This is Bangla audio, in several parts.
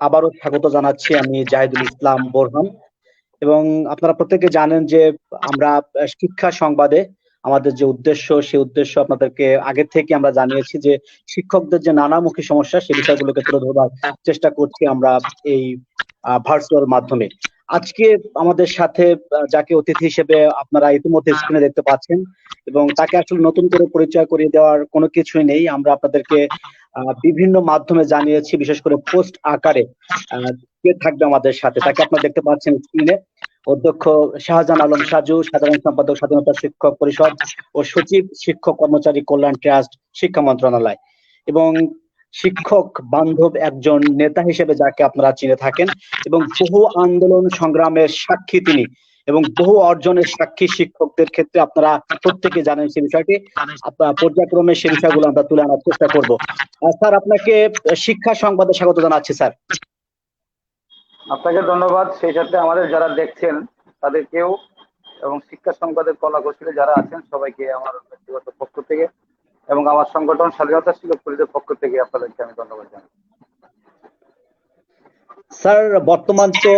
আবারও স্বাগত জানাচ্ছি আমি জাহিদুল ইসলাম বোরহান। এবং আপনারা প্রত্যেকে জানেন যে আমরা শিক্ষা সংবাদে আমাদের যে উদ্দেশ্য, সেই উদ্দেশ্য আপনাদেরকে আগে থেকে আমরা জানিয়েছি যে শিক্ষকদের যে নানামুখী সমস্যা সে বিষয়গুলোকে তুলে ধরবার চেষ্টা করছি আমরা এই ভার্চুয়াল মাধ্যমে। আজকে আমাদের সাথে যাকে অতিথি হিসেবে আপনারা ইতিমধ্যে স্ক্রিনে দেখতে পাচ্ছেন, এবং তাকে আসলে নতুন করে পরিচয় করিয়ে দেওয়ার কোনো কিছুই নেই। আমরা আপনাদেরকে বিভিন্ন মাধ্যমে জানিয়েছি, বিশেষ করে পোস্ট আকারে কে থাকবে আমাদের সাথে তাকে আপনারা দেখতে পাচ্ছেন স্ক্রিনে। অধ্যক্ষ শাহজাহান আলম সাজু, সাধারণ সম্পাদক স্বাধীনতা শিক্ষক পরিষদ ও সচিব শিক্ষক কর্মচারী কল্যাণ ট্রাস্ট, শিক্ষা মন্ত্রণালয়। এবং শিক্ষক বান্ধব একজন নেতা হিসেবে যাকে আপনারা চিনে থাকেন, এবং বহু আন্দোলন সংগ্রামের সাক্ষী তিনি, এবং বহু অর্জনের সাক্ষী শিক্ষকদের ক্ষেত্রে আপনারা প্রত্যেকে জানেন সেই বিষয়টি। পর্যায়ক্রমে সেই বিষয়গুলো আমরা তুলে আনার চেষ্টা করব। স্যার, আপনাকে শিক্ষা সংবাদে স্বাগত জানাচ্ছি স্যার। আপনাকে ধন্যবাদ। সেই সাথে আমাদের যারা দেখছেন তাদেরকেও এবং শিক্ষা সংবাদের কলা কৌশলে যারা আছেন সবাইকে আমার ব্যক্তিগত পক্ষ থেকে এবং আমার সংগঠন স্বাধীনতা শিক্ষক পরিষদের পক্ষ থেকে আপনাদেরকে আমি ধন্যবাদ জানাই। স্যার, বর্তমান তো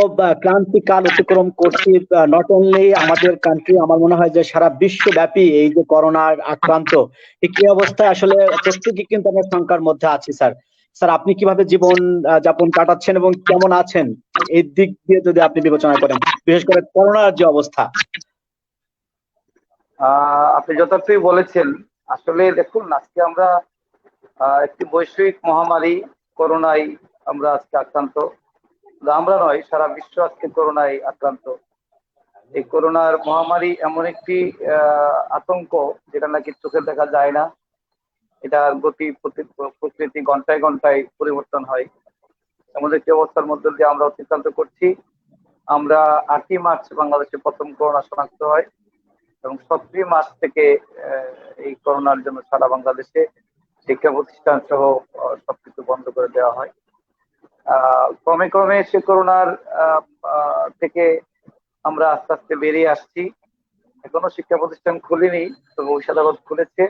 ক্রান্তিকাল অতিক্রম করছি, নট অনলি আমাদের কান্ট্রি, আমার মনে হয় যে সারা বিশ্বব্যাপী এই যে করোনার আক্রান্ত, কি অবস্থায় আসলে প্রত্যেকে কিন্তু আমরা শঙ্কার মধ্যে আছি স্যার। স্যার, আপনি কিভাবে জীবন যাপন কাটাচ্ছেন এবং কেমন আছেন এই দিক দিয়ে যদি আপনি বিবেচনা করেন, বিশেষ করে করোনার যে অবস্থা? আপনি যথার্থই বলেছেন। আসলে দেখুন, আজকে আমরা একটি বৈশ্বিক মহামারী করোনায় আমরা আজকে আক্রান্ত। আমরা নয়, সারা বিশ্ব আজকে করোনায় আক্রান্ত। এই করোনার মহামারী এমন একটি আতঙ্ক যেটা নাকি চোখে দেখা যায় না। এটার গতি প্রকৃতি ঘন্টায় ঘন্টায় পরিবর্তন হয়। এমন একটি অবস্থার মধ্যে দিয়ে আমরা অতিক্রান্ত করছি। আমরা 8ই মার্চ বাংলাদেশে প্রথম করোনা শনাক্ত হয় এবং 17 মার্চ থেকে এই করোনার জন্য সারা বাংলাদেশে শিক্ষা প্রতিষ্ঠান সহ সবকিছু বন্ধ করে দেওয়া হয়। ক্রমে ক্রমে সে করোনার থেকে আমরা আস্তে আস্তে বেরিয়ে আসছি। এখনো শিক্ষা প্রতিষ্ঠান খুলেনি, তবে ঔষধ আদালত খুলেছে।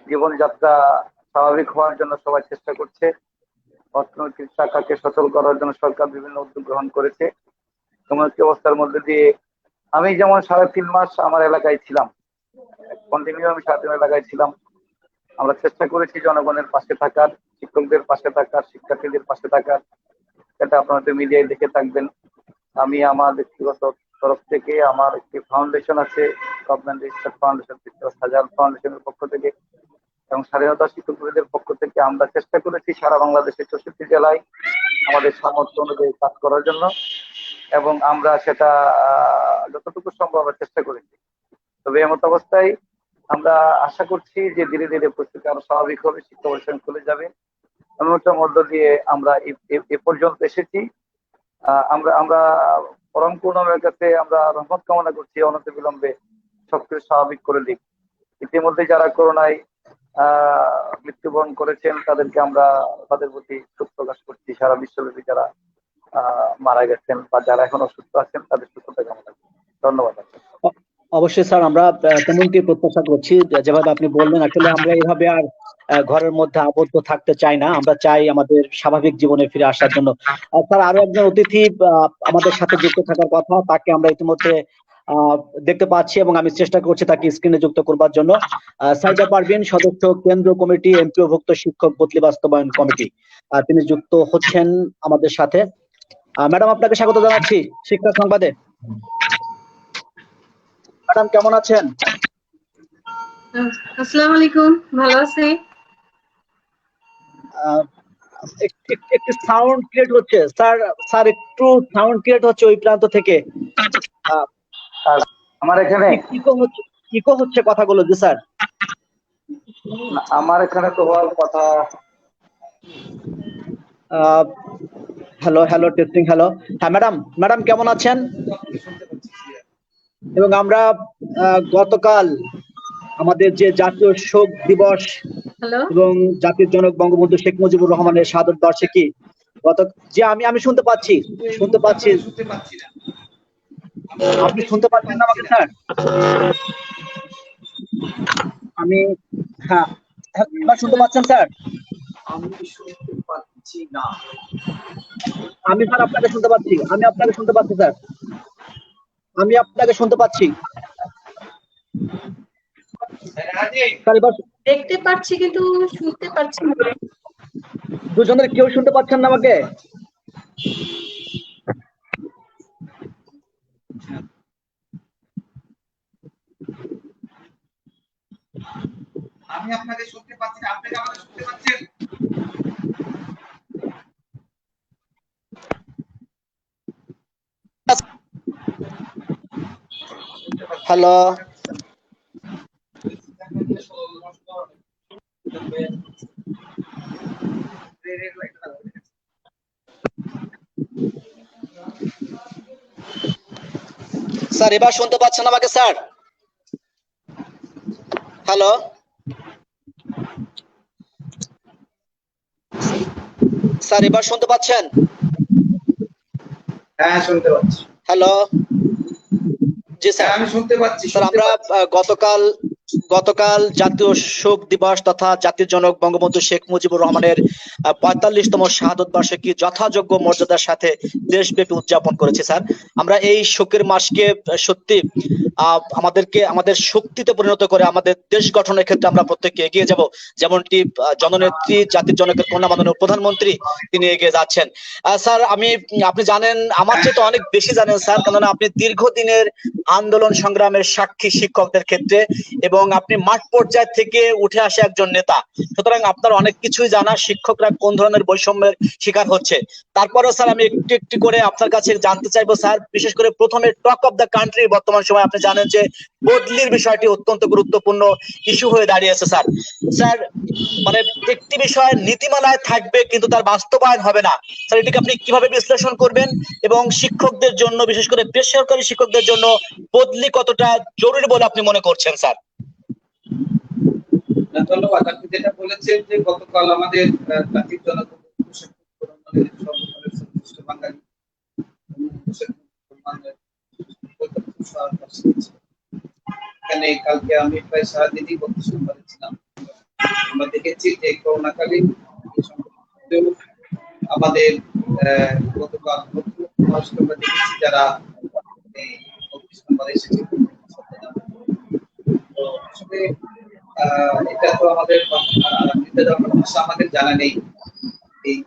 জীবনযাত্রা স্বাভাবিক হওয়ার জন্য সবাই চেষ্টা করছে। অর্থনৈতিক শাখাকে সচল করার জন্য সরকার বিভিন্ন উদ্যোগ গ্রহণ করেছে। এমন একটি অবস্থার মধ্যে দিয়ে আমি যেমন 3.5 মাস আমার এলাকায় ছিলাম, কন্টিনিউ আমি 3.5 এলাকায় ছিলাম। আমরা চেষ্টা করেছি জনগণের পাশে থাকার, শিক্ষকদের পাশে থাকার, শিক্ষার্থীদের পাশে থাকার। এটা আপনাদের মিডিয়ায় দেখে থাকবেন। আমি আমার ব্যক্তিগত তরফ থেকে আমার একটি ফাউন্ডেশন আছে, গভর্নমেন্ট রেজিস্টার্ড ফাউন্ডেশন, হাজার ফাউন্ডেশনের পক্ষ থেকে এবং স্বাধীনতা শিক্ষক পরিষদের পক্ষ থেকে আমরা চেষ্টা করেছি সারা বাংলাদেশের 64 জেলায় আমাদের সামর্থ্য অনুযায়ী কাজ করার জন্য, এবং আমরা সেটা যতটুকু সম্ভব চেষ্টা করেছি। তবে এমত অবস্থায় আমরা আশা করছি যে ধীরে ধীরে পরিস্থিতি আরো স্বাভাবিক হবে, শিক্ষা প্রতিষ্ঠান খুলে যাবে। এমন একটা মধ্য দিয়ে আমরা এ পর্যন্ত এসেছি। আমরা আমরা পরম করুণাময়ের কাছে আমরা রহমত কামনা করছি অনতি বিলম্বে সবকিছু স্বাভাবিক করে দিক। ইতিমধ্যে যারা করোনায় মৃত্যুবরণ করেছেন তাদেরকে আমরা তাদের প্রতি শোক প্রকাশ করছি। সারা বিশ্বব্যাপী যারা মারা গেছেন বা যারা এখন অসুস্থ আছেন তাদের সুস্থতা কামনা করছি। ধন্যবাদ। অবশ্যই স্যার, আমরা তেমনটি প্রত্যাশা করছি। যেভাবে আপনি বললেন, আসলে আমরা এভাবে আর ঘরের মধ্যে আবদ্ধ থাকতে চাই না, আমরা চাই আমাদের স্বাভাবিক জীবনে ফিরে আসার জন্য। স্যার, আরো একজন অতিথি আমাদের সাথে যুক্ত থাকার কথা, তাকে আমরা ইতিমধ্যে দেখতে পাচ্ছি এবং আমি চেষ্টা করছি তাকে স্ক্রিনে যুক্ত করবার জন্য। সাইদা পারভিন, সদস্য কেন্দ্র কমিটি এমপিওভুক্ত শিক্ষক বদলি বাস্তবায়ন কমিটি, তিনি যুক্ত হচ্ছেন আমাদের সাথে। ম্যাডাম, আপনাকে স্বাগত জানাচ্ছি শিক্ষা সংবাদে। ম্যাডাম, কেমন আছেন? আসসালামু আলাইকুম, ভালো আছি। একটু সাউন্ড ক্রিয়েট হচ্ছে স্যার। স্যার, একটু সাউন্ড ক্রিয়েট হচ্ছে ওই প্রান্ত থেকে। আমার এখানে ইকো হচ্ছে কথাগুলো। জি স্যার, আমার এখানে তো হওয়ার কথা। Hello hello, testing, hello. হ্যাঁ ম্যাডাম কেমন আছেন? এবং আমরা গতকাল আমাদের যে জাতীয় শোক দিবস এবং জাতির জনক বঙ্গবন্ধু শেখ মুজিবুর রহমানের শাহাদত বার্ষিকী, যে আমি শুনতে পাচ্ছি। আপনি শুনতে পাচ্ছেন না আমাকে স্যার? আমি হ্যাঁ, এবার শুনতে পাচ্ছেন স্যার? আমি শুনতে পাচ্ছি না। আমি স্যার আপনাকে শুনতে পাচ্ছি, আমি আপনাকে শুনতে পাচ্ছি স্যার, আমি আপনাকে শুনতে পাচ্ছি স্যার। এবার দেখতে পাচ্ছি কিন্তু শুনতে পাচ্ছি না। দুজনের কেউ শুনতে পাচ্ছেন না আমাকে? আমি আপনাকে শুনতে পাচ্ছি না, আপনি কি আমাকে শুনতে পাচ্ছেন? হ্যালো, স্যার এবার শুনতে পাচ্ছেন আমাকে স্যার? হ্যালো স্যার, এবার শুনতে পাচ্ছেন? হ্যাঁ শুনতে পাচ্ছি। হ্যালো, জি স্যার। আমি শুনতে পাচ্ছি স্যার আমরা গতকাল জাতীয় শোক দিবস তথা জাতির জনক বঙ্গবন্ধু শেখ মুজিবুর রহমানের ৪৫তম শাহাদত বার্ষিকী যথাযোগ্য মর্যাদার সাথে দেশব্যাপী উদযাপন করেছি স্যার। আমরা এই শোকের মাসকে সত্যি আমাদের শক্তিতে পরিণত করে আমাদের দেশ গঠনের ক্ষেত্রে আমরা প্রত্যেকে এগিয়ে যাব, যেমনটি জননেত্রী জাতির জনকের কন্যা মাননীয় প্রধানমন্ত্রী তিনি এগিয়ে যাচ্ছেন। স্যার আপনি জানেন, আমার চেয়ে তো অনেক বেশি জানেন স্যার, কেননা আপনি দীর্ঘদিনের আন্দোলন সংগ্রামের সাক্ষী শিক্ষকদের ক্ষেত্রে, এবং আপনি মাঠ পর্যায় থেকে উঠে আসে একজন নেতা, সুতরাং আপনার অনেক কিছুই জানা শিক্ষকরা কোন ধরনের বৈষম্যের শিকার হচ্ছে। তারপরেও স্যার আমি একটু একটু করে আপনার কাছে জানতে চাইবো স্যার, বিশেষ করে প্রথমে টক অফ দ্য কান্ট্রি বর্তমান সময় আপনি জানেন যে বদলির বিষয়টি অত্যন্ত গুরুত্বপূর্ণ ইস্যু হয়ে দাঁড়িয়েছে স্যার। স্যার মানে একটি বিষয় নীতিমালায় থাকবে কিন্তু তার বাস্তবায়ন হবে না স্যার, এটিকে আপনি কিভাবে বিশ্লেষণ করবেন? এবং শিক্ষকদের জন্য, বিশেষ করে বেসরকারি শিক্ষকদের জন্য বদলি কতটা জরুরি বলে আপনি মনে করছেন স্যার? ধন্যবাদ। আপনি যেটা বলেছেন যে গতকাল আমাদের জাতির জনক সর্বকালের বাঙালি এখানে কালকে আমি প্রায় সারাদিনই বক্তব্য করেছিলাম। আমরা দেখেছি যে করোনাকালীন আমাদের গতকাল আমরা দেখেছি যারা এই এসেছে। তো আসলে এটা তো আমাদের ভাষা আমাদের জানা নেই, এই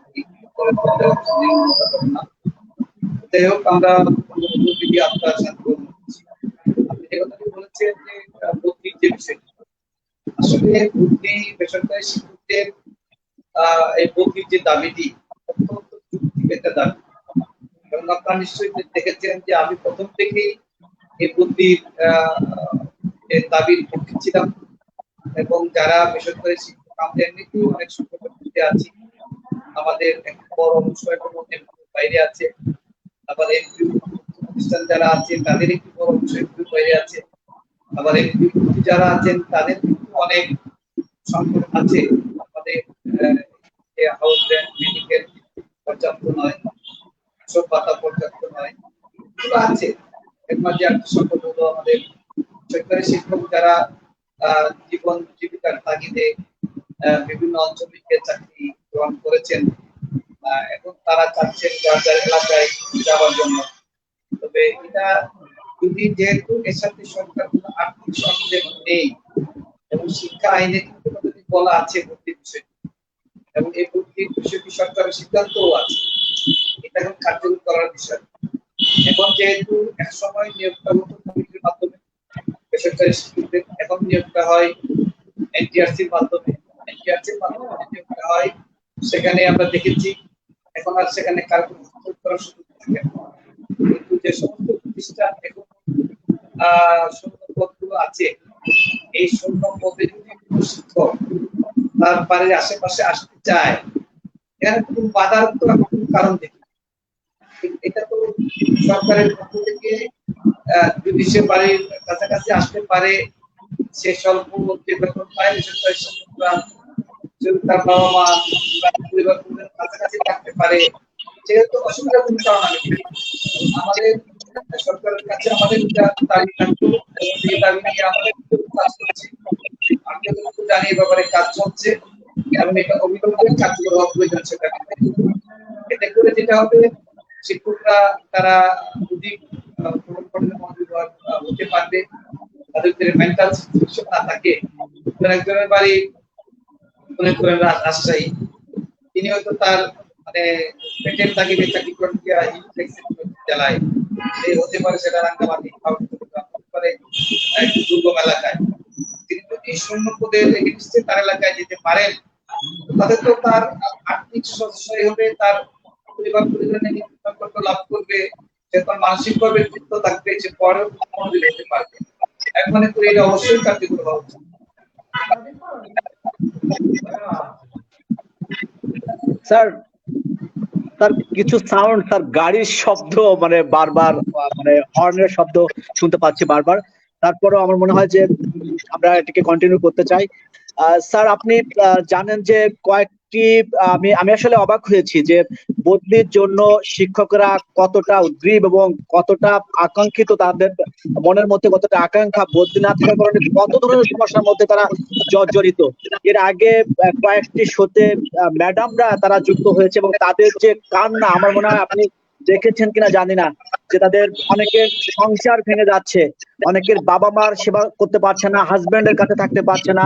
যাই হোক আমরা আপনার সাথে আপনি যে কথাটি বলেছেন যে বুদ্ধির যে বিষয়টি, আসলে বুদ্ধি বেসরকারি শিক্ষকদের এই বুদ্ধির যে দাবিটি অত্যন্ত যুক্তির একটা দাবি, এবং আপনারা নিশ্চয়ই দেখেছেন যে আমি প্রথম থেকেই এই বুদ্ধির দাবির পক্ষে ছিলাম, এবং যারা বেসরকারি শিক্ষক আমরা এমনিতেই অনেক সংকটের মধ্যে আছি, আমাদের এক বড় অংশ এখন বাইরে আছে, আবার এমপি প্রতিষ্ঠান যারা আছেন তাদের একটি বড় অংশ এমপি বাইরে আছে, আবার এমপি যারা আছেন তাদের কিন্তু অনেক সংকট আছে। আমাদের হাউস রেন্ট, মেডিকেল পর্যাপ্ত নয়, সব পাতা পর্যাপ্ত নয়, এগুলো আছে। এর মাঝে একটা সংকট হলো আমাদের সরকারি শিক্ষক যারা জীবন জীবিকার তাগিদে বিভিন্ন অঞ্চল থেকে চাকরি গ্রহণ করেছেন, এখন তারা চাচ্ছেন যার যার এলাকায় যাওয়ার জন্য। তবে এটা যদি যেহেতু এর সাথে সরকার কোনো আর্থিক সংযোগ নেই, এবং শিক্ষা আইনে কিন্তু বলা আছে ভর্তির বিষয়, এবং এই ভর্তির বিষয়টি সরকারের সিদ্ধান্তও আছে, এটা এখন কার্যকর করার বিষয়। এখন যেহেতু এক সময় নিয়োগটা হতো কমিটির মাধ্যমে বেসরকারি শিক্ষকদের, এখন নিয়োগটা হয় এনটিআরসির মাধ্যমে, এনটিআরসির মাধ্যমে নিয়োগটা হয়, সেখানে আমরা দেখেছি এখন আর সেখানে কার কোনো করার সুযোগ থাকে না। কিন্তু যে সমস্ত প্রতিষ্ঠান এখন শূন্য পদগুলো আছে, এই শূন্য পদে যদি কোনো শিক্ষক তার বাড়ির আশেপাশে আসতে চায়, এখানে কোনো বাধার তো কোনো কারণ দেখি, এটা তো সরকারের পক্ষ থেকে যদি সে বাড়ির কাছাকাছি আসতে পারে, সে স্বল্প যে বেতন পায় বেসরকারি শিক্ষকরা যদি তার বাবা মা পরিবার কাছাকাছি থাকতে পারে, সেহেতু অসুবিধার কোনো কারণ আমি দেখি। আমাদের সরকারের কাছে আমাদের দাবি থাকতো, সেই দাবি নিয়ে আমাদের কাজ করছি, আমি যতটুকু জানি এই ব্যাপারে কাজ চলছে, এবং এটা অবিলম্বে কার্যকর হওয়া প্রয়োজন। সেটা এতে করে যেটা হবে শিক্ষকরা তারা অধিক হতে পারবে, তাদের মেন্টাল সিচুয়েশন না থাকে। একজনের বাড়ি মনে করেন রাজশাহী, তিনি হয়তো তার মানে পেটের তাগিদে চাকরি করতে জেলায়, হতে পারে সেটা রাঙ্গামাটি, হতে পারে দুর্গম এলাকায়। তিনি যদি শূন্য পদের এগেইনস্টে তার এলাকায় যেতে পারেন, তাদের তো তার আর্থিক সচ্ছয় হবে, তার পরিবার পরিজনের সম্পর্ক লাভ করবে, সে তার মানসিকভাবে তৃপ্ত থাকবে, সে পরেও মনোযোগ দিতে পারবে। আমি মনে করি এটা অবশ্যই কার্যকর হওয়া উচিত। স্যার তার কিছু সাউন্ড, তার গাড়ির শব্দ মানে বারবার, মানে হর্নের শব্দ শুনতে পাচ্ছি বারবার। তারপরেও আমার মনে হয় যে আমরা এটাকে কন্টিনিউ করতে চাই। স্যার আপনি জানেন যে কয়েকটি, আমি আসলে অবাক হয়েছি যে বদলির জন্য শিক্ষকরা কতটা উদ্গ্রীব এবং কতটা আকাঙ্ক্ষিত, তাদের মনের মধ্যে কতটা আকাঙ্ক্ষা, বদলি না থাকার কারণে কত ধরনের সমস্যার মধ্যে তারা জর্জরিত। এর আগে কয়েকটি শোতে ম্যাডামরা তারা যুক্ত হয়েছে এবং তাদের যে কান্না, আমার মনে হয় আপনি দেখেছেন কিনা জানি না, যে তাদের অনেকের সংসার ভেঙে যাচ্ছে, অনেকের বাবা মার সেবা করতে পারছে না, হাজবেন্ডের কাছে থাকতে পারছে না,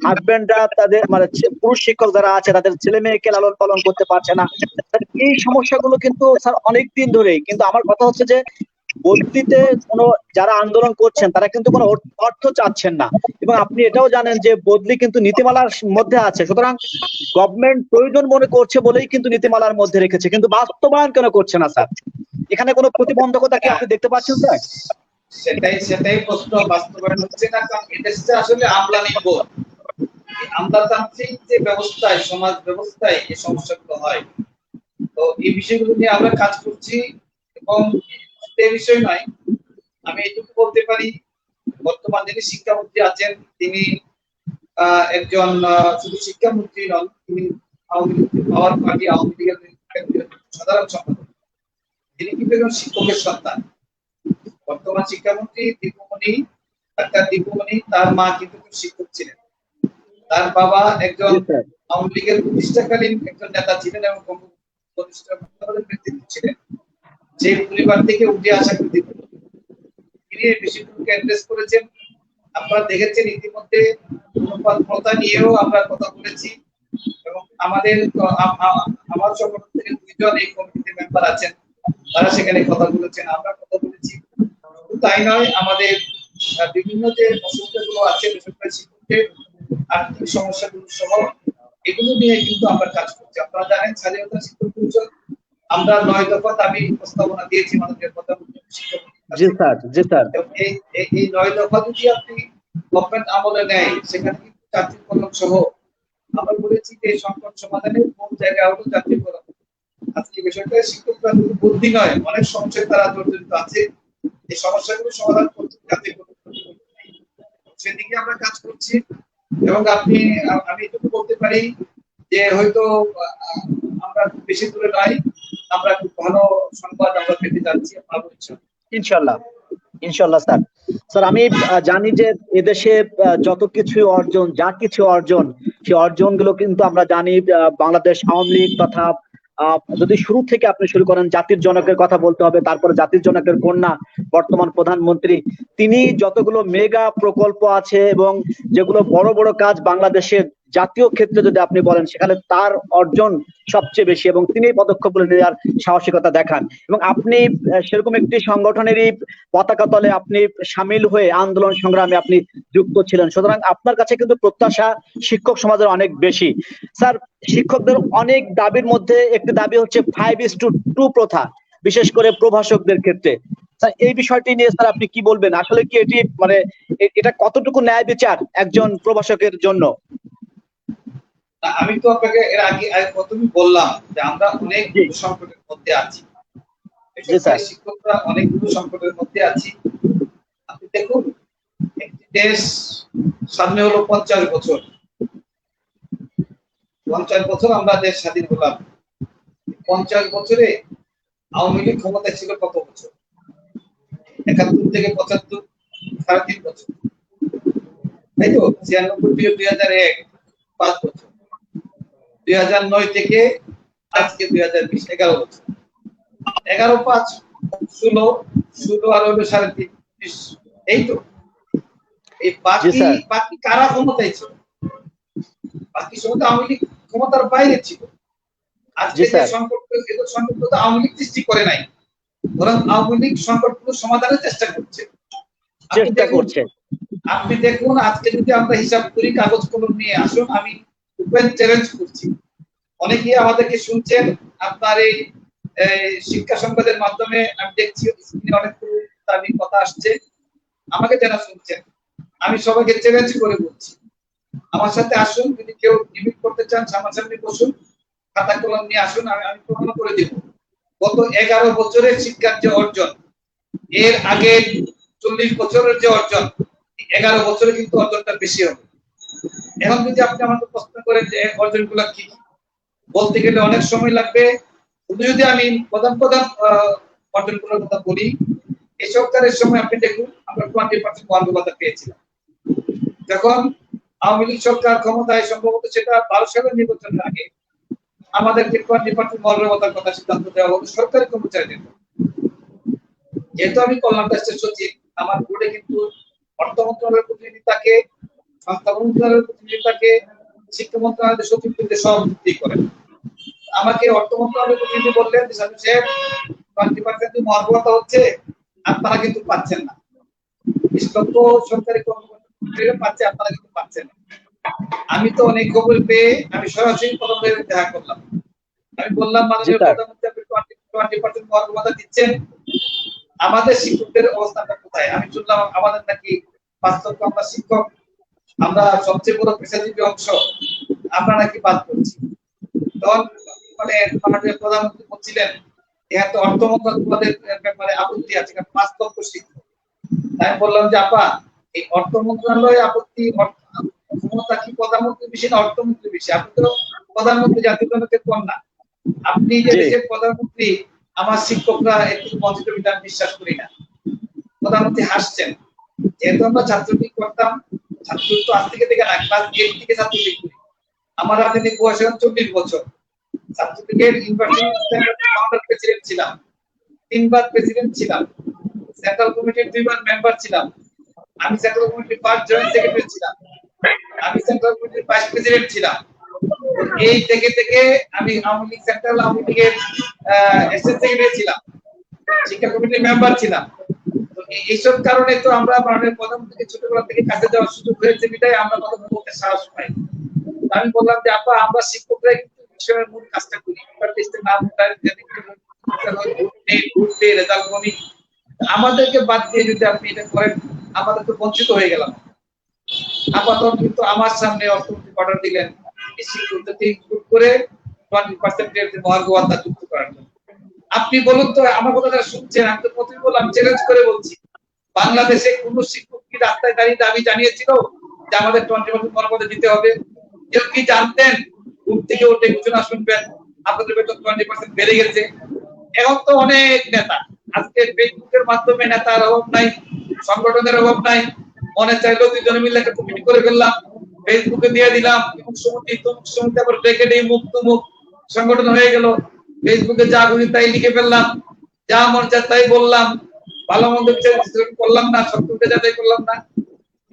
হাজবেন্ডরা তাদের মানে পুরুষ শিক্ষক যারা আছে তাদের ছেলে মেয়েকে লালন পালন করতে পারছে না। এই সমস্যাগুলো কিন্তু স্যার অনেক দিন ধরেই, কিন্তু আমার কথা হচ্ছে যে বদলিতে কোনো যারা আন্দোলন করছেন তারা কিন্তু কোনো অর্থ চাচ্ছেন না, এবং আপনি এটাও জানেন যে বদলি কিন্তু নীতিমালার মধ্যে আছে। সুতরাং গভর্নমেন্ট প্রয়োজন মনে করছে বলেই কিন্তু নীতিমালার মধ্যে রেখেছে, কিন্তু বাস্তবায়ন কেন করছে না স্যার? এখানে কোনো প্রতিবন্ধকতা কি আপনি দেখতে পাচ্ছেন স্যার? সেটাই প্রশ্ন, বাস্তবায়ন হচ্ছে না, কারণ এটা আসলে আমলানির্ভর। আমলাতান্ত্রিক যে ব্যবস্থায়, সমাজ ব্যবস্থায় এই সমস্যাগুলো হয়। তো এই বিষয়গুলো নিয়ে আমরা কাজ করছি, এবং এই বিষয় নয়, আমি এটুকু বলতে পারি, বর্তমান যিনি শিক্ষামন্ত্রী আছেন তিনি একজন শুধু শিক্ষামন্ত্রী নন, তিনি আওয়ামী লীগ পাওয়ার পার্টি আওয়ামী লীগের সাধারণ সম্পাদক। তিনি কিন্তু একজন শিক্ষকের সন্তান। বর্তমান শিক্ষামন্ত্রী দীপুমণি, ডাক্তার দীপুমণি, তার মা কিন্তু শিক্ষক ছিলেন, তার বাবা একজন আওয়ামী লীগের প্রতিষ্ঠাকালীন একজন নেতা ছিলেন এবং ব্যক্তিত্ব ছিলেন। সেই পরিবার থেকে উঠে আসা কিন্তু তিনি এই বিষয়গুলোকে অ্যাড্রেস করেছেন। আপনারা দেখেছেন ইতিমধ্যে অনুপাত প্রথা নিয়েও আমরা কথা বলেছি, এবং আমার সংগঠন থেকে 2 জন এই কমিটিতে মেম্বার আছেন, তারা সেখানে কথা বলেছেন, আমরা কথা বলেছি। তাই নয়, আমাদের বিভিন্ন যে অসুবিধাগুলো আছে বেসরকারি শিক্ষকদের আর্থিক সমস্যাগুলো সহ এগুলো নিয়ে কিন্তু আমরা কাজ করছি। আপনারা জানেন স্বাধীনতা শিক্ষক পরিষদ আমরা 9 দফা দাবি প্রস্তাবনা দিয়েছি মাননীয় প্রধানমন্ত্রী। জি স্যার, জি স্যার। এই 9 দফা যদি আপনি গভর্নমেন্ট আমলে নেয়, সেখানে কিন্তু জাতীয়করণ সহ আমরা বলেছি যে সংকট সমাধানের কোন জায়গায় হলো জাতীয়করণ। আজকে বিষয়টা শিক্ষকরা শুধু বুদ্ধি নয়, অনেক সমস্যায় তারা জড়িত আছে। এই সমস্যাগুলো সমাধান করতে জাতীয়করণ, সেদিকে আমরা কাজ করছি। এবং আমি এটুকু বলতে পারি যে হয়তো আমরা বেশি দূরে নাই, আমরা খুব ভালো সংবাদ আমরা পেতে যাচ্ছি। ইনশাল্লাহ, ইনশাল্লাহ স্যার। স্যার আমি জানি যে এদেশে যত কিছু অর্জন, যা কিছু অর্জন, সেই অর্জনগুলো কিন্তু আমরা জানি বাংলাদেশ আওয়ামী লীগ তথা যদি শুরু থেকে আপনি শুরু করেন, জাতির জনকের কথা বলতে হবে, তারপরে জাতির জনকের কন্যা বর্তমান প্রধানমন্ত্রী, তিনি যতগুলো মেগা প্রকল্প আছে এবং যেগুলো বড় বড় কাজ বাংলাদেশের জাতীয় ক্ষেত্রে যদি আপনি বলেন, সেখানে তার অর্জন সবচেয়ে বেশি, এবং তিনি পদক্ষেপগুলো নেওয়ার সাহসিকতা দেখান। এবং আপনি সেরকম একটি সংগঠনেরই পতাকা তলে আপনি সামিল হয়ে আন্দোলন সংগ্রামে আপনি যুক্ত ছিলেন, সুতরাং আপনার কাছে কিন্তু প্রত্যাশা শিক্ষক সমাজের অনেক বেশি। স্যার, শিক্ষকদের অনেক দাবির মধ্যে একটি দাবি হচ্ছে 5:2 প্রথা, বিশেষ করে প্রভাষকদের ক্ষেত্রে। স্যার এই বিষয়টি নিয়ে স্যার আপনি কি বলবেন? আসলে কি এটি মানে এটা কতটুকু ন্যায় বিচার একজন প্রভাষকের জন্য? আমি তো আপনাকে এর আগে প্রথমেই বললাম যে আমরা অনেক সংকটের মধ্যে আছি, শিক্ষকরা অনেকগুলো সংকটের মধ্যে আছি। আপনি দেখুন, একটি দেশ স্বাধীন হলো 50 বছর, 50 বছর আমরা দেশ স্বাধীন হলাম। 50 বছরে আওয়ামী লীগ ক্ষমতায় ছিল কত বছর? 71 থেকে 75, 3.5 বছর, তাই তো? 96 থেকে 2001, 5 বছর। 2009 থেকে আজকে 2020, 11 বছর। 11/5 16, 16 আর হলো 3.5, এই তো। এই বাকি জি, স্যার। বাকি কারা ক্ষমতায় ছিল? বাকি সময় তো আওয়ামী লীগ ক্ষমতার বাইরে ছিল। আজকে জি, যে স্যার। সংকট তো আওয়ামী লীগ সৃষ্টি করে নাই, বরং আওয়ামী লীগ সংকটগুলো সমাধানের চেষ্টা করছে। আপনি চেষ্টা দেখুন, করছে। আজকে যদি আমরা হিসাব করি, কাগজ কলম নিয়ে আসুন, আমি ওপেন চ্যালেঞ্জ করছি। অনেকেই আমাদেরকে শুনছেন, আপনার এই শিক্ষা সংবাদের মাধ্যমে আমি দেখছি স্ক্রিনে অনেকগুলো দাবি কথা আসছে, আমাকে যারা শুনছেন আমি সবাইকে চ্যালেঞ্জ করে বলছি, আমার সাথে আসুন, যদি কেউ ডিবেট করতে চান সামনাসামনি বসুন, খাতা কলম নিয়ে আসুন, আমি প্রমাণ করে দেব গত 11 বছরের শিক্ষার যে অর্জন, এর আগে 40 বছরের যে অর্জন, 11 বছরে কিন্তু অর্জনটা বেশি হবে। এখন যদি আপনি আমাকে প্রশ্ন করেন যে অর্জনগুলো কি, বলতে গেলে অনেক সময় লাগবে। শুধু যদি আমি প্রধান অর্জনগুলোর কথা বলি, এই সরকারের সময় আপনি দেখুন আমরা 20% মহার্ঘ ভাতা পেয়েছিলাম। যখন আওয়ামী লীগ সরকার ক্ষমতায়, সম্ভবত সেটা 12 সালের নির্বাচনের আগে, আমাদেরকে 20% মহার্ঘ ভাতার কথা সিদ্ধান্ত দেওয়া হলো সরকারি কর্মচারীদের। যেহেতু আমি কল্যাণ ট্রাস্টের সচিব, আমার বোর্ডে কিন্তু অর্থ মন্ত্রণালয়ের প্রতিনিধি থাকে, সংস্থাপন মন্ত্রণালয়ের প্রতিনিধি থাকে, শিক্ষা মন্ত্রণালয়ের সচিব কিন্তু সভাপতি করেন। আমাকে অর্থ মন্ত্রণালয়ের প্রতিনিধি বললেন যে সাহেব 20% মহার্ঘ ভাতা হচ্ছে, আপনারা কিন্তু পাচ্ছেন না। 20 লক্ষ সরকারি কর্মকর্তা পাচ্ছে, আপনারা কিন্তু পাচ্ছেন না। আমি তো অনেক খবর পেয়ে আমি সরাসরি প্রধানমন্ত্রীর দেখা করলাম। আমি বললাম, জি, মাননীয় স্যার। প্রধানমন্ত্রী, আপনি 20% মহার্ঘ ভাতা দিচ্ছেন, আমাদের শিক্ষকদের অবস্থাটা কোথায়? আমি শুনলাম আমাদের নাকি 5 লক্ষ আমরা শিক্ষক, আমরা সবচেয়ে বড় পেশাজীবী অংশ, আমরা নাকি বাদ করছি। তখন মানে মাননীয় প্রধানমন্ত্রী বলছিলেন, এত অর্থ মন্ত্রণালয়ের ব্যাপারে আপত্তি আছে, 5 লক্ষ শিক্ষক। আমি বললাম যে আপা, এই অর্থ মন্ত্রণালয় আপত্তি, ক্ষমতা কি প্রধানমন্ত্রী বেশি না অর্থমন্ত্রী বেশি? আপনি তো প্রধানমন্ত্রী, জাতীয় জনকের কন্যা, আপনি যে জি। দেশের প্রধানমন্ত্রী, আমার শিক্ষকরা একটু বঞ্চিত বিধান বিশ্বাস করি না। প্রধানমন্ত্রী হাসছেন। যেহেতু আমরা ছাত্রলীগ করতাম, ছাত্রলীগ তো আজ থেকে না, ক্লাস 8 থেকে ছাত্রলীগ করি। আমার রাজনৈতিক বয়স এখন 40 বছর। ছাত্রলীগের ইউনিভার্সিটি ফাউন্ডার প্রেসিডেন্ট ছিলাম, 3 বার প্রেসিডেন্ট ছিলাম, সেন্ট্রাল কমিটির 2 বার মেম্বার ছিলাম, আমি সেন্ট্রাল কমিটির 1st জয়েন্ট সেক্রেটারি ছিলাম, আমি সেন্ট্রাল কমিটির ভাইস প্রেসিডেন্ট ছিলাম। এই থেকে আমি আওয়ামী লীগ সেন্ট্রাল আওয়ামী লীগের অ্যাসিস্ট্যান্ট সেক্রেটারি ছিলাম, শিক্ষা কমিটির মেম্বার ছিলাম। তো এইসব কারণে তো আমরা মাননীয় প্রধানমন্ত্রীকে ছোটবেলা থেকে কাছে যাওয়ার সুযোগ হয়েছে, বিধায় আমরা কথা বলতে সাহস পাই। আমি বললাম যে আপা, আমরা শিক্ষকরা কিন্তু বিষয়ের মূল কাজটা করি, লিস্টে নাম ঘুরতে রেজাল্ট করি, আমাদেরকে বাদ দিয়ে যদি আপনি এটা করেন, আমাদের তো বঞ্চিত হয়ে গেলাম। আপাতত কিন্তু আমার সামনে অর্থমন্ত্রী অর্ডার দিলেন এই শিক্ষকদেরকে ইনক্লুড করে 20% মহার্ঘ ভাতা যুক্ত করার জন্য। আপনি বলুন তো, আমার কথা যারা শুনছেন, আমি তো প্রথমে বললাম, চ্যালেঞ্জ করে বলছি, বাংলাদেশে কোন শিক্ষক কি রাস্তায় দাঁড়িয়ে দাবি জানিয়েছিল যে আমাদের 20% মহার্ঘ ভাতা দিতে হবে? কেউ কি জানতেন? ঘুম থেকে উঠে ঘোষণা শুনবেন আপনাদের বেতন 20% বেড়ে গেছে। এখন তো অনেক নেতা, আজকে ফেসবুকের মাধ্যমে নেতার অভাব নাই, সংগঠনের অভাব নাই, মনে চাইলো 2 জন মিলে একটা কমিটি করে ফেললাম, ফেসবুকে দিয়ে দিলাম, সমিতি আবার ব্রেকেট এই মুখ তুমুখ সংগঠন হয়ে গেল, ফেসবুকে যা খুশি তাই লিখে ফেললাম, যা মন চায় তাই বললাম, ভালো মন্দ বিচার করলাম না, সত্যকে যাচাই করলাম না।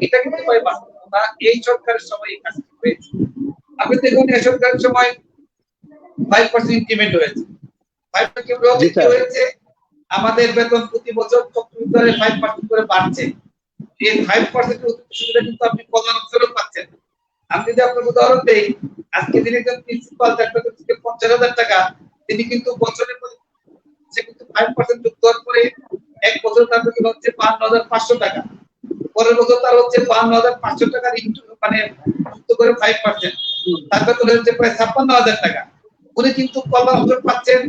এটা কিন্তু ভাই বাস্তবতা। এই সরকারের সময় এই কাজ হয়েছে। আপনি দেখুন, এই সরকারের সময় 5% ইনক্রিমেন্ট হয়েছে। 5% কি হয়েছে? আমাদের বেতন প্রতি বছর চক্রান্তরে 5% করে বাড়ছে। এই 5% এর সুবিধা কিন্তু আপনি কল্যাণ অফিসারও পাচ্ছেন। আমি যদি আপনাকে উদাহরণ দেই, আজকে দিনে একজন প্রিন্সিপাল তার বেতন থেকে 50,000 টাকা, তিনি কিন্তু বছরের পর সে কিন্তু 5% যুক্ত হওয়ার পরে এক বছর তার বেতন হচ্ছে 52,500 টাকা। পরের বছর তার হচ্ছে 52,500 টাকার ইনটু মানে যুক্ত করে 5%, তার বেতন হচ্ছে প্রায় 56,000 টাকা। উনি কিন্তু কল্যাণ অফিসার পাচ্ছেন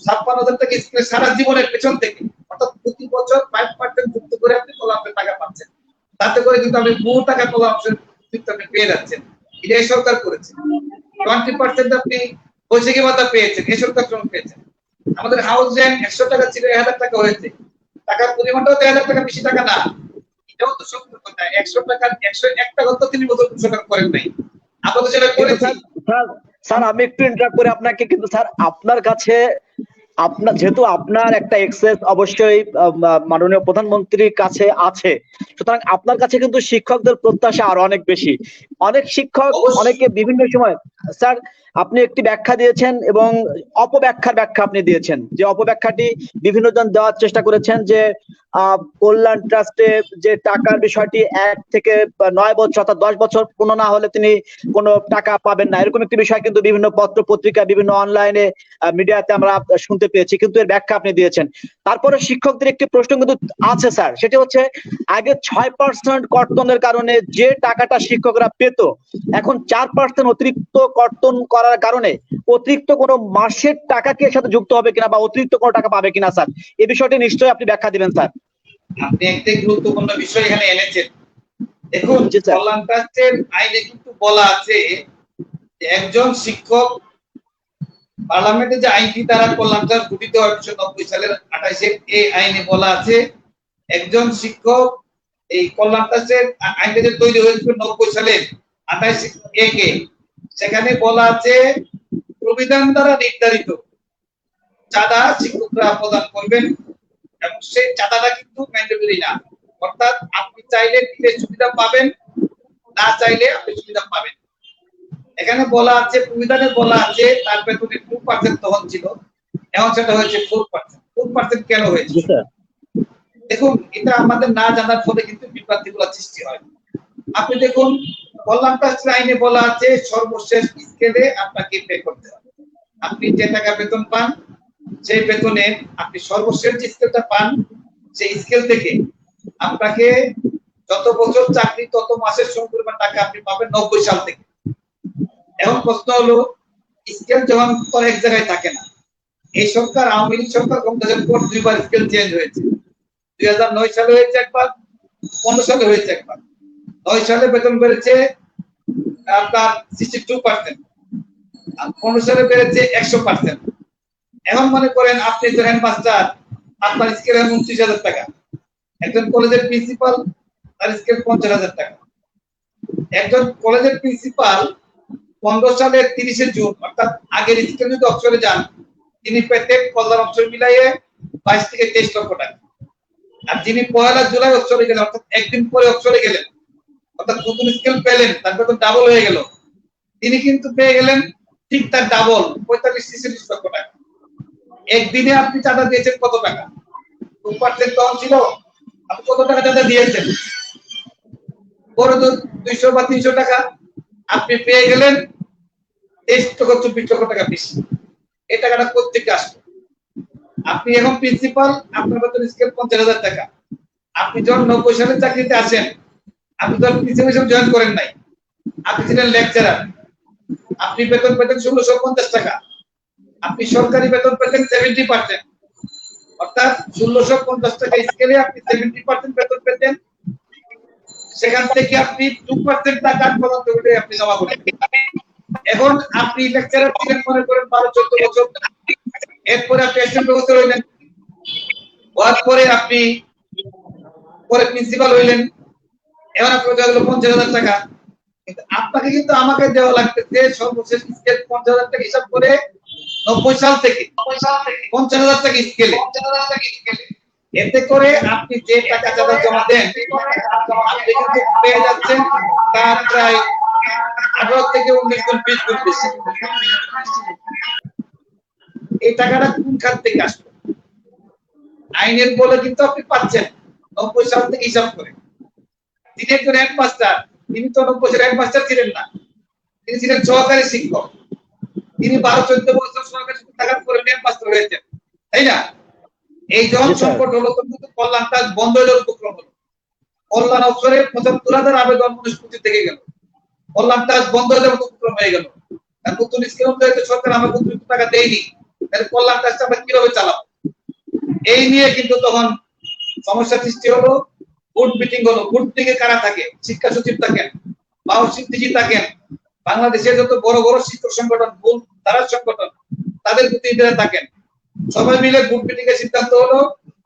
56,000 টাকা স্কুলে সারা জীবনের পেছন থেকে, অর্থাৎ প্রতি বছর 5% যুক্ত করে আপনি কল্যাণ টাকা পাচ্ছেন। তাতে করে কিন্তু আপনি বহু টাকা কল্যাণ অফিসার আপনি পেয়ে যাচ্ছেন। এটা এই সরকার করেছে। 20% আপনি বৈশাখী ভাতা পেয়েছেন, এই সরকার শ্রম পেয়েছেন। আমাদের হাউস রেন্ট 100 টাকা ছিল, 1000 টাকা হয়েছে। টাকার পরিমাণটাও 1000 টাকা বেশি টাকা না। এটাও তো সত্য কথা। 100 টাকা 101 টাকা তো 3 বছর সরকার করেন নাই, আমরা সেটা করেছি। স্যার, আমি একটু ইন্টারাপ্ট করে আপনাকে, কিন্তু স্যার আপনার কাছে আপনার যেহেতু আপনার একটা এক্সেস অবশ্যই মাননীয় প্রধানমন্ত্রীর কাছে আছে, সুতরাং আপনার কাছে কিন্তু শিক্ষকদের প্রত্যাশা আরো অনেক বেশি। অনেক শিক্ষক অবশ্যই। অনেকে বিভিন্ন সময়, স্যার আপনি একটি ব্যাখ্যা দিয়েছেন এবং অপব্যাখ্যার ব্যাখ্যা আপনি দিয়েছেন, যে অপব্যাখ্যাটি বিভিন্ন জন দেওয়ার চেষ্টা করেছেন যে কল্যাণ ট্রাস্টে যে টাকার বিষয়টি 1 থেকে 9 বছর অর্থাৎ 10 বছর পূর্ণ না হলে তিনি কোনো টাকা পাবেন না, এরকম একটি বিষয় কিন্তু বিভিন্ন পত্র পত্রিকা বিভিন্ন অনলাইনে মিডিয়াতে আমরা শুনতে পেয়েছি, কিন্তু এর ব্যাখ্যা আপনি দিয়েছেন। তারপরে শিক্ষকদের একটি প্রশ্ন কিন্তু আছে স্যার, সেটি হচ্ছে আগে 6% কর্তনের কারণে যে টাকাটা শিক্ষকরা পেত, এখন 4% অতিরিক্ত কর্তন করার কারণে অতিরিক্ত কোনো মাসের টাকা কি এর সাথে যুক্ত হবে কিনা বা অতিরিক্ত কোনো টাকা পাবে কিনা স্যার, এই বিষয়টি নিশ্চয়ই আপনি ব্যাখ্যা দিবেন স্যার। আপনি একটি গুরুত্বপূর্ণ বিষয় এখানে এনেছেন। দেখুন, জি স্যার। কল্যাণ ট্রাস্টের আইনে কিন্তু বলা আছে যে একজন শিক্ষক, পার্লামেন্টে যে আইনটি দ্বারা কল্যাণ ট্রাস্ট গঠিত হয় 1990 সালের 28 এই আইনে বলা আছে একজন শিক্ষক, এই কল্যাণ ট্রাস্টের আইনটা যে তৈরি হয়েছিল 90 সালের 28 সেখানে বলা আছে প্রবিধান দ্বারা নির্ধারিত চাঁদা শিক্ষকরা প্রদান করবেন, এবং সেই চাঁদাটা কিন্তু ম্যান্ডেটরি না, অর্থাৎ আপনি চাইলে দিলে সুবিধা পাবেন, না চাইলে আপনি সুবিধা পাবেন। এখানে বলা আছে, প্রবিধানে বলা আছে তার বেতনে 2% তখন ছিল, এখন সেটা হয়েছে 4%। 4% কেন হয়েছে? জি স্যার। দেখুন, এটা আমাদের না জানার ফলে কিন্তু বিভ্রান্তিগুলো সৃষ্টি হয়। আপনি দেখুন, কল্যাণ ট্রাস্টের আইনে বলা আছে সর্বশেষ স্কেলে আপনাকে পে করতে হবে। আপনি যে টাকা বেতন পান সেই বেতনে আপনি সর্বশেষ যে স্কেলটা পান সেই স্কেল থেকে আপনাকে যত বছর চাকরি তত মাসের সমপরিমাণ টাকা আপনি পাবেন 90 সাল থেকে। এখন প্রশ্ন হলো, স্কেল যখন তো এক জায়গায় থাকে না, এই সরকার আওয়ামী লীগ সরকার ক্ষমতার পর দুইবার স্কেল চেঞ্জ হয়েছে। 2009 সালে হয়েছে একবার, 15 সালে হয়েছে একবার। 9 সালে বেতন বেড়েছে আপনার 62%, আর 15 সালে বেড়েছে 100%। এখন মনে করেন আপনি একজন মাস্টার, আপনার স্কেল 29,000 টাকা, একজন কলেজের প্রিন্সিপাল তার স্কেল 50,000 টাকা। একজন কলেজের প্রিন্সিপাল 15 সালের 30 জুন অর্থাৎ আগের স্কেল যদি অক্ষরে যান, তিনি পেতেন কল্যাণ অক্ষর মিলাইয়ে 22 থেকে 23 লক্ষ টাকা। আর যিনি 1 জুলাই অক্ষরে গেলেন, অর্থাৎ একদিন পরে অক্ষরে গেলেন, অর্থাৎ নতুন স্কেল পেলেন, তার বেতন ডাবল হয়ে গেল, তিনি কিন্তু পেয়ে গেলেন ঠিক তার ডাবল 45-46 লক্ষ টাকা। একদিনে আপনি চাঁদা দিয়েছেন কত টাকা? 2% তখন ছিল, আপনি কত টাকা চাঁদা দিয়েছেন? বড় 200 বা 300 টাকা, আপনি পেয়ে গেলেন 23-24 লক্ষ টাকা বেশি। এই টাকাটা কোথেকে আসলো? আপনি এখন প্রিন্সিপাল, আপনার বেতন স্কেল 50,000 টাকা। আপনি যখন 90 সালে চাকরিতে আসেন, আপনি যখন প্রিন্সিপাল হিসেবে জয়েন করেন নাই, আপনি ছিলেন লেকচারার, আপনি বেতন পেতেন 1650 টাকা, আপনি সরকারি বেতন পেতেন 70%, অর্থাৎ 1650 টাকা স্কেলে আপনি 70% বেতন পেতেন। সেখান থেকে আপনি 2% টাকা প্রদান করে আপনি জমা করেন। এখন আপনি লেকচারার ছিলেন মনে করেন 12-14 বছর, এরপরে আপনি অ্যাসিস্ট্যান্ট প্রফেসর হইলেন, হওয়ার পরে আপনি পরে প্রিন্সিপাল হইলেন, এখন আপনার দেওয়া হলো 50,000 টাকা। কিন্তু আপনাকে কিন্তু আমাকে দেওয়া লাগতেছে সর্বশেষ স্কেল 50,000 টাকা হিসাব করে 90 সাল থেকে 50,000 টাকা স্কেলে। এতে করে আপনি যে টাকা চাঁদা জমা দেন, আপনি কিন্তু পেয়ে যাচ্ছেন তার প্রায় 18 থেকে 19 গুণ 20 গুণ বেশি। এই টাকাটা কোন খাত থেকে আসবে? আইনের বলে কিন্তু আপনি পাচ্ছেন 90 সাল থেকে হিসাব করে। তিনি একজন হেডমাস্টার, তিনি তো 90 সালের হেডমাস্টার ছিলেন না, তিনি ছিলেন সহকারী শিক্ষক। তিনি 12-14 বছর সহকারী শিক্ষক থাকার পরে হেডমাস্টার হয়েছেন, তাই না? এই যখন সংকট হলো তখন কিন্তু কল্যাণ ট্রাস্ট বন্ধ হয়ে যাওয়ার উপক্রম হলো। কল্যাণ অফিসরে 75,000 আবেদন 19 থেকে গেল, কল্যাণ ট্রাস্ট বন্ধ হয়ে যাওয়ার উপক্রম হয়ে গেল। আর নতুন স্কিম অনুযায়ী সরকার আমাকে অতিরিক্ত টাকা দেয়নি, তাহলে কল্যাণ ট্রাস্ট আমরা কিভাবে চালাবো? এই নিয়ে কিন্তু তখন সমস্যা সৃষ্টি হলো। বোর্ড মিটিং হলো। বোর্ড মিটিং এ কারা থাকে? শিক্ষা সচিব থাকেন, বাউসিদ্দিজি থাকেন, বাংলাদেশের যত বড় বড় শিক্ষক সংগঠন, মূল ধারার সংগঠন, তাদের প্রতিনিধিরা থাকেন। সবাই মিলে বোর্ড মিটিং এর সিদ্ধান্ত হলো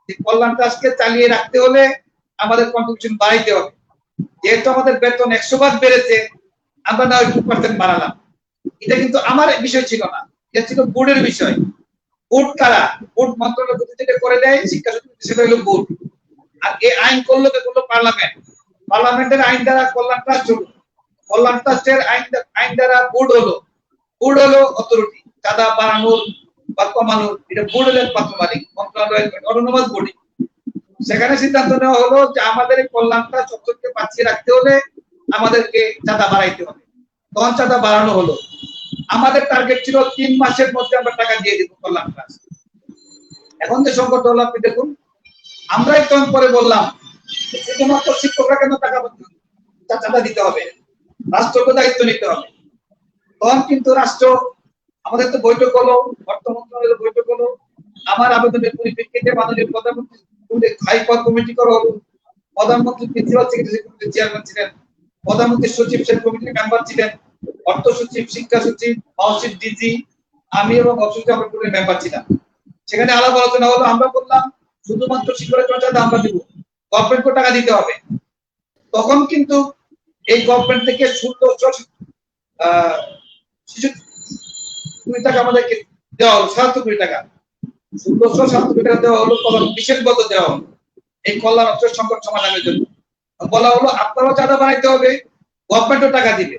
যে কল্যাণ ট্রাস্টকে চালিয়ে রাখতে হলে আমাদের কন্ট্রিবিউশন বাড়াইতে হবে। যেহেতু আমাদের বেতন 100 বার বেড়েছে, আমরা না 2% বাড়ালাম। এটা কিন্তু আমার বিষয় ছিল না, এটা ছিল বোর্ডের বিষয়। বোর্ড কারা? বোর্ড মন্ত্রণালয় যেটা করে দেয় শিক্ষা সচিব, সেটা হলো বোর্ড। আর এই আইন করলো পার্লামেন্ট। পার্লামেন্টের আইন দ্বারা কল্যাণ ট্রাস্ট হলো, কল্যাণ ট্রাস্টের আইন দ্বারা বোর্ড হলো। বোর্ড হলো অথরিটি, চাঁদা বাড়ানোর বা কমানোর, এটা বোর্ড হলেন পাত্র মালিক, মন্ত্রণালয়ের অটোনোমাস বডি। সেখানে সিদ্ধান্ত নেওয়া হলো যে আমাদের এই কল্যাণ ট্রাস্ট চত্বরকে বাঁচিয়ে রাখতে হলে আমাদেরকে চাঁদা বাড়াইতে হবে। তখন চাঁদা বাড়ানো হলো। আমাদের টার্গেট ছিল 3 মাসের মধ্যে আমরা টাকা দিয়ে দিব কল্যাণ ট্রাস্ট। এখন যে সংকট হলো আপনি দেখুন, আমরাই তখন পরে বললাম শুধুমাত্র শিক্ষকরা কেন টাকা চাঁদা দিতে হবে, রাষ্ট্রকে দায়িত্ব নিতে হবে। তখন কিন্তু রাষ্ট্র, আমাদের তো বৈঠক হলো, অর্থ মন্ত্রণালয়ের বৈঠক হলো, আমার আবেদনের পরিপ্রেক্ষিতে মাননীয় প্রধানমন্ত্রী হাইকোর কমিটি করা হলো। প্রধানমন্ত্রী প্রিন্সিপাল সেক্রেটারি কমিটির চেয়ারম্যান ছিলেন, প্রধানমন্ত্রী সচিব সেই কমিটির মেম্বার ছিলেন, অর্থ সচিব, শিক্ষা সচিব, মহাসচিব, ডিজি, আমি এবং অফিসে আমরা পুরো মেম্বার ছিলাম। সেখানে আলাপ আলোচনা হলো। আমরা বললাম শুধুমাত্র শিক্ষকের চাঁদা আমরা দিব, গভর্নমেন্টকে টাকা দিতে হবে। তখন কিন্তু এই গভর্নমেন্ট থেকে 16 টাকা আমাদেরকে দেওয়া হলো, 77 কোটি টাকা, 1677 কোটি টাকা দেওয়া হলো, বিশেষ বছর দেওয়া হলো এই কল্যাণ অর্থের সংকট সমাধানের জন্য। বলা হলো আপনারাও চাঁদা বানাইতে হবে, গভর্নমেন্টও টাকা দিবে।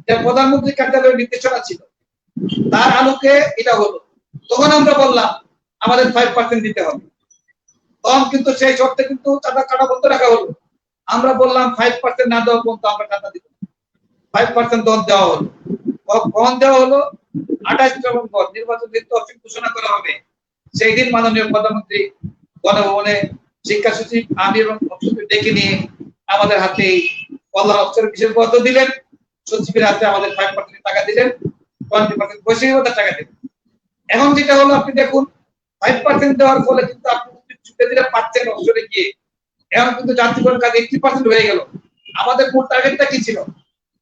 যা প্রধানমন্ত্রী কার্যালয়ের নির্দেশনা ছিল, তার আলোকে এটা হলো। তখন আমরা বললাম আমাদের 5% দিতে হবে। তখন কিন্তু সেই শর্তে কিন্তু চাঁদা কাটা বন্ধ রাখা হলো। আমরা বললাম 5% না দেওয়া পর্যন্ত আমরা চাঁদা দিব। 5% তখন দেওয়া হলো। কখন দেওয়া হলো? 28 নভেম্বর নির্বাচন তফসিল ঘোষণা করা হবে। সেই দিন মাননীয় প্রধানমন্ত্রী গণভবনে শিক্ষা সচিব, আমি এবং সচিব ডেকে নিয়ে আমাদের হাতে কল্যাণ অফিসের বিশেষ বরাদ্দ দিলেন, সচিবের হাতে আমাদের 5% টাকা দিলেন, 20% বৈষয়িকতার টাকা দিলেন। এখন যেটা হলো আপনি দেখুন, 5% দেওয়ার ফলে কিন্তু আপনি ছুটে দিলে পাচ্ছেন অবসরে গিয়ে। এখন কিন্তু যাত্রীকরণ কাজ 80% হয়ে গেল। আমাদের মূল টার্গেটটা কি ছিল?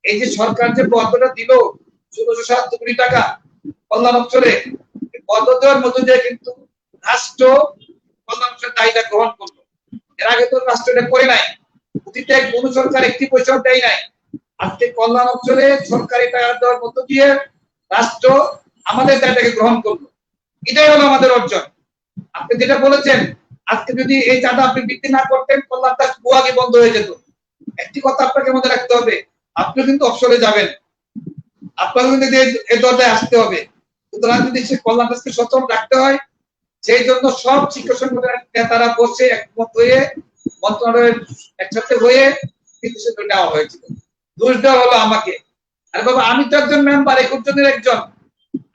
এই যে সরকার যে বরাদ্দটা দিল 1677 কোটি টাকা কল্যাণ অফিসরে, বরাদ্দ দেওয়ার মধ্যে দিয়ে কিন্তু রাষ্ট্র কল্যাণ অফিসের দায়িত্ব গ্রহণ করলো। এর আগে তো রাষ্ট্র এটা করে নাই, অতীতে কোন সরকার 1 পয়সাও দেয় নাই। আজকে কল্যাণ অফিসরে সরকারি টাকা দেওয়ার মধ্য দিয়ে রাষ্ট্র আমাদের দায়িত্বকে গ্রহণ করলো। এটাই হলো আমাদের অর্জন। আপনি যেটা বলেছেন, আজকে যদি এই চাঁদা আপনি বৃদ্ধি না করতেন, কল্যাণ ট্রাস্ট আগে বন্ধ হয়ে যেত। একটি কথা আপনাকে মনে রাখতে হবে, আপনি কিন্তু অবসরে যাবেন, আপনাকে কিন্তু এই দরজায় আসতে হবে। সুতরাং যদি সে কল্যাণ ট্রাস্টকে সচল রাখতে হয়, সেই জন্য সব শিক্ষক সংগঠনের নেতারা বসে একমত হয়ে মন্ত্রণালয়ের একসাথে হয়ে কিন্তু সেটা নেওয়া হয়েছিল। দোষ দেওয়া হলো আমাকে। আরে বাবা, আমি তো একজন মেম্বার, 21 জনের একজন,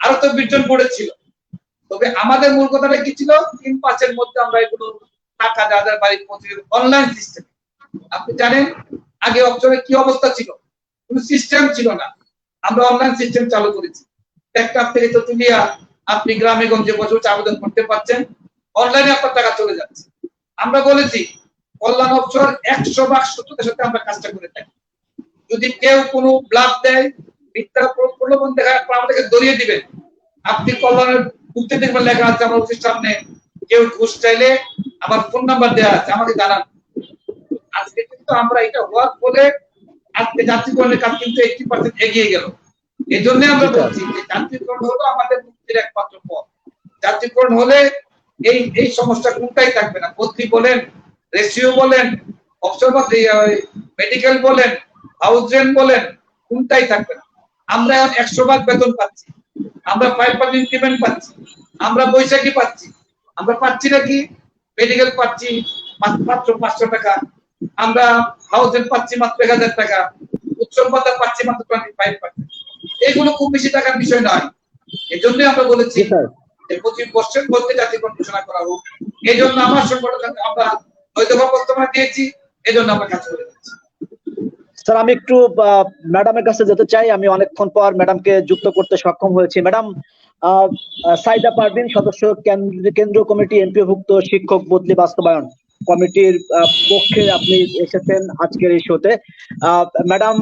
আরো তো 20 জন বোর্ডে ছিল। তবে আমাদের মূল কথাটা কি ছিল? 3 মাসের মধ্যে আমরা এগুলো টাকা যাদের বাড়ির পৌঁছে দেব অনলাইন সিস্টেম। আপনি জানেন আগে অবসরে কি অবস্থা ছিল? কোনো সিস্টেম ছিল না। আমরা অনলাইন সিস্টেম চালু করেছি। একটা থেকে তো তুলিয়া আপনি গ্রামে গঞ্জে বসে আবেদন করতে পারছেন, অনলাইনে আপনার টাকা চলে যাচ্ছে। আমরা বলেছি কল্যাণ অবসর 100% সত্যতার সাথে আমরা কাজটা করে থাকি। যদি কেউ কোনো ব্লাফ দেয়, মিথ্যা প্রলোভন দেখায়, আমাদেরকে ধরিয়ে দিবেন। আপনি কল্যাণের বুকতে দেখবেন লেখা আছে আমার অফিসের সামনে, কেউ ঘুষ চাইলে আমার ফোন নাম্বার দেওয়া আছে, আমাকে জানান। আজকে কিন্তু আমরা এটা হওয়ার ফলে আজকে যাত্রীকরণের কাজ কিন্তু 80% এগিয়ে গেল। এই জন্য আমরা বলছি যে যাত্রীকরণ হলো আমাদের মুক্তির একমাত্র পথ। যাত্রীকরণ হলে এই সমস্যা কোনটাই থাকবে না। বদলি বলেন, রেশিও বলেন, অবসর মেডিকেল বলেন, হাউস রেন্ট বলেন, কোনটাই থাকবে না। আমরা এখন 100% বেতন পাচ্ছি, আমরা 5% ইনক্রিমেন্ট পাচ্ছি, আমরা বৈশাখী পাচ্ছি, আমরা পাচ্ছি নাকি মেডিকেল পাচ্ছি মাত্র 500 টাকা, আমরা হাউস রেন্ট পাচ্ছি মাত্র 1000 টাকা, উৎসব ভাতা পাচ্ছি মাত্র 25%। এগুলো খুব বেশি টাকার বিষয় নয়। এই জন্য আমরা বলেছি যে 25 বছরের মধ্যে জাতীয়করণ ঘোষণা করা হোক। এই জন্য আমার সংগঠন আমরা নৈতিক প্রস্তাবনা দিয়েছি, এই জন্য আমরা কাজ করে যাচ্ছি। স্যার, আমি একটু ম্যাডামের কাছে যেতে চাই। আমি অনেকক্ষণ পর ম্যাডামকে যুক্ত করতে সক্ষম হয়েছি। ম্যাডাম, সাইদা পারভিন, সদস্য কেন্দ্রীয় কমিটি এমপিভুক্ত শিক্ষক বদলি বাস্তবায়ন কমিটির পক্ষে আপনি এসেছেন আজকের এই শোতে। ম্যাডাম,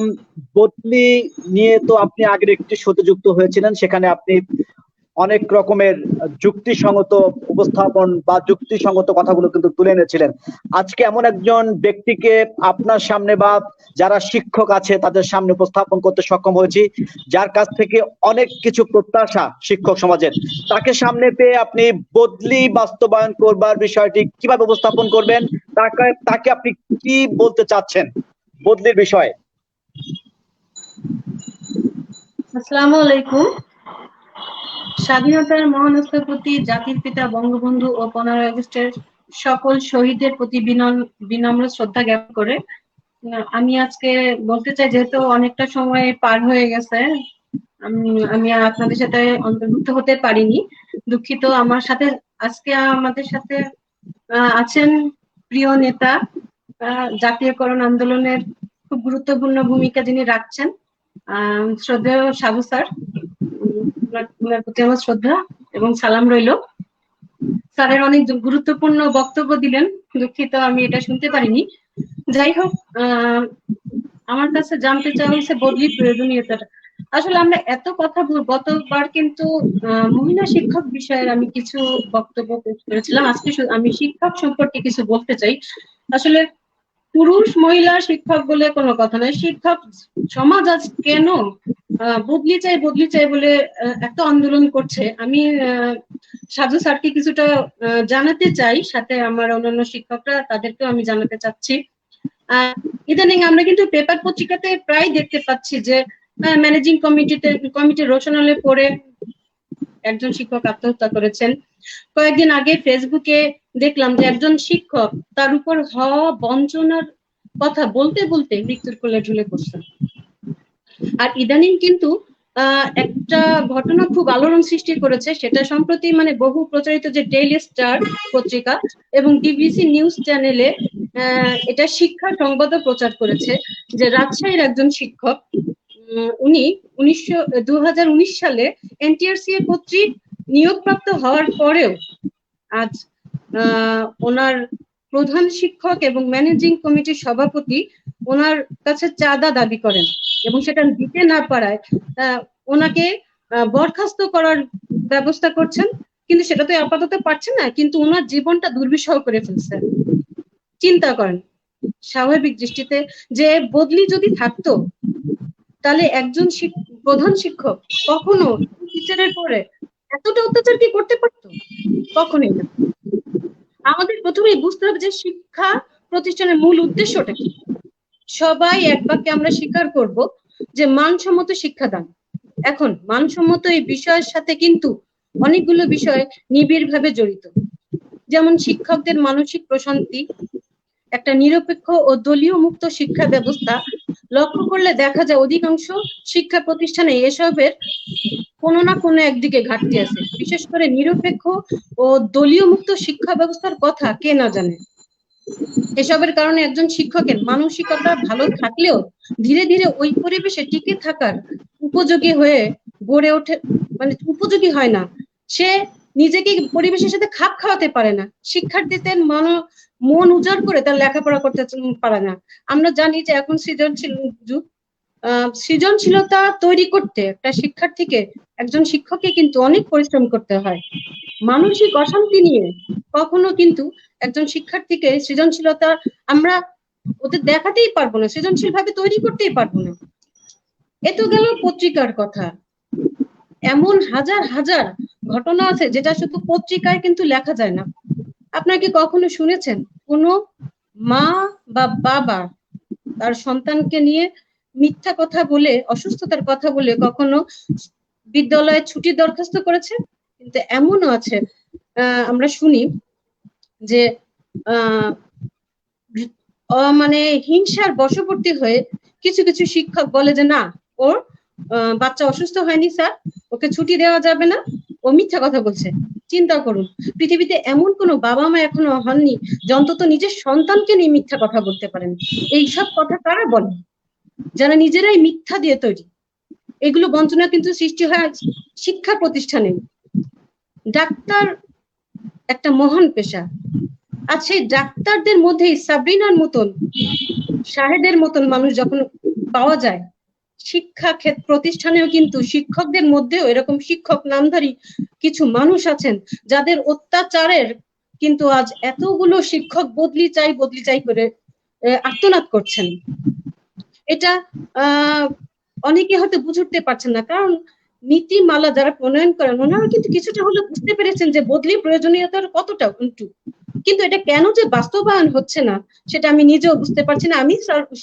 বদলি নিয়ে তো আপনি আগের একটি শোতে যুক্ত হয়েছিলেন, সেখানে আপনি অনেক রকমের যুক্তিসঙ্গত উপস্থাপন বা যুক্তিসঙ্গত কথাগুলো কিন্তু তুলে এনেছিলেন। আজকে এমন একজন ব্যক্তিকে আপনার সামনে বা যারা শিক্ষক আছে তাদের সামনে উপস্থাপন করতে সক্ষম হয়েছি, যার কাছ থেকে অনেক কিছু প্রত্যাশা শিক্ষক সমাজের, তাকে সামনে পেয়ে আপনি বদলি বাস্তবায়ন করবার বিষয়টি কিভাবে উপস্থাপন করবেন, তাকে আপনি কি বলতে চাচ্ছেন বদলির বিষয়ে? আসসালামু আলাইকুম। স্বাধীনতার মহান স্থপতি জাতির পিতা বঙ্গবন্ধু ও 15 আগস্টের সকল শহীদদের প্রতি বিনম্র শ্রদ্ধা জ্ঞাপন করে আমি আজকে বলতে চাই, যেহেতু অনেকটা সময় পার হয়ে গেছে, আমি আপনাদের সাথে অন্তর্ভুক্ত হতে পারিনি, দুঃখিত। আজকে আমাদের সাথে আছেন প্রিয় নেতা, জাতীয়করণ আন্দোলনের খুব গুরুত্বপূর্ণ ভূমিকা যিনি রাখছেন, শ্রদ্ধেয় সাবু স্যার। ওনার প্রতি আমার শ্রদ্ধা এবং সালাম রইল। স্যারের অনেক গুরুত্বপূর্ণ বক্তব্য দিলেন, দুঃখিত আমি এটা শুনতে পারিনি। যাই হোক, আমার কাছে জানতে চাওয়া হয়েছে বদলির প্রয়োজনীয়তাটা। আসলে আমরা এত কথা গতবার কিন্তু মহিলা শিক্ষক বিষয়ের আমি কিছু বক্তব্য করেছিলাম, আজকে আমি শিক্ষক সম্পর্কে কিছু বলতে চাই। আসলে পুরুষ মহিলা শিক্ষক বলে কোনো কথা নয়, শিক্ষক সমাজ আজ কেন বদলি চাই বলে এত আন্দোলন করছে, আমি সাজু স্যারকে কিছুটা জানাতে চাই, সাথে আমার অন্যান্য শিক্ষকরা তাদেরকেও আমি জানাতে চাচ্ছি। ইদানিং আমরা কিন্তু পেপার পত্রিকাতে প্রায় দেখতে পাচ্ছি যে ম্যানেজিং কমিটির রোশনালে পড়ে একজন শিক্ষক আত্মহত্যা করেছেন। কয়েকদিন আগে ফেসবুকে দেখলাম যে একজন শিক্ষক তার উপর হওয়া বঞ্চনার কথা বলতে বলতে মৃত্যুর কোলে ঢুলে পড়ছেন। আর ইদানিং কিন্তু একটা ঘটনা খুব আলোড়ন সৃষ্টি করেছে, সেটা সম্প্রতি মানে বহু প্রচারিত যে ডেইলি স্টার পত্রিকা এবং ডিবিসি নিউজ চ্যানেলে এটা শিক্ষা সংবাদও প্রচার করেছে যে রাজশাহীর একজন শিক্ষক, উনি 2019 সালে এনটিআরসি এর কর্তৃক নিয়োগপ্রাপ্ত হওয়ার পরেও আজ ওনার প্রধান শিক্ষক এবং ম্যানেজিং কমিটির সভাপতি ওনার কাছে চাঁদা দাবি করেন এবং সেটা দিতে না পারায় ওনাকে বরখাস্ত করার ব্যবস্থা করছেন, কিন্তু সেটা তো আপাতত পারছেন না, কিন্তু ওনার জীবনটা দুর্বিষহ করে ফেলছে। চিন্তা করেন স্বাভাবিক দৃষ্টিতে যে বদলি যদি থাকতো তাহলে একজন প্রধান শিক্ষক কখনো টিচারের পরে এতটা অত্যাচার কি করতে পারতো? কখনোই না। আমাদের প্রথমেই বুঝতে হবে যে শিক্ষা প্রতিষ্ঠানের মূল উদ্দেশ্যটা কি। সবাই এক বাক্যে আমরা স্বীকার করব যে মানসম্মত শিক্ষাদান। এখন মানসম্মত এই বিষয়ের সাথে কিন্তু অনেকগুলো বিষয় নিবিড়ভাবে জড়িত, যেমন শিক্ষকদের মানসিক প্রশান্তি, একটা নিরপেক্ষ ও দলীয় মুক্ত শিক্ষা ব্যবস্থা। লক্ষ্য করলে দেখা যায় অধিকাংশ শিক্ষা প্রতিষ্ঠানে এসবের কোনো না কোনো একদিকে ঘাটতি আছে। বিশেষ করে নিরপেক্ষ ও দলীয় মুক্ত শিক্ষা ব্যবস্থার কথা কে না জানে। এসবের কারণে একজন শিক্ষকের মানসিকতা ভালো থাকলেও ধীরে ধীরে ওই পরিবেশে টিকে থাকার উপযোগী হয়ে গড়ে ওঠে, মানে উপযোগী হয় না, সে নিজেকে পরিবেশের সাথে খাপ খাওয়াতে পারে না, শিক্ষার্থীদের মন উজাড় করে তার লেখাপড়া করতে পারে না। আমরা জানি যে এখন সৃজনশীল যুগ, সৃজনশীলতা তৈরি করতে একটা শিক্ষার্থীকে, একজন শিক্ষককে কিন্তু অনেক পরিশ্রম করতে হয়। মানসিক অশান্তি নিয়ে কখনো কিন্তু একজন শিক্ষার্থীকে সৃজনশীলতা আমরা ওদের দেখাতেই পারবো না, সৃজনশীল ভাবে তৈরি করতেই পারবো না। এ তো গেল পত্রিকার কথা, এমন হাজার হাজার ঘটনা আছে যেটা শুধু পত্রিকায় কিন্তু লেখা যায় না। আপনারা কি কখনো শুনেছেন কোনো মা বা বাবা তার সন্তানকে নিয়ে মিথ্যা কথা বলে, অসুস্থতার কথা বলে কখনো বিদ্যালয়ে ছুটির দরখাস্ত করেছে? কিন্তু এমনও আছে, আমরা শুনি যে মানে হিংসার বশবর্তী হয়ে কিছু কিছু শিক্ষক বলে যে না, ওর বাচ্চা অসুস্থ হয়নি স্যার, ওকে ছুটি দেওয়া যাবে না, ও মিথ্যা কথা বলছে। চিন্তা করুন, পৃথিবীতে এমন কোনো বাবা মা এখনো হননি যে অন্তত নিজের সন্তানকে নিয়ে মিথ্যা কথা বলতে পারেন। এইসব কথা কারা বলে? যারা নিজেরাই মিথ্যা দিয়ে তৈরি। এগুলো বঞ্চনা কিন্তু সৃষ্টি হয় শিক্ষা প্রতিষ্ঠানে। ডাক্তার একটা মহান পেশা, আর সেই ডাক্তারদের মধ্যেই সাবরিনার মতন, শাহেদের মতন মানুষ যখন পাওয়া যায়, শিক্ষা প্রতিষ্ঠানেও কিন্তু শিক্ষকদের মধ্যেও এরকম শিক্ষক নামধারী কিছু মানুষ আছেন যাদের অত্যাচারের কিন্তু আজ এতগুলো শিক্ষক বদলি চাই করে আর্তনাদ করছেন। এটা অনেকে হয়তো বুঝে উঠতে পারছেন না, কারণ নীতিমালা যারা প্রণয়ন করেন ওনারা কিন্তু কিছুটা হলে বুঝতে পেরেছেন যে বদলি প্রয়োজনীয়তার কতটা একটু, কিন্তু এটা কেন যে বাস্তবায়ন হচ্ছে না সেটা আমি নিজেও বুঝতে পারছি না, আমি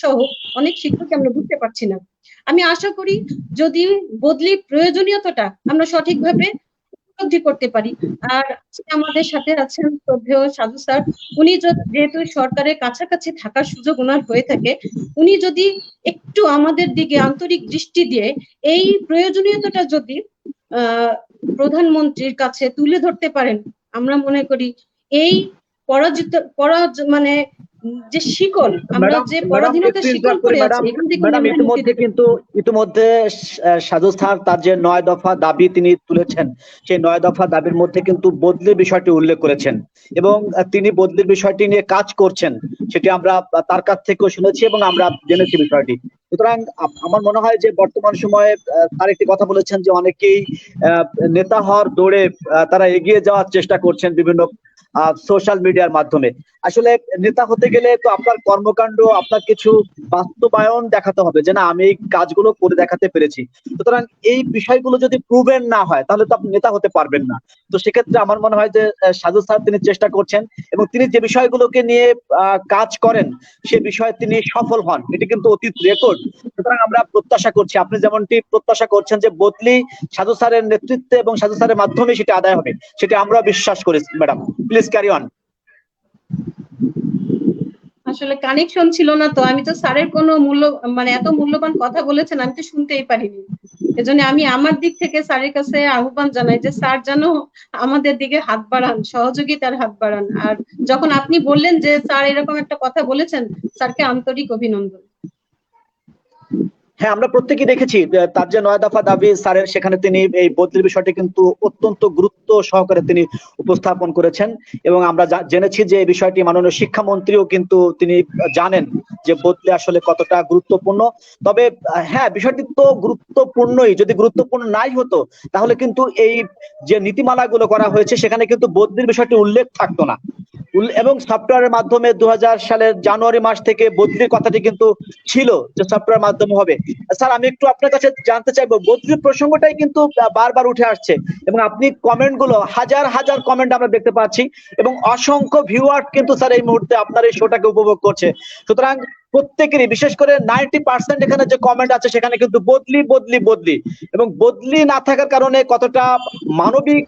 সহ অনেক শিক্ষক আমরা বুঝতে পারছি না। আমি আশা করি যদি বদলি প্রয়োজনীয়তাটা আমরা সঠিকভাবে উপলব্ধি করতে পারি। আর আমাদের সাথে আছেন শ্রদ্ধেয় সাধু স্যার, উনি যেহেতু সরকারের কাছাকাছি থাকার সুযোগ ওনার হয়ে থাকে, উনি যদি একটু আমাদের দিকে আন্তরিক দৃষ্টি দিয়ে এই প্রয়োজনীয়তাটা যদি প্রধানমন্ত্রীর কাছে তুলে ধরতে পারেন, আমরা মনে করি এই মানে যে শিকল, আমরা যে পরাধীনতার শিকল করে আছি এখান থেকে ইতিমধ্যে সাধু স্যার তার যে 9 দফা দাবি তিনি তুলেছেন, সেই 9 দফা দাবির মধ্যে কিন্তু বদলির বিষয়টি উল্লেখ করেছেন এবং তিনি বদলির বিষয়টি নিয়ে কাজ করছেন, সেটি আমরা তার কাছ থেকেও শুনেছি এবং আমরা জেনেছি বিষয়টি। সুতরাং আমার মনে হয় যে বর্তমান সময়ে তার একটি কথা বলেছেন যে অনেকেই নেতা হওয়ার দৌড়ে তারা এগিয়ে যাওয়ার চেষ্টা করছেন বিভিন্ন সোশ্যাল মিডিয়ার মাধ্যমে। আসলে নেতা হতে গেলে তো আপনার কর্মকাণ্ড, আপনার কিছু বাস্তবায়ন দেখাতে হবে যে না আমি এই কাজগুলো করে দেখাতে পেরেছি। সুতরাং এই বিষয়গুলো যদি প্রুভেন না হয় তাহলে তো আপনি নেতা হতে পারবেন না। তো সেক্ষেত্রে আমার মনে হয় যে সাধু স্যার তিনি চেষ্টা করছেন এবং তিনি যে বিষয়গুলোকে নিয়ে কাজ করেন সে বিষয়ে তিনি সফল হন, এটি কিন্তু অতীত রেকর্ড। সুতরাং আমরা প্রত্যাশা করছি আপনি যেমনটি প্রত্যাশা করছেন যে বদলি সাধু স্যারের নেতৃত্বে এবং সাধু স্যারের মাধ্যমে সেটা আদায় হবে, সেটা আমরা বিশ্বাস করি। Madam please carry on. আসলে কানেকশন ছিল না, তো আমি তো স্যারের কোনো মানে এত মূল্যবান কথা বলেছেন আমি তো শুনতেই পারিনি। এজন্য আমি আমার দিক থেকে স্যারের কাছে আহ্বান জানাই যে স্যার যেন আমাদের দিকে হাত বাড়ান, সহযোগিতার হাত বাড়ান। আর যখন আপনি বললেন যে স্যার এরকম একটা কথা বলেছেন, স্যারকে আন্তরিক অভিনন্দন। হ্যাঁ, আমরা প্রত্যেকেই দেখেছি তার যে 9 দফা দাবি স্যারের, সেখানে তিনি এই বদলির বিষয়টি কিন্তু অত্যন্ত গুরুত্ব সহকারে তিনি উপস্থাপন করেছেন এবং আমরা জেনেছি যে এই বিষয়টি মাননীয় শিক্ষামন্ত্রীও কিন্তু তিনি জানেন যে বদলি আসলে কতটা গুরুত্বপূর্ণ। তবে হ্যাঁ, বিষয়টি তো গুরুত্বপূর্ণই, যদি গুরুত্বপূর্ণ নাই হতো তাহলে কিন্তু এই যে নীতিমালাগুলো করা হয়েছে সেখানে কিন্তু বদলির বিষয়টি উল্লেখ থাকতো না এবং সফটওয়্যারের মাধ্যমে 2000 সালের জানুয়ারি মাস থেকে বদলির কথাটি কিন্তু ছিল যে সফটওয়্যার মাধ্যমে হবে। স্যার আমি একটু আপনার কাছে জানতে চাইবো, বদলির প্রসঙ্গটাই কিন্তু বারবার উঠে আসছে এবং আপনি কমেন্ট গুলো হাজার হাজার কমেন্ট আমরা দেখতে পাচ্ছি এবং অসংখ্য ভিউয়ার কিন্তু স্যার এই মুহূর্তে আপনার এই শোটাকে উপভোগ করছে। সুতরাং প্রত্যেকেরই, বিশেষ করে 90% এখানে যে কমেন্ট আছে সেখানে কিন্তু বদলি বদলি বদলি এবং বদলি না থাকার কারণে কতটা মানবিক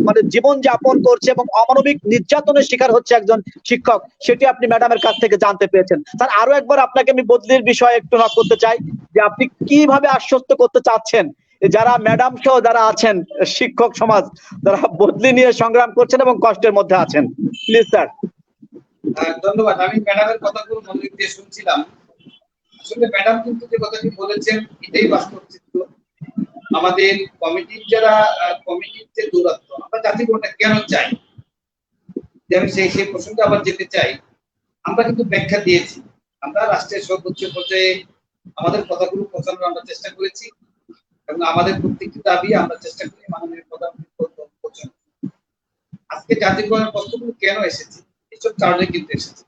মানে জীবন যাপন করছে এবং অমানবিক নির্যাতনের শিকার হচ্ছে একজন শিক্ষক, সেটি আপনি ম্যাডামের কাছ থেকে জানতে পেরেছেন। স্যার আরো একবার আপনাকে আমি বদলির বিষয়ে একটু নক করতে চাই যে আপনি কিভাবে আশ্বস্ত করতে চাচ্ছেন যারা ম্যাডাম সহ যারা আছেন শিক্ষক সমাজ, যারা বদলি নিয়ে সংগ্রাম করছেন এবং কষ্টের মধ্যে আছেন। Please sir. ধন্যবাদ। আমি ম্যাডামের কথাগুলো মনোযোগ দিয়ে শুনছিলাম। আসলে ম্যাডাম কিন্তু যে কথাটি বলেছেন এটাই বাস্তব চিত্র। আমাদের কমিটির যে দূরত্ব, আমরা জাতিগণটা কেন চাই, আমি সেই প্রশ্নটা আবার যেতে চাই। আমরা কিন্তু ব্যাখ্যা দিয়েছি, আমরা রাষ্ট্রের সর্বোচ্চ পর্যায়ে আমাদের কথাগুলো পৌঁছানোর আমরা চেষ্টা করেছি এবং আমাদের প্রত্যেকটি দাবি আমরা চেষ্টা করি মাননীয় প্রধানমন্ত্রী পৌঁছানো। আজকে জাতিগণের প্রশ্নগুলো কেন এসেছে, এসব কারণে কিন্তু এসেছে।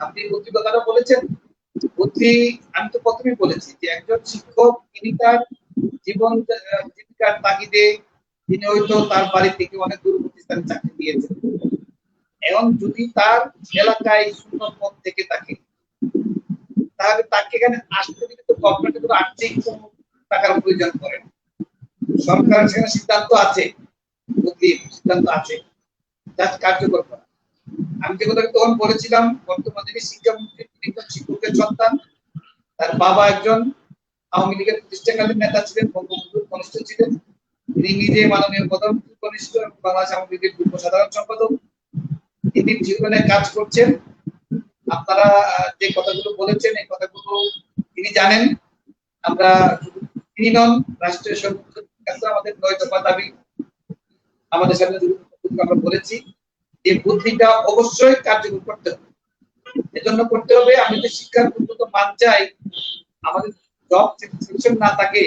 আপনি বুদ্ধি কথাটা বলেছেন, বুদ্ধি আমি তো প্রথমেই বলেছি যে একজন শিক্ষক তিনি তার জীবিকার তাগিদে তিনি হয়তো তার বাড়ি থেকে অনেক দূরবর্তী স্থানে চাকরি দিয়েছেন। এখন যদি তার এলাকায় শূন্য পদ থেকে থাকে তাহলে তাকে এখানে আসতে দিলে তো গভর্নমেন্টের কোনো আর্থিক টাকার প্রয়োজন পড়ে। সরকার সেখানে সিদ্ধান্ত আছে, বুদ্ধির সিদ্ধান্ত আছে, যা কার্যকর করা। আমি যে কথা তখন বলেছিলাম, বর্তমানে শিক্ষামন্ত্রী শিক্ষকের সন্তান, তার বাবা একজন আওয়ামী লীগের প্রতিষ্ঠাকালীন নেতা ছিলেন, বঙ্গবন্ধুর কনিষ্ঠ ছিলেন। তিনি নিজে মাননীয় প্রধানমন্ত্রীর কনিষ্ঠ এবং বাংলাদেশ আওয়ামী লীগের যুগ্ম সাধারণ সম্পাদক। তিনি জীবনে কাজ করছেন। আপনারা যে কথাগুলো বলেছেন এই কথাগুলো তিনি জানেন। আমরা তিনি নন, রাষ্ট্রের সর্বোচ্চ কাছে আমাদের 9 দফা দাবি আমাদের সামনে আমরা বলেছি যে বুদ্ধিটা অবশ্যই কার্যকর করতে হবে। এজন্য করতে হবে, আমি যে শিক্ষার উন্নত মান চাই, আমাদের জব সিলেকশন না থাকে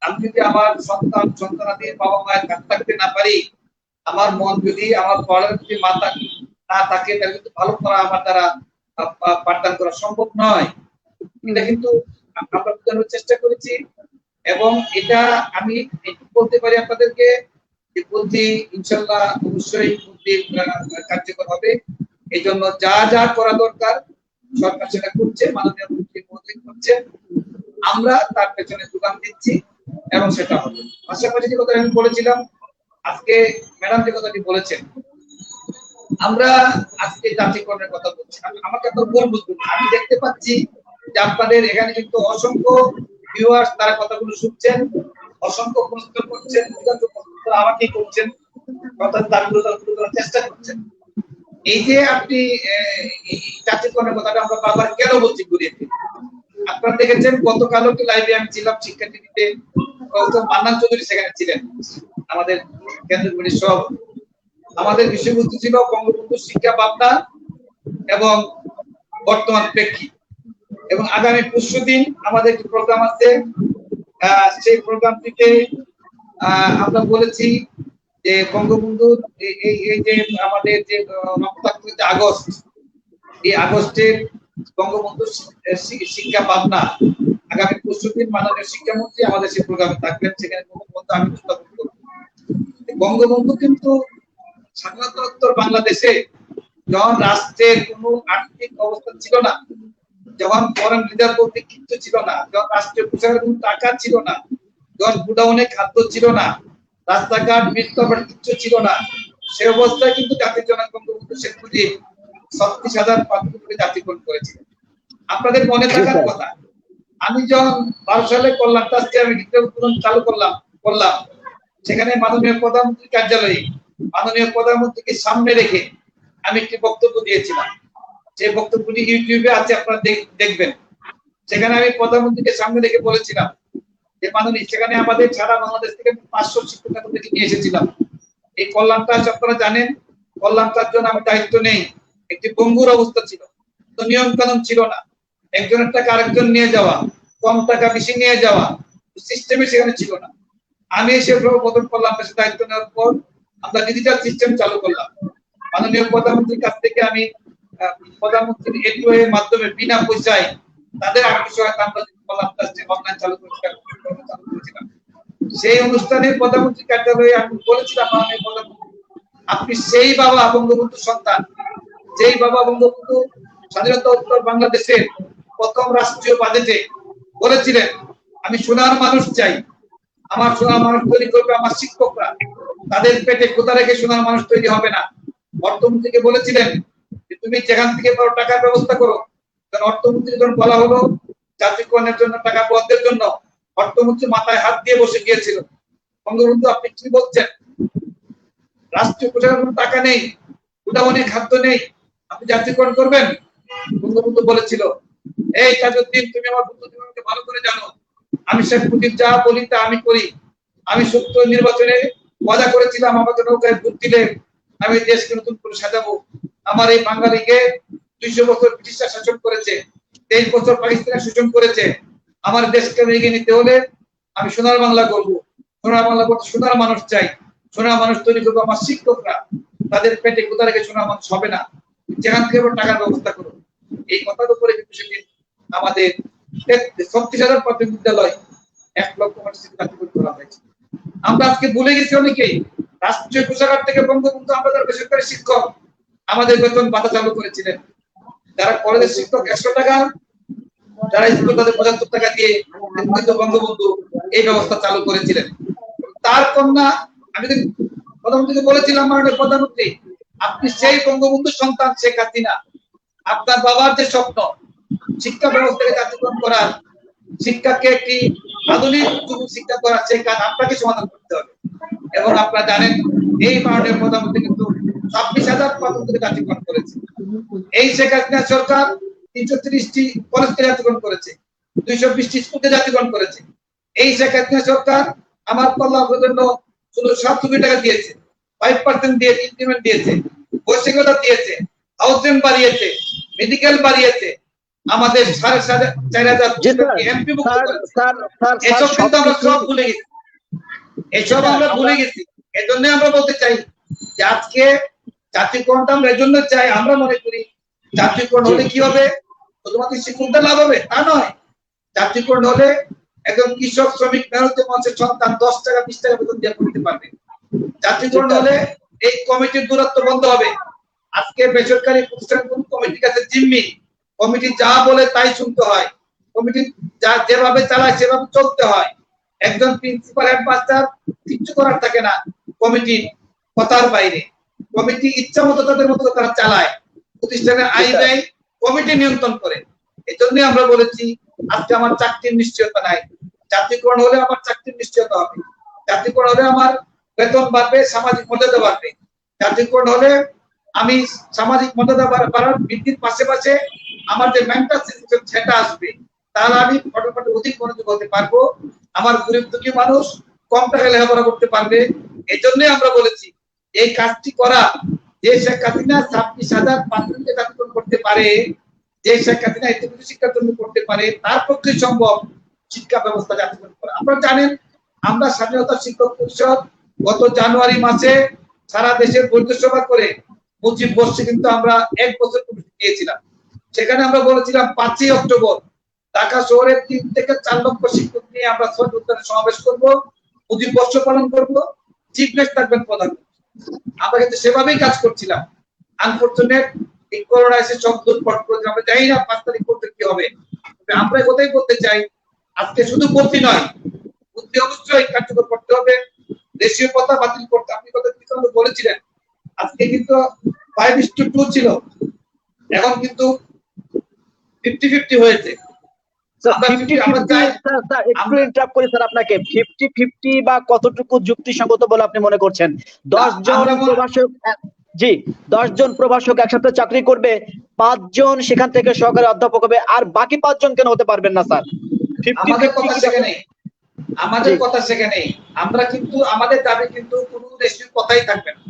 আমি যদি আমার সন্তানাদের বাবা মায়ের কাছে থাকতে না পারি, আমার মন যদি আমার পড়ার প্রতি মাথা না থাকে, তাহলে কিন্তু ভালো করা আমার দ্বারা পাঠদান করা সম্ভব নয়। এটা কিন্তু আমরা বোঝানোর চেষ্টা করেছি, এবং এটা আমি বলতে পারি আপনাদেরকে যে বুদ্ধি ইনশাল্লাহ অবশ্যই বুদ্ধির কার্যকর হবে। এই জন্য যা যা করা দরকার সরকার সেটা করছে, মাননীয় মন্ত্রী মহোদয় করছেন, আমরা তার পেছনে যোগান দিচ্ছি এবং সেটা হবে। পাশাপাশি যে কথা আমি বলেছিলাম, আজকে ম্যাডাম যে কথাটি বলেছেন, আমরা আজকে জাতীয়করণের কথা বলছি, আমাকে তো ভুল বুঝবেন না, আমি দেখতে পাচ্ছি যে আপনাদের এখানে কিন্তু অসংখ্য ভিউয়ার্স তারা কথাগুলো শুনছেন, অসংখ্য প্রশ্ন করছেন, আমাকেই করছেন, অর্থাৎ দাবিগুলো করার চেষ্টা করছেন। এই যে আপনি জাতীয়করণের কথাটা আমরা বারবার কেন বলছি ঘুরিয়ে ফিরে, আপনারা দেখেছেন গতকালও কি লাইভে আমি ছিলাম শিক্ষা টিভিতে, মান্নান চৌধুরী সেখানে ছিলেন, আমাদের কেন্দ্রীয় কমিটির সভাপতি। আমাদের বিষয়বস্তু ছিল বঙ্গবন্ধু শিক্ষা ভাবনা এবং বর্তমান প্রেক্ষিত, এবং আগামী ২৫ দিন আমাদের একটি প্রোগ্রাম আছে। সেই প্রোগ্রামটিতে আমরা বলেছি যে বঙ্গবন্ধুর এই যে আমাদের যে রক্তাক্ত আগস্ট, এই আগস্টে বঙ্গবন্ধুর শিক্ষা ভাবনা আগামী ২৫ দিন মাননীয় শিক্ষামন্ত্রী আমাদের সেই প্রোগ্রামে থাকবেন, সেখানে বঙ্গবন্ধু আমি উপস্থাপন করব। বঙ্গবন্ধু কিন্তু স্বাধীনতোত্তর বাংলাদেশে যখন রাষ্ট্রের কোনো আর্থিক অবস্থা ছিল না, যখন ফরেন রিজার্ভ বলতে কিছু ছিল না, যখন রাষ্ট্রীয় কোষাগারে কোনো টাকা ছিল না, যখন গুডাউনে খাদ্য ছিল না, রাস্তাঘাট বিস্তৃত কিছু ছিল না, সে অবস্থায় কিন্তু জাতির জনক বঙ্গবন্ধু শেখ মুজিব ৩৬,০০০ পাত্রকে জাতিকরণ করেছিলেন। আপনাদের মনে থাকার কথা, আমি যখন ১২ সালে কল্যাণ ট্রাস্টে আমি চালু করলাম, সেখানে মাননীয় প্রধানমন্ত্রীর কার্যালয়ে মাননীয় প্রধানমন্ত্রীকে সামনে রেখে আমি একটি বক্তব্য দিয়েছিলাম। সেই বক্তব্যটি ইউটিউবে আছে, আপনারা দেখবেন। সেখানে আমি প্রধানমন্ত্রীকে সামনে রেখে বলেছিলাম যে মাননীয়, সেখানে আমাদের সারা বাংলাদেশ থেকে ৫০০ শিক্ষককে নিয়ে এসেছিলাম। এই কল্যাণ ট্রাস্ট আপনারা জানেন, কল্যাণ ট্রাস্ট জন্য আমি দায়িত্ব নেই, একটি পঙ্গুর অবস্থা ছিল, তো নিয়ম কানুন ছিল না, একজনের টাকা আরেকজন নিয়ে যাওয়া, কম টাকা বেশি নিয়ে যাওয়া, সিস্টেমে সেখানে ছিল না। আমি এসে প্রথম কল্যাণ ট্রাস্টের দায়িত্ব নেওয়ার পর আমরা ডিজিটাল সিস্টেম চালু করলাম। মাননীয় প্রধানমন্ত্রীর কাছ থেকে আমি প্রধানমন্ত্রীর এটিওএ এর মাধ্যমে বিনা পয়সায় তাদের আর্থিক সহায়তা আমরা কল্যাণ ট্রাস্টে অনলাইন চালু করেছিলাম। সেই অনুষ্ঠানে প্রধানমন্ত্রী কার্যালয়ে আমি বলেছিলাম, মাননীয় প্রধানমন্ত্রী, আপনি সেই বাবা বঙ্গবন্ধু সন্তান, যেই বাবা বঙ্গবন্ধু স্বাধীনতোত্তর বাংলাদেশের প্রথম রাষ্ট্রীয় বাজেটে বলেছিলেন আমি সোনার মানুষ চাই, আমার সোনার মানুষ তৈরি করবে আমার শিক্ষকরা, তাদের পেটে ক্ষুধা রেখে সোনার মানুষ তৈরি হবে না। অর্থমন্ত্রীকে বলেছিলেন যে তুমি যেখান থেকে পারো টাকার ব্যবস্থা করো। কারণ অর্থমন্ত্রী যখন বলা হলো জাতীয়করণের জন্য টাকা বরাদ্দের জন্য, অর্থমন্ত্রী মাথায় হাত দিয়ে বসে গিয়েছিল। বঙ্গবন্ধু আপনি কি বলছেন, রাষ্ট্রীয় কোষাগারে কোনো টাকা নেই, গুদামে খাদ্য নেই, আপনি জাতীয়করণ করবেন? বঙ্গবন্ধু বলেছিল, এই তাজউদ্দিন, তুমি আমার বন্ধুকে ভালো করে জানো, আমি শেখ মুজিব যা বলি তা আমি করি। আমি ৭০ নির্বাচনে ওয়াদা করেছিলাম আমাকে নৌকায় ভোট দিলে আমি দেশকে নতুন করে সাজাবো। আমার এই বাঙালিকে ২০০ বছর ব্রিটিশরা শাসন করেছে, ২৩ বছর পাকিস্তানের শাসন করেছে। আমার দেশকে এগিয়ে নিতে হলে আমি সোনার বাংলা করবো। সোনার বাংলা করতে সোনার মানুষ চাই, সোনার মানুষ তৈরি করবো আমার শিক্ষকরা, তাদের পেটে কোথা রেখে সোনার মানুষ হবে না, যেখান থেকে টাকার ব্যবস্থা করবো। এই কথার উপরে কিন্তু সেদিন আমাদের ৩৬,০০০ প্রাথমিক বিদ্যালয় ১,০০,০০০ করা হয়েছে। আমরা আজকে ভুলে গেছি অনেকেই, রাষ্ট্রীয় কোষাগার থেকে বঙ্গবন্ধু আমাদের বেসরকারি শিক্ষক আমাদের বেতন ভাতা চালু করেছিলেন। যারা কলেজের শিক্ষক ১০০ টাকা, যারা স্কুল তাদের ৭৫ টাকা দিয়ে বঙ্গবন্ধু এই ব্যবস্থা চালু করেছিলেন। তার কন্যা, আমি প্রধানমন্ত্রীকে বলেছিলাম, মাননীয় প্রধানমন্ত্রী, আপনি সেই বঙ্গবন্ধু সন্তান শেখ হাসিনা, আপনার বাবার যে স্বপ্ন শিক্ষা ব্যবস্থাকে জাতীয়করণ করার, শিক্ষাকে একটি আধুনিক শিক্ষা করার, সেই কাজ আপনাকে সমাধান করতে হবে। এবং আপনারা জানেন এই মাননীয় প্রধানমন্ত্রী কিন্তু ২৬,০০০ প্রাথমিক জাতীয়করণ করেছে। এই শেখ হাসিনা সরকার ৩৩০টি কলেজকে জাতীয়করণ করেছে, ২২০টি স্কুলকে জাতীয়করণ করেছে। এই শেখ হাসিনা সরকার আমার কল্যাণের জন্য শুধু ৭ কোটি টাকা দিয়েছে, 5% দিয়ে ইনক্রিমেন্ট দিয়েছে, বৈষয়িকতা দিয়েছে, হাউস রেন্ট বাড়িয়েছে, মেডিকেল বাড়িয়েছে, আমাদের 4,500 জি স্যার, এমপি মুক্ত স্যার করেছে। স্যার স্যার এসব কিন্তু আমরা সবকিছু সব ভুলে গেছি, এসব আমরা ভুলে গেছি। এজন্য আমরা বলতে চাই যে আজকে জাতীয়করণটা আমরা এজন্য চাই, আমরা মনে করি জাতীয়করণ হলে কি হবে, শুধুমাত্র শিক্ষকদের লাভ হবে তা নয়। জাতীয়করণ হলে একজন কৃষক, শ্রমিক, মেহনতি মানুষের সন্তান 10 টাকা 20 টাকা বেতন দিয়ে পড়তে পারবে। জাতীয়করণ হলে এই কমিটির দূরত্ব বন্ধ হবে। আজকে বেসরকারি প্রতিষ্ঠান কোন কমিটির কাছে জিম্মি, কমিটি যা বলে তাই শুনতে হয়, কমিটি যা যেভাবে চালায় সেভাবে চলতে হয়। একজন প্রিন্সিপাল, হেডমাস্টার কিছু করার থাকে না কমিটির কথার বাইরে। কমিটি ইচ্ছা মতো তাদের মতো তারা চালায়, প্রতিষ্ঠানের আয় ব্যয় কমিটি নিয়ন্ত্রণ করে। এই জন্য আমরা বলেছি আজকে আমার চাকরির নিশ্চয়তা নাই, জাতীয়করণ হলে আমার চাকরির নিশ্চয়তা হবে, জাতীয়করণ হলে আমার বেতন বাড়বে, সামাজিক মর্যাদা বাড়বে, জাতীয়করণ হলে আমি সামাজিক মর্যাদা বাড়ার বৃদ্ধির পাশে আমার যে মেন্টাল সিচুয়েশন সেটা আসবে, তাহলে আমি ফটোফটো অধিক মনোযোগ হতে পারবো, আমার গরিব দুঃখী মানুষ কম টাকা লেখাপড়া করতে পারবে। এই জন্যই আমরা বলেছি এই কাজটি করা, যে শেখ হাসিনা 26,000 প্রাথমিক জাতীয়করণ করতে পারে, যে শেখ হাসিনা ইতিমধ্যে শিক্ষার জন্য করতে পারে, তার পক্ষে সম্ভব শিক্ষা ব্যবস্থা জাতীয়করণ করা। আপনারা জানেন আমরা স্বাধীনতা শিক্ষক পরিষদ গত জানুয়ারি মাসে সারা দেশের পরিদর্শন করে মুজিব বর্ষে কিন্তু আমরা 1 বছর দিয়েছিলাম। সেখানে আমরা বলেছিলাম 5ই অক্টোবর ঢাকা শহরের 3 থেকে 4 লক্ষ শিক্ষক নিয়ে আমরা শহীদ উদ্যানে সমাবেশ করব, মুজিব বর্ষ পালন করব, চিফ গেস্ট থাকবেন প্রধানমন্ত্রী। আমরা কিন্তু সেভাবেই কাজ করছিলাম। আনফরচুনেট এই করোনা এসে সব দুর্ঘট করে, আমরা জানি না 5 তারিখ করতে কি হবে। আমরা কোথায় করতে চাই, আজকে শুধু বলতে নয়, বুদ্ধি অবশ্যই কার্যকর করতে হবে, দেশীয় কথা বাতিল করতে। আপনি কথা কিছু বলেছিলেন, আজকে কিন্তু 5:2 ছিল, এখন কিন্তু 50-50 হয়েছে। একটু ইন্টারাপ্ট করি স্যার আপনাকে, 50-50 বা কতটুকু যুক্তিসঙ্গত বলে আপনি মনে করছেন? 10 জন প্রভাষক, জি 10 জন প্রভাষক একসাথে চাকরি করবে, 5 জন সেখান থেকে সহকারী অধ্যাপক হবে, আর বাকি 5 জন কেন হতে পারবেন না স্যার? আমাদের কথা সেখানে, আমাদের কথা সেখানে, আমরা কিন্তু আমাদের দাবি কিন্তু কোনো দেশের কথাই থাকবে না।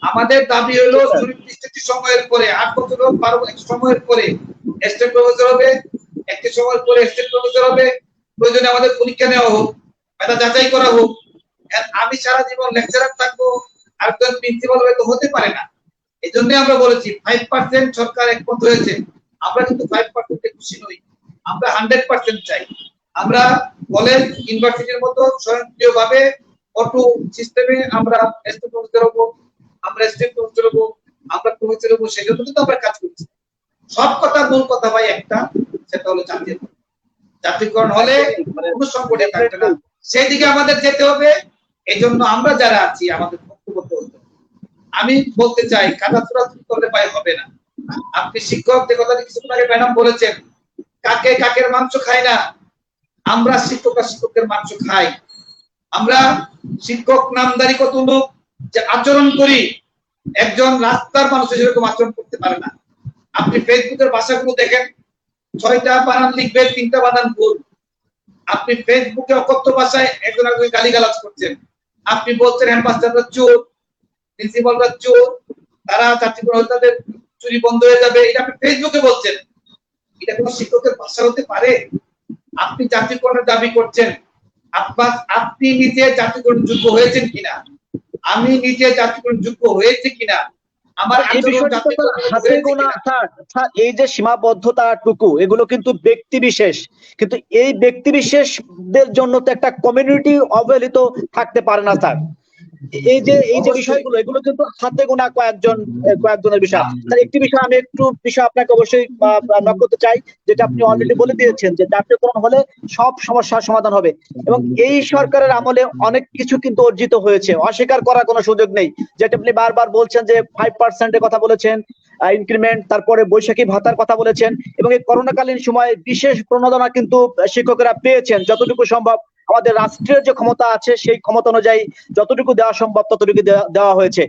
আমাদের দাবি হলো সুনির্দিষ্ট সময়ের পরে 8 বছর হোক 12 বছর সময়ের পরে স্টেট প্রফেসর হবে, একটা সময় পরে স্টেট প্রফেসর হবে, প্রয়োজনে আমাদের পরীক্ষা নেওয়া হোক, এটা যাচাই করা হোক। আমি সারা জীবন লেকচারার থাকবো আর একজন প্রিন্সিপাল হয়তো হতে পারে না। এই জন্য আমরা বলেছি 5% সরকার একমত হয়েছে, আমরা কিন্তু 5% খুশি নই, আমরা 100% চাই। আমরা কলেজ ইউনিভার্সিটির মতো স্বয়ংক্রিয়ভাবে অটো সিস্টেমে আমরা স্টেট প্রফেসর হবো, আমরা স্টেট প্রফেসর হবো, আমরা প্রফেসর হবো, সেই জন্য কিন্তু আমরা কাজ করছি। সব কথা মূল কথা ভাই একটা, সেটা হলো জাতীয়করণ। জাতীয়করণ হলে কোনো সংকটে থাকবে না, সেই দিকে আমাদের যেতে হবে। এই জন্য আমরা যারা আছি আমাদের ঐক্যবদ্ধ হতে হবে। আমি বলতে চাই কাদা ছোড়াছুড়ি করলে পায় হবে না। আপনি শিক্ষক যে কথাটি কিছুক্ষণ আগে ম্যাডাম বলেছেন, কাকে কাকের মাংস খাই না, আমরা শিক্ষকরা শিক্ষকের মাংস খাই। আমরা শিক্ষক নামদারি কত লোক যে আচরণ করি, একজন রাস্তার মানুষের সেরকম আচরণ করতে পারে না। আপনি ফেসবুকের ভাষাগুলো দেখেন, 6টা বানান লিখবে, 3টা বানান ভুল। আপনি ফেসবুকে অকথ্য ভাষায় একজন একজন গালিগালাজ করছেন, আপনি বলছেন হেডমাস্টাররা চোর, প্রিন্সিপালরা চোর, তারা চাকরি তাদের চুরি বন্ধ হয়ে যাবে, এটা আপনি ফেসবুকে বলছেন। এটা কোনো শিক্ষকের ভাষা হতে পারে? আপনি জাতীয়করণের দাবি করছেন, আপনি নিজে জাতীয়করণ যোগ্য হয়েছেন কিনা, আমি নিজে জাতীয়করণ যোগ্য হয়েছে কিনা, আমার এই বিষয়টা হাতে গোনা স্যার, এই যে সীমাবদ্ধতাটুকু এগুলো কিন্তু ব্যক্তি বিশেষ, কিন্তু এই ব্যক্তি বিশেষদের জন্য তো একটা কমিউনিটি অবহেলিত থাকতে পারে না স্যার। এই যে বিষয়গুলো এগুলো কিন্তু হাতে গোনা কয়েকজনের বিষয়। স্যার একটি বিষয় আমি একটু বিষয় আপনাকে অবশ্যই নক করতে চাই, যেটা আপনি অলরেডি বলে দিয়েছেন যে জাতীয়করণ হলে সব সমস্যার সমাধান হবে, এবং এই সরকারের আমলে অনেক কিছু কিন্তু অর্জিত হয়েছে, অস্বীকার করার কোনো সুযোগ নেই। যেটা আপনি বারবার বলছেন যে 5% কথা বলেছেন, ইনক্রিমেন্ট, তারপরে বৈশাখী ভাতার কথা বলেছেন, এবং এই করোনাকালীন সময়ে বিশেষ প্রণোদনা কিন্তু শিক্ষকেরা পেয়েছেন যতটুকু সম্ভব। আমাদের রাষ্ট্রের যে ক্ষমতা আছে সেই ক্ষমতা অনুযায়ী যতটুকু দেওয়া সম্ভব ততটুকু দেওয়া হয়েছে।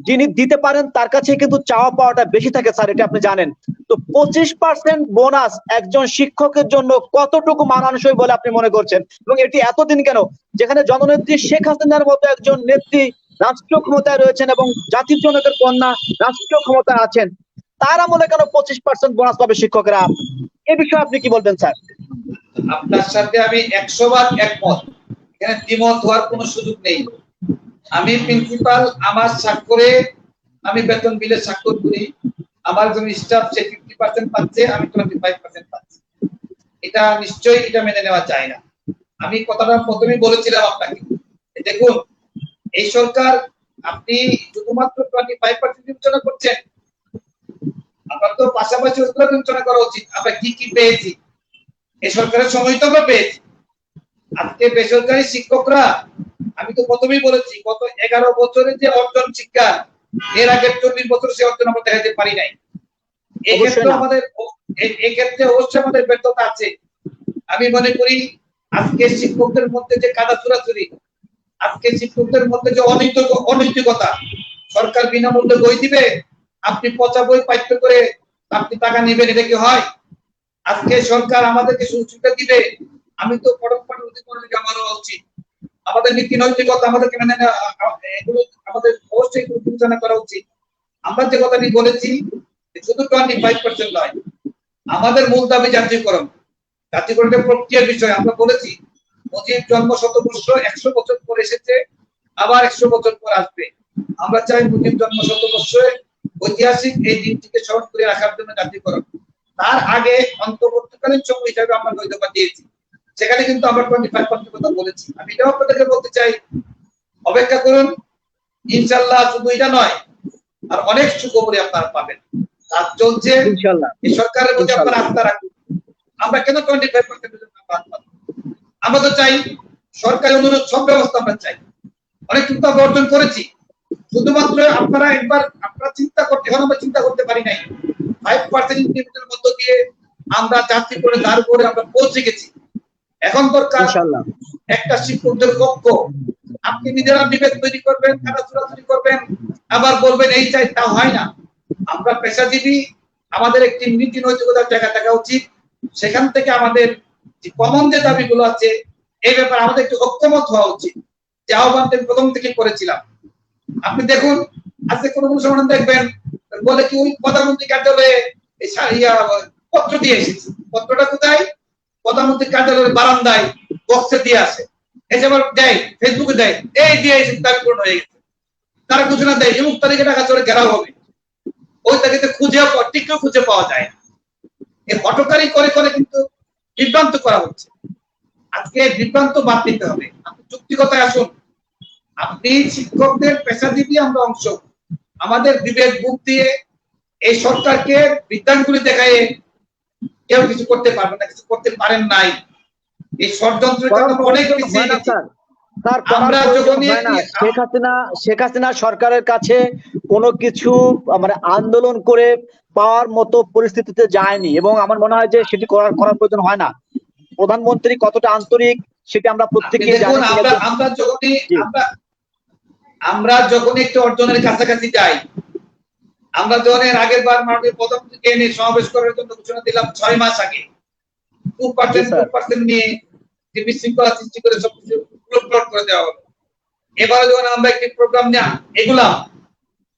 যিনি দিতে পারেন তার কাছে কিন্তু চাওয়া পাওয়াটা বেশি থাকে স্যার, এটা আপনি জানেন। তো 25% বোনাস একজন শিক্ষকের জন্য কতটুকু মানানসই বলে আপনি মনে করছেন, এবং এটি এতদিন কেন, যেখানে জননেত্রী শেখ হাসিনার মতো একজন নেত্রী রাষ্ট্রীয় ক্ষমতায় রয়েছেন এবং জাতির জনকের কন্যা রাষ্ট্রীয় ক্ষমতায় আছেন, তার আমলে কেন 25% বোনাস পাবে শিক্ষকরা? এ বিষয়ে আপনি কি বলবেন স্যার? আপনার সাথে আমি 100 বার একমত, এখানে দ্বিমত হওয়ার কোনো সুযোগ নেই। আমি প্রিন্সিপাল, আমার স্বাক্ষরে আমি বেতন বিলে স্বাক্ষর করি, আমার একজন স্টাফ সে 50% পাচ্ছে, আমি 25% পাচ্ছি। এটা নিশ্চয়ই এটা মেনে নেওয়া যায় না। আমি কথাটা প্রথমেই বলেছিলাম আপনাকে, দেখুন এই সরকার, আপনি শুধুমাত্র 25% বিবেচনা করছেন, আপনার তো পাশাপাশি ওগুলো বিবেচনা করা উচিত। আমরা কি কি পেয়েছি এই সরকারের সময় তো আমরা পেয়েছি। আজকে বেসরকারি শিক্ষকরা, আমি তো প্রথমেই বলেছি, গত 11 বছরের যে অর্জন শিক্ষা, এর আগের 40 বছর সে অর্জন আমরা দেখাতে পারি নাই। এক্ষেত্রে অবশ্যই আমাদের ব্যর্থতা আছে। আমি মনে করি আজকে শিক্ষকদের মধ্যে যে কাদা চুরাচুরি, আজকে শিক্ষকদের মধ্যে যে অনৈতিকতা, সরকার বিনামূল্যে বই দিবে, আপনি পচা বই পাঠ্য করে আপনি টাকা নেবেন, এটা কি হয়? আজকে সরকার আমাদেরকে সুযোগটা দিবে, আমি তো পরোক্ষণ আমারও উচিত, আমাদের নীতি নৈতিকতা আমাদেরকে মেনে এগুলো আমাদের অবশ্যই বিবেচনা করা উচিত। আমরা যে কথাটি বলেছি শুধু 25% নয়, আমাদের মূল দাবি জাতীয়করণ। জাতীয়করণের প্রক্রিয়ার বিষয় আমরা বলেছি, মুজিব জন্ম শতবর্ষ 100 বছর পর এসেছে, আবার 100 বছর পর আসবে। আমরা চাই মুজিব জন্ম শতবর্ষে ঐতিহাসিক এই দিনটিকে স্মরণ করে রাখার জন্য জাতীয়করণ। তার আগে অন্তর্বর্তীকালীন সময় হিসাবে আমরা বৈধতা দিয়েছি, সেখানে কিন্তু আমরা 25% কথা বলেছি। আমি এটাও আপনাদেরকে বলতে চাই, অপেক্ষা করুন, ইনশাআল্লাহ শুধু এটা নয়, আর অনেক সুখবরী আপনারা পাবেন। কাজ চলছে, ইনশাআল্লাহ। এই সরকারের প্রতি আপনারা আস্থা রাখুন। আমরা কেন 25% আমরা তো চাই সরকারি অনুরোধ সব ব্যবস্থা আমরা চাই, অনেক কিন্তু আমরা অর্জন করেছি। শুধুমাত্র আপনারা একবার আপনারা চিন্তা করতে, এখন আমরা চিন্তা করতে পারি নাই, 5% ইনক্রিমেন্টের মধ্য দিয়ে আমরা চাকরি করে দাঁড় করে আমরা পৌঁছে গেছি। এখন দরকার একটা শিক্ষকদের পক্ষ, আপনি নিজেরা বিবেক তৈরি করবেন, কাটা চুরাচুরি করবেন, আবার বলবেন এই চাই, তা হয় না। আমরা পেশাজীবী, আমাদের একটি নীতি নৈতিকতার জায়গা থাকা উচিত। সেখান থেকে আমাদের যে কমন যে দাবিগুলো আছে এই ব্যাপারে আমাদের একটু ঐক্যমত হওয়া উচিত, যে আহ্বানটা প্রথম থেকে করেছিলাম। আপনি দেখুন আজকে কোন কোন সময় দেখবেন বলে কি ওই প্রধানমন্ত্রী কার্যালয়ে পত্র দিয়ে এসেছে, পত্রটা কোথায়? প্রধানমন্ত্রী কার্যালয়ের বারান্দায় বক্সে দিয়ে আসে, এসে আবার দেয় ফেসবুকে দেয়, এই দিয়ে এসেছে, দাবি পূরণ হয়ে গেছে। তারা ঘোষণা দেয় এমুক তারিখে টাকা চলে ঘেরাও হবে, ওই তারিখে টিকেও খুঁজে পাওয়া যায় না। এই হটকারি করে করে কিন্তু বিভ্রান্ত করা হচ্ছে। আজকে বিভ্রান্ত বাদ দিতে হবে, আপনি যুক্তিকতায় আসুন। আপনি শিক্ষকদের পেশাজীবী আমরা অংশ, আমাদের বিবেক বুক দিয়ে এই সরকারকে বিজ্ঞানগুলি দেখায় কেউ কিছু করতে পারবে না, কিছু করতে পারেন নাই। এই ষড়যন্ত্রের কারণে অনেক পিছিয়ে গেছি। আমরা যখন শেখ হাসিনা সরকারের কাছে কোনো কিছু মানে আন্দোলন করে পাওয়ার মতো পরিস্থিতিতে যায়নি, এবং আমার মনে হয় যে সেটি করার প্রয়োজন হয় না। প্রধানমন্ত্রী কতটা আন্তরিক সেটি আমরা প্রত্যেকেই জানি। আমরা যখন একটু অর্জনের কাছাকাছি যাই, আমরা যখন এর আগের বার মাননীয় প্রধানমন্ত্রীকে নিয়ে সমাবেশ করার জন্য ঘোষণা দিলাম 6 মাস আগে, 2% নিয়ে যে বিশৃঙ্খলা সৃষ্টি করে সবকিছু প্লট করে দেওয়া হলো। এবারে যখন আমরা একটি প্রোগ্রাম নিয়ে এগুলাম,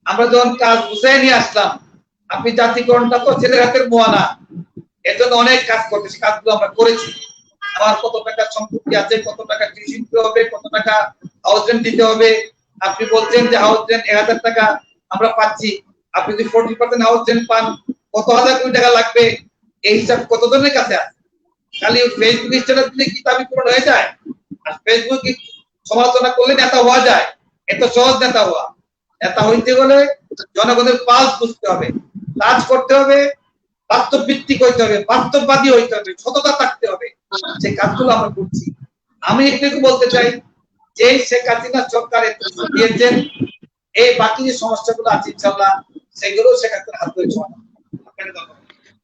আমরা যখন কাজ বুঝে নিয়ে আসলাম, আপনি জাতীয়করণটা তো ছেলের হাতের মোয়ানা, এর জন্য অনেক কাজ করতেছি, কাজগুলো আমরা করেছি। আমার কত টাকা সম্পত্তি আছে, কত টাকা টিউশন দিতে হবে, কত টাকা হাউস রেন্ট দিতে হবে। আপনি বলছেন যে হাউস রেন্ট 1000 টাকা আমরা পাচ্ছি, আপনি যদি 40% হাউস রেন্ট পান কত হাজার কোটি টাকা লাগবে, এই হিসাব কত জনের কাছে আছে? খালি ফেসবুক স্ট্যাটাস দিলে কি দাবি পূরণ হয়ে যায়? আর ফেসবুক সমালোচনা করলে নেতা হওয়া যায়? এত সহজ নেতা হওয়া? নেতা হইতে গেলে জনগণের পালস বুঝতে হবে, কাজ করতে হবে, বাস্তব ভিত্তিক হইতে হবে, বাস্তববাদী হইতে হবে, সততা থাকতে হবে। সেই কাজগুলো আমরা করছি। আমি একটু বলতে চাই যে শেখ হাসিনা সরকার দিয়েছেন, এই বাকি যে সমস্যাগুলো আছে ইনশাআল্লাহ সেগুলো শেখ হাসিনার হাত ধরে সমাধান।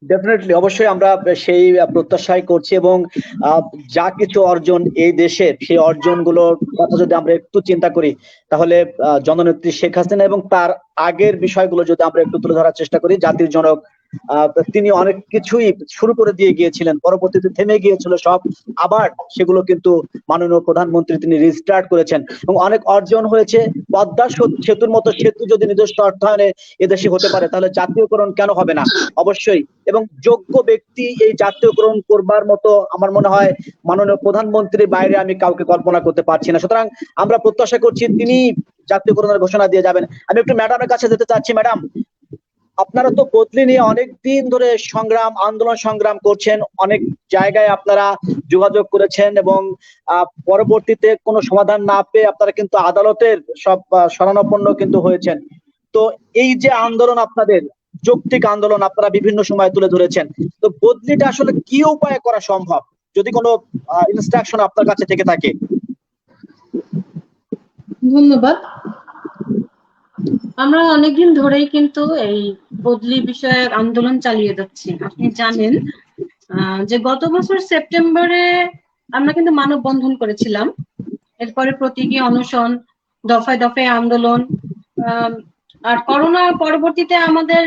ডেফিনেটলি, অবশ্যই আমরা সেই প্রত্যাশাই করছি, এবং যা কিছু অর্জন এই দেশের, সেই অর্জনগুলোর কথা যদি আমরা একটু চিন্তা করি, তাহলে জননেত্রী শেখ হাসিনা এবং তার আগের বিষয়গুলো যদি আমরা একটু তুলে ধরার চেষ্টা করি, জাতির জনক তিনি অনেক কিছুই শুরু করে দিয়ে গিয়েছিলেন, পরবর্তীতে থেমে গিয়েছিল সব, আবার সেগুলো কিন্তু মাননীয় প্রধানমন্ত্রী তিনি রিস্টার্ট করেছেন এবং অনেক অর্জন হয়েছে। পদ্মা সেতুর মতো সেতু যদি নিজস্ব অর্থায়নে এদেশে হতে পারে তাহলে জাতীয়করণ কেন হবে না? অবশ্যই। এবং যোগ্য ব্যক্তি এই জাতীয়করণ করবার মতো আমার মনে হয় মাননীয় প্রধানমন্ত্রীর বাইরে আমি কাউকে কল্পনা করতে পারছি না। সুতরাং আমরা প্রত্যাশা করছি তিনি জাতীয়করণের ঘোষণা দিয়ে যাবেন। আমি একটু ম্যাডামের কাছে যেতে চাচ্ছি। ম্যাডাম, আপনারা তো বদলি নিয়ে অনেক দিন ধরে আন্দোলন সংগ্রাম করছেন, অনেক জায়গায় আপনারা যোগাযোগ করেছেন এবং পরবর্তীতে কোনো সমাধান না পেয়ে আপনারা কিন্তু আদালতের সব শরণাপন্ন কিন্তু হয়েছেন। তো এই যে আন্দোলন, আপনাদের যৌক্তিক আন্দোলন আপনারা বিভিন্ন সময় তুলে ধরেছেন, তো বদলিটা আসলে কি উপায়ে করা সম্ভব, যদি কোনো ইনস্ট্রাকশন আপনার কাছে থেকে থাকে? ধন্যবাদ। আমরা অনেকদিন ধরেই কিন্তু এই বদলি বিষয়ক আন্দোলন চালিয়ে যাচ্ছি। আপনি জানেন যে গত বছর সেপ্টেম্বরে আমরা কিন্তু মানববন্ধন করেছিলাম, এরপরে প্রতীকী অনশন, দফায় দফায় আন্দোলন, আর করোনা পরবর্তীতে আমাদের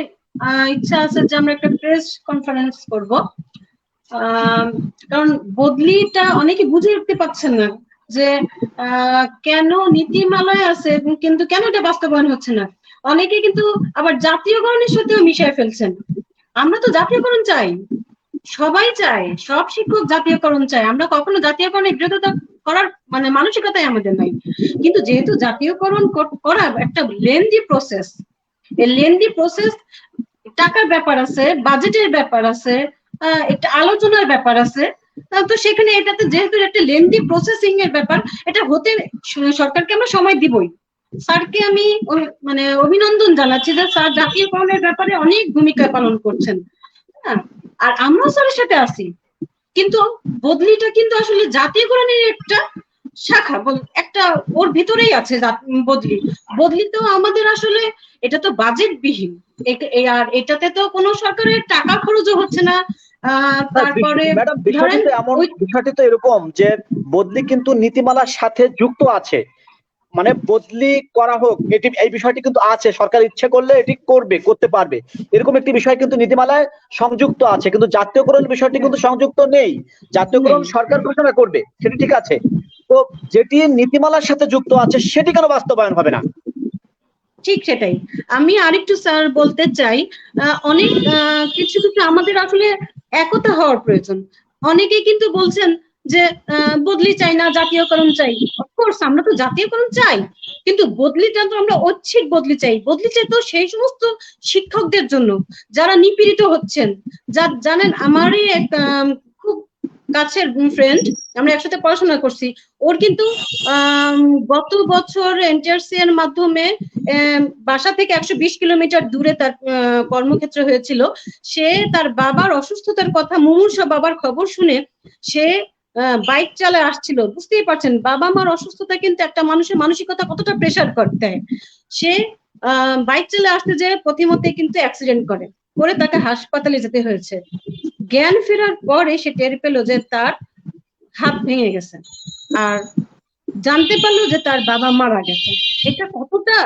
ইচ্ছা আছে যে আমরা একটা প্রেস কনফারেন্স করব, কারণ বদলিটা অনেকে বুঝে উঠতে পারছেন না যে কেন নীতিমালায় আছে কিন্তু কেন এটা বাস্তবায়ন হচ্ছে না। অনেকে কিন্তু আবার জাতীয়করণের সাথেও মিশিয়ে ফেলছেন। আমরা তো জাতীয়করণ চাই, সবাই চায়, সব শিক্ষক জাতীয়করণ চায়, আমরা কখনো জাতীয়করণের বিরোধিতা করার মানে মানসিকতাই আমাদের নাই। কিন্তু যেহেতু জাতীয়করণ করা একটা লেন্দি প্রসেস, এই লেন্দি প্রসেস, টাকার ব্যাপার আছে, বাজেটের ব্যাপার আছে, একটা আলোচনার ব্যাপার আছে, তো সেখানে এটাতে যেহেতু একটা লেন্দি প্রসেসিং এর ব্যাপার, এটা হতে সরকারকে আমরা সময় দিবই। স্যারকে আমি মানে অভিনন্দন জানাচ্ছি যে স্যার জাতীয়করণের ব্যাপারে অনেক ভূমিকা পালন করছেন, হ্যাঁ, আর আমরাও স্যারের সাথে আছি। কিন্তু বদলিটা কিন্তু আসলে জাতীয়করণের একটা শাখা, একটা ওর ভিতরেই আছে বদলি। বদলি তো আমাদের আসলে এটা তো বাজেট বিহীন, আর এটাতে তো কোনো সরকারের টাকা খরচও হচ্ছে না। তারপরে বিষয়টি তো এরকম যে বদলি কিন্তু নীতিমালার সাথে যুক্ত আছে, মানে বদলি করা হোক এটি, এই বিষয়টি কিন্তু আছে, সরকার ইচ্ছে করলে এটি করতে পারবে, এরকম একটি বিষয় কিন্তু নীতিমালায় সংযুক্ত আছে। কিন্তু জাতীয়করণ বিষয়টি কিন্তু সংযুক্ত নেই। জাতীয়করণ সরকার ঘোষণা করবে, সেটি ঠিক আছে, তো যেটি নীতিমালার সাথে যুক্ত আছে সেটি কেন বাস্তবায়ন হবে না? ঠিক সেটাই আমি আরেকটু স্যার বলতে চাই। অনেক কিছু কিছু আমাদের আসলে একতা হওয়ার প্রয়োজন। অনেকেই কিন্তু বলছেন যে বদলি চাই না, জাতীয়করণ চাই। অফকোর্স আমরা তো জাতীয়করণ চাই, কিন্তু বদলিটা তো আমরা ঐচ্ছিক বদলি চাই। বদলি চাই তো সেই সমস্ত শিক্ষকদের জন্য যারা নিপীড়িত হচ্ছেন। জানেন, আমারই এক খুব কাছের ফ্রেন্ড, আমরা একসাথে পড়াশোনা করছি, ওর কিন্তু গত বছর এনটিআরসি এর মাধ্যমে বাসা থেকে 120 কিলোমিটার দূরে তার কর্মক্ষেত্র হয়েছিল। সে তার বাবার অসুস্থতার কথা, মুমূর্ষ বাবার খবর শুনে সে বাইক চালায় আসছিল। বুঝতেই পারছেন বাবা মার অসুস্থতা কিন্তু একটা মানুষের মানসিকতা কতটা প্রেসার দেয়। সে বাইক চালায় আসতে যে পথিমধ্যে কিন্তু অ্যাক্সিডেন্ট করে তাকে হাসপাতালে যেতে হয়েছে। জ্ঞান ফেরার পরে সে টের পেল যে তার হাত ভেঙে গেছে, আর জানতে পারলো যে তার বাবা মারা গেছে। এটা কতটা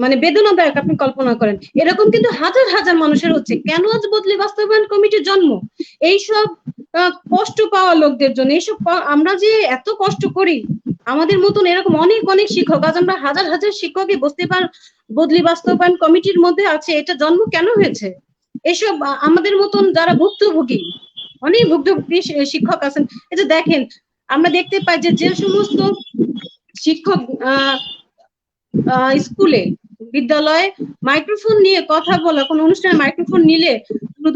মানে বেদনাদায়ক আপনি কল্পনা করেন। এরকম কিন্তু হাজার হাজার মানুষের হচ্ছে। কেন আজ বদলি বাস্তবায়ন কমিটির জন্ম? এইসব কষ্ট পাওয়া লোকদের জন্য। এইসব আমরা যে এত কষ্ট করি, আমাদের মতন এরকম অনেক অনেক শিক্ষক, আজ আমরা হাজার হাজার শিক্ষকই বুঝতে পার বদলি বাস্তবায়ন কমিটির মধ্যে আছে। এটা জন্ম কেন হয়েছে? এসব আমাদের মতন যারা ভুক্তভোগী, অনেক ভুক্তভোগী শিক্ষক আছেন। এই যে দেখেন, আমরা দেখতে পাই যে সমস্ত শিক্ষক স্কুলে বিদ্যালয়ে মাইক্রোফোন নিয়ে কথা বলা, কোন অনুষ্ঠানে মাইক্রোফোন নিলে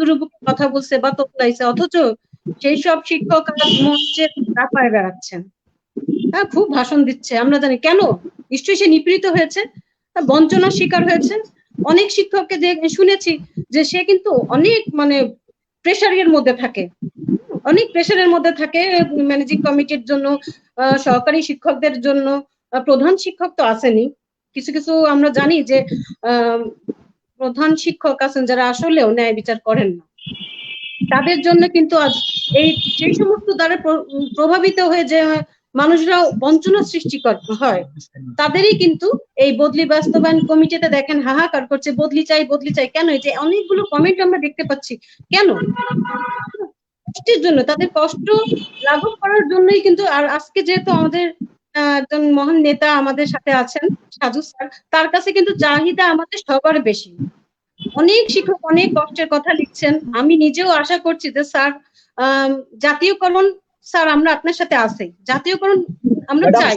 দুরু কথা বলছে বা তোলাইছে, অথচ সেই সব শিক্ষক মঞ্চে চাপায় বেড়াচ্ছেন, হ্যাঁ, খুব ভাষণ দিচ্ছে। আমরা জানি কেন? নিশ্চয়ই সে নিপীড়িত হয়েছে, বঞ্চনার শিকার হয়েছে। অনেক শিক্ষককে শুনেছি যে সে কিন্তু অনেক মানে প্রেশারের মধ্যে থাকে, অনেক প্রেশারের মধ্যে থাকে ম্যানেজিং কমিটির জন্য, সহকারী শিক্ষকদের জন্য। প্রধান শিক্ষক তো আসেনি, কিছু কিছু আমরা জানি যে প্রধান শিক্ষক আছেন যারা আসলেও ন্যায় বিচার করেন না। তাদের জন্য কিন্তু আজ এই সেই সমস্ত দ্বারা প্রভাবিত হয়ে যে মানুষরা বঞ্চনা সৃষ্টি হয়, তাদেরই কিন্তু এই বদলি বাস্তবায়ন কমিটিতে দেখেন হাহাকার করছে, বদলি চাই বদলি চাই। কেন? এই যে অনেকগুলো কমেন্ট আমরা দেখতে পাচ্ছি, কেন? কষ্টের জন্য, তাদের কষ্ট লাঘব করার জন্যই কিন্তু। আর আজকে যেহেতু আমাদের একজন মহান নেতা আমাদের সাথে আছেন, সাজু স্যার, তার কাছে কিন্তু চাহিদা আমাদের সবার বেশি। অনেক শিক্ষক অনেক কষ্টের কথা লিখছেন। আমি নিজেও আশা করছি যে স্যার জাতীয়করণ, স্যার আমরা আপনার সাথে আছি, জাতীয়করণ আমরা চাই।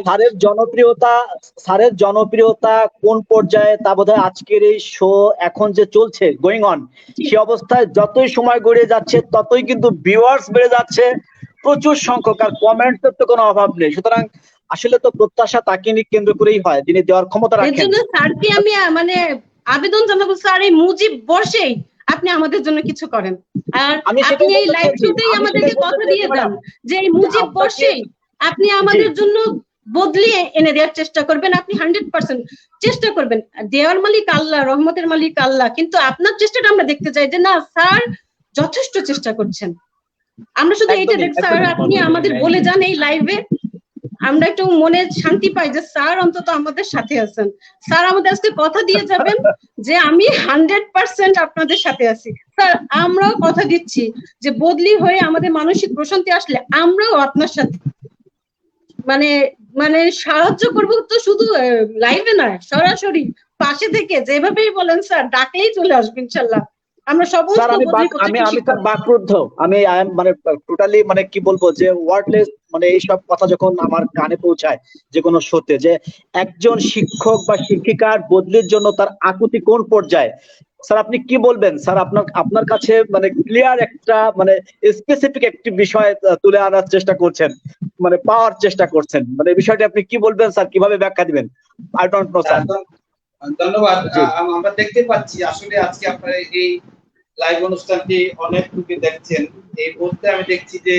স্যারের জনপ্রিয়তা কোন পর্যায়ে তা বোধহয় আজকের এই শো এখন যে চলছে গোয়িং অন, সে অবস্থায় যতই সময় গড়িয়ে যাচ্ছে ততই কিন্তু ভিউয়ার্স বেড়ে যাচ্ছে প্রচুর সংখ্যক, আর কমেন্টের তো কোনো অভাব নেই। সুতরাং আসলে তো প্রত্যাশা তাকে নিয়ে কেন্দ্র করেই হয়, যিনি দেওয়ার ক্ষমতা এর রাখেন। জন্য স্যারকে আমি মানে আবেদন জানাবো, স্যার এই মুজিব বর্ষেই আপনি আমাদের জন্য কিছু করেন। আর আপনি এই লাইভ শোতেই আমাদেরকে কথা দিয়ে যান যে এই মুজিব বর্ষেই আপনি আমাদের জন্য বদলি এনে দেওয়ার চেষ্টা করবেন। আপনি 100% চেষ্টা করবেন। দেওয়ার মালিক আল্লাহ, রহমতের মালিক আল্লাহ, কিন্তু আপনার চেষ্টাটা আমরা দেখতে চাই যে না স্যার যথেষ্ট চেষ্টা করছেন। আমরা শুধু এইটা দেখ স্যার আপনি আমাদের বলে যান এই লাইভে, আমরা একটু মনে শান্তি পাই যে স্যার অন্তত আমাদের সাথে আছেন। স্যার আমাদের আজকে কথা দিয়ে যাবেন যে আমি 100% আপনাদের সাথে আছি। স্যার আমরাও কথা দিচ্ছি যে বদলি হয়ে আমাদের মানসিক প্রশান্তি আসলে আমরাও আপনার সাথে মানে মানে সাহায্য করবো, তো শুধু লাইভে নয়, সরাসরি পাশে থেকে যেভাবেই বলেন স্যার ডাকলেই চলে আসবে ইনশাল্লাহ। আমরা সমস্ত বাকরুদ্ধ, আমি মানে টোটালি মানে কি বলবো যে ওয়ার্ডলেস, মানে এইসব কথা যখন আমার কানে পৌঁছায় যে কোনো শোতে, যে একজন শিক্ষক বা শিক্ষিকার বদলির জন্য তার আকুতি কোন পর্যায়ে, স্যার আপনি কি বলবেন? স্যার আপনার কাছে মানে ক্লিয়ার একটা মানে স্পেসিফিক একটি বিষয় তুলে আনার চেষ্টা করছেন, মানে পাওয়ার চেষ্টা করছেন, মানে এই বিষয়টি আপনি কি বলবেন স্যার, কিভাবে ব্যাখ্যা দিবেন? I don't know sir. ধন্যবাদ। আমরা দেখতে পাচ্ছি আসলে আজকে আপনারা এই লাইভ অনুষ্ঠানটি অনেক লোকে দেখছেন। এই মুহূর্তে আমি দেখছি যে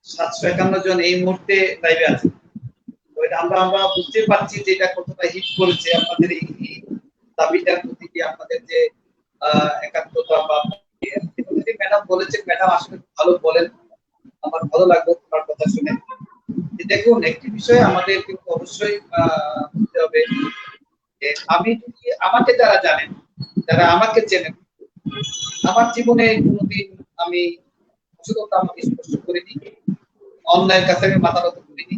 751 জন এই মুহূর্তে লাইভে আছেন। আমরা বুঝতে পারছি যে এটা কতটা হিট করেছে আপনাদের এই দাবিটার প্রতি, আপনাদের যে একাত্মতা বা ম্যাডাম বলেছেন, ম্যাডাম আসলে ভালো বলেন, আমার ভালো লাগলো তোমার কথা শুনে। দেখুন একটি বিষয় আমাদের কিন্তু অবশ্যই বুঝতে হবে যে আমি যদি আমাকে যারা জানেন, যারা আমাকে চেনেন, আমার জীবনে কোনোদিন আমি অসুস্থতা আমাকে স্পর্শ করিনি, অন্যায়ের কাছে আমি মাথা নত করিনি।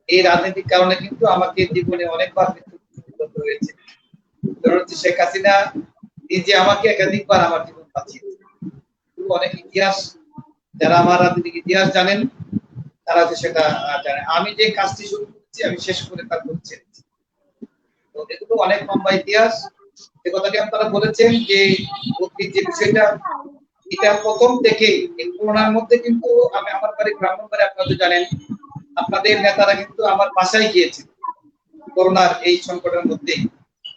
এই রাজনৈতিক কারণে কিন্তু আমাকে জীবনে অনেকবার মৃত্যু হয়েছে। ধরুন শেখ হাসিনা নিজে আমাকে একাধিকবার আমার জীবন বাঁচিয়েছে। অনেক ইতিহাস, যারা আমার রাজনৈতিক ইতিহাস জানেন তারা যে সেটা জানে। আমি যে কাজটি শুরু করছি আমি শেষ করে তারপর ছেড়েছি। তো এগুলো অনেক লম্বা ইতিহাস। যে কথাটি আপনারা বলেছেন যে যে বিষয়টা, এটা প্রথম থেকে এই করোনার মধ্যে কিন্তু আমি আমার বাড়ি ব্রাহ্মণবাড়ি, আপনারা তো জানেন, আপনাদের নেতারা কিন্তু আমার বাসায় গিয়েছেন করোনার এই সংকটের মধ্যে।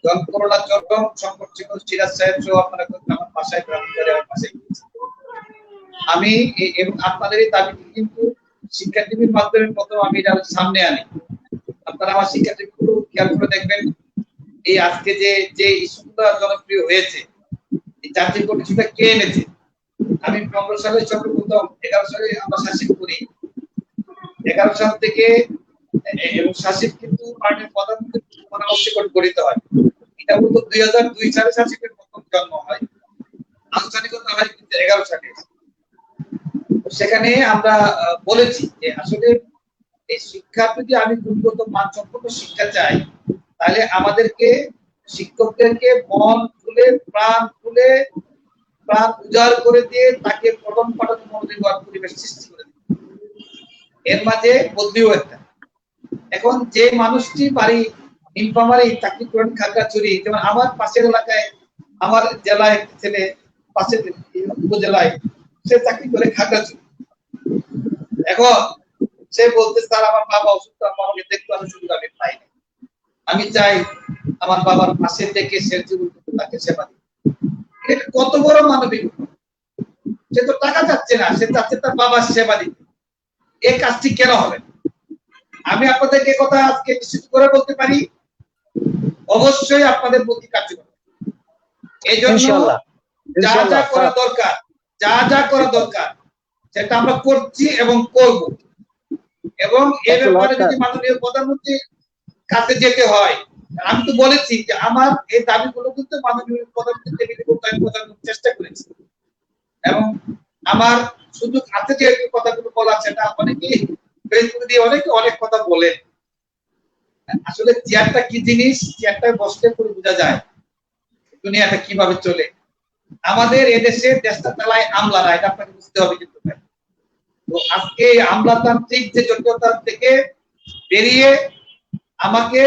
যখন করোনা চরম সংকট ছিল, সিরাজ সাহেব সহ আপনারা আমার বাসায় ব্রাহ্মণবাড়ি আমার বাসায় গিয়েছেন। আমি এবং আপনাদের এই দাবি কিন্তু শিক্ষার্থীদের মাধ্যমে প্রথম আমি এটা সামনে আনি। আপনারা আমার শিক্ষার্থীগুলো খেয়াল করে দেখবেন, এই আজকে যে ইস্যুটা জনপ্রিয় হয়েছে, এই চাকরি ইস্যুটা কে এনেছে? আমি 15 সালে সর্বপ্রথম, 11 সালে আমরা শাসিত করি, 11 সাল থেকে, এবং শাসিত কিন্তু মাননীয় প্রধানমন্ত্রীর পরামর্শে গঠিত হয়। এটা মূলত 2002 সালে শাসিতের প্রথম জন্ম হয়, আনুষ্ঠানিকতা হয় কিন্তু 11 সালে। সেখানে আমরা বলেছি যে আসলে এই শিক্ষা যদি আমি গুণগত মানসম্পন্ন শিক্ষা চাই, তাহলে আমাদেরকে শিক্ষকদেরকে মন খুলে প্রাণ উজাড় করে দিয়ে তাকে পঠন পাঠন মনোযোগী পরিবেশ সৃষ্টি করে দিতে। এর মাঝে বদলিও একটা। এখন যে মানুষটি বাড়ি নীলফামারী চাকরি করেন খাগড়াছড়ি, যেমন আমার পাশের এলাকায় আমার জেলায় ছেলে, পাশের উপজেলায় সে চাকরি করে খাগড়াছড়ি। এখন সে বলতে স্যার আমার বাবা অসুস্থ, আমাকে দেখতে আমি সুযোগ আমি পাই না, আমি চাই আমার বাবার পাশে থেকে সে জীবন তাকে সেবা দিতে। এটা কত বড় মানবিক! সে তো টাকা চাচ্ছে না, সে চাচ্ছে তার বাবার সেবা দিতে। এই কাজটি কেন হবে? আমি আপনাদেরকে কথা আজকে নিশ্চিত করে বলতে পারি, অবশ্যই আপনাদের প্রতি কার্যকর। এই জন্য যা যা করা দরকার সেটা আমরা করছি এবং করব। এবং এর Thanks a lot, ব্যাপারে sir. যদি মাননীয় প্রধানমন্ত্রীর কাছে যেতে হয়, আমি তো বলেছি যে আমার এই দাবিগুলো কিন্তু মাননীয় প্রধানমন্ত্রী টেবিলে আমি প্রধানমন্ত্রী চেষ্টা করেছি, এবং আমার শুধু হাতে যে কথাগুলো বলা সেটা অনেকে ফেসবুকে দিয়ে অনেকে অনেক কথা বলে। আসলে চেয়ারটা কি জিনিস, চেয়ারটায় বসলে পুরো বোঝা যায় দুনিয়াটা কিভাবে চলে। আমাদের এদেশে দেশটা চালায় আমলারা, এটা আপনাকে বুঝতে হবে। কিন্তু তো আজকে এই আমলাতান্ত্রিক যে জটিলতা থেকে বেরিয়ে আমাকে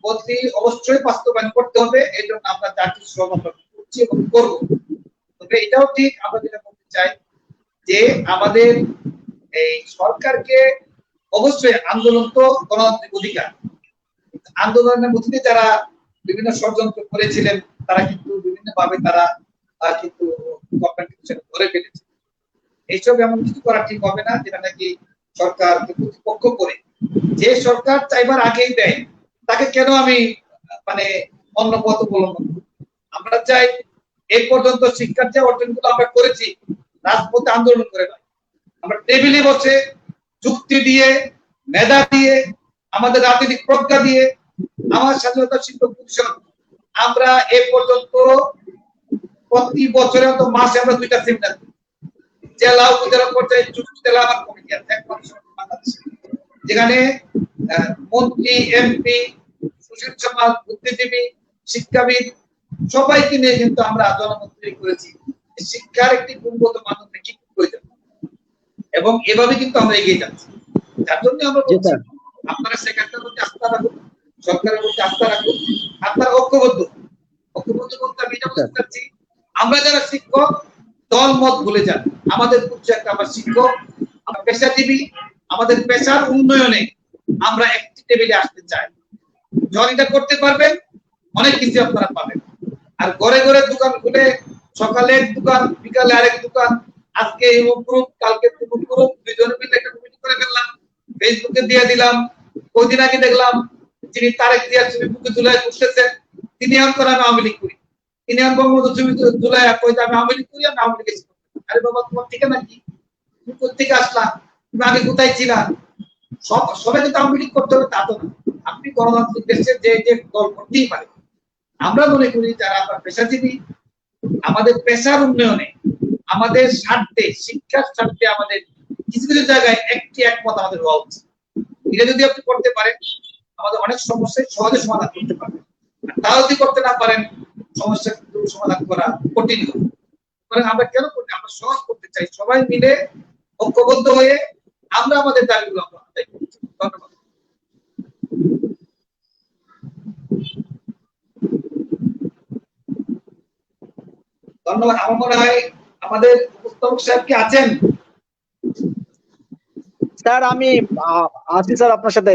অতি অবশ্যই বাস্তবায়ন করতে হবে। এই জন্য আমরা জাতীয় সমাবেশ করছি এবং করবো। তবে এটাও ঠিক, আমরা যেটা বলতে চাই যে আমাদের এই সরকারকে অবশ্যই আন্দোলন তো গণতান্ত্রিক অধিকার, আন্দোলনের মধ্যে যারা বিভিন্ন ষড়যন্ত্র করেছিলেন তারা কিন্তু বিভিন্ন ভাবে তারা কিন্তু গভর্নমেন্ট ধরে ফেলেছে। এইসব এমন কিছু করা ঠিক হবে না যেটা নাকি সরকার প্রতিপক্ষ করে। যে সরকার চাইবার আগেই দেয় তাকে কেন আমি মানে অন্য পথ অবলম্বন করব? আমরা চাই এই পর্যন্ত শিক্ষার যে অর্জনগুলো আমরা করেছি রাজপথে আন্দোলন করে নয়, আমরা টেবিলে বসে যুক্তি দিয়ে, মেধা দিয়ে, আমাদের রাজনৈতিক প্রজ্ঞা দিয়ে, আমার স্বাধীনতা শিক্ষক পরিষদ আমরা এ পর্যন্ত প্রতি বছরে অন্তত মাসে আমরা 2টা সেমিনার করি। জেলা উপজেলা পর্যায়ে জেলা আমার কমিটি আছে বাংলাদেশে, যেখানে মন্ত্রী, এমপি, সুশীল সমাজ, বুদ্ধিজীবী, শিক্ষাবিদ সবাইকে নিয়ে কিন্তু আমরা জনমত তৈরি করেছি শিক্ষার একটি গুণগত মান কি প্রয়োজন, এবং এভাবে কিন্তু আমরা এগিয়ে যাচ্ছি। যার জন্য আমরা বলছি আপনারা সেখানটার মধ্যে আস্থা রাখুন, সরকারের মধ্যে আস্থা রাখুন, আপনারা ঐক্যবদ্ধ বলতে আমি এটা বলতে চাচ্ছি আমরা যারা শিক্ষক দল মত ভুলে যান। আমাদের উচ্চ একটা আমার শিক্ষক, আমরা পেশাজীবী, আমাদের পেশার উন্নয়নে আমরা একটি টেবিলে আসতে চাই। যখন এটা করতে পারবেন অনেক কিছু আপনারা পাবেন। আর ঘরে ঘরে দোকান খুলে সকালে এক দোকান, বিকালে আরেক দোকান, আজকে এই গ্রুপ, কালকে গ্রুপ, দুইজনে মিলে একটা কমিটি করে ফেললাম, ফেসবুকে দিয়ে দিলাম। কদিন আগে দেখলাম যিনি তারেক জিয়ার ছবি বুকে ঝুলায় বসেছেন, তিনি এখন করে আমি আওয়ামী লীগ করি, তিনি এখন বঙ্গবন্ধু ছবি ঝুলায় কইতে আমি আওয়ামী লীগ করি, আমি আওয়ামী লীগ। আরে বাবা, তোমার ঠিকানা কি? তুমি কোথেকে আসলা? তুমি আগে কোথায় ছিলা? সবাই কিন্তু আওয়ামী লীগ করতে হবে তা তো না। আপনি গণতান্ত্রিক দেশে যে যে দল করতেই পারে। আমরা মনে করি যারা আমরা পেশাজীবী, আমাদের পেশার উন্নয়নে, আমাদের স্বার্থে, শিক্ষার স্বার্থে আমাদের কিছু কিছু জায়গায় একটি একমত আমাদের হওয়া উচিত। এটা যদি আপনি করতে পারেন আমাদের অনেক সমস্যায় সহজে সমাধান করতে পারবেন। তা যদি করতে না পারেন সমস্যা কিন্তু সমাধান করা কঠিন হবে। আমরা কেন করতে, আমরা সহজ করতে চাই, সবাই মিলে ঐক্যবদ্ধ হয়ে আমরা আমাদের দাবিগুলো আমরা আদায় করতে চাই। ধন্যবাদ। ধন্যবাদ। আমার মনে হয় আমাদের উপস্থাপক সাহেব কি আছেন? স্যার আমি আছি স্যার আপনার সাথে।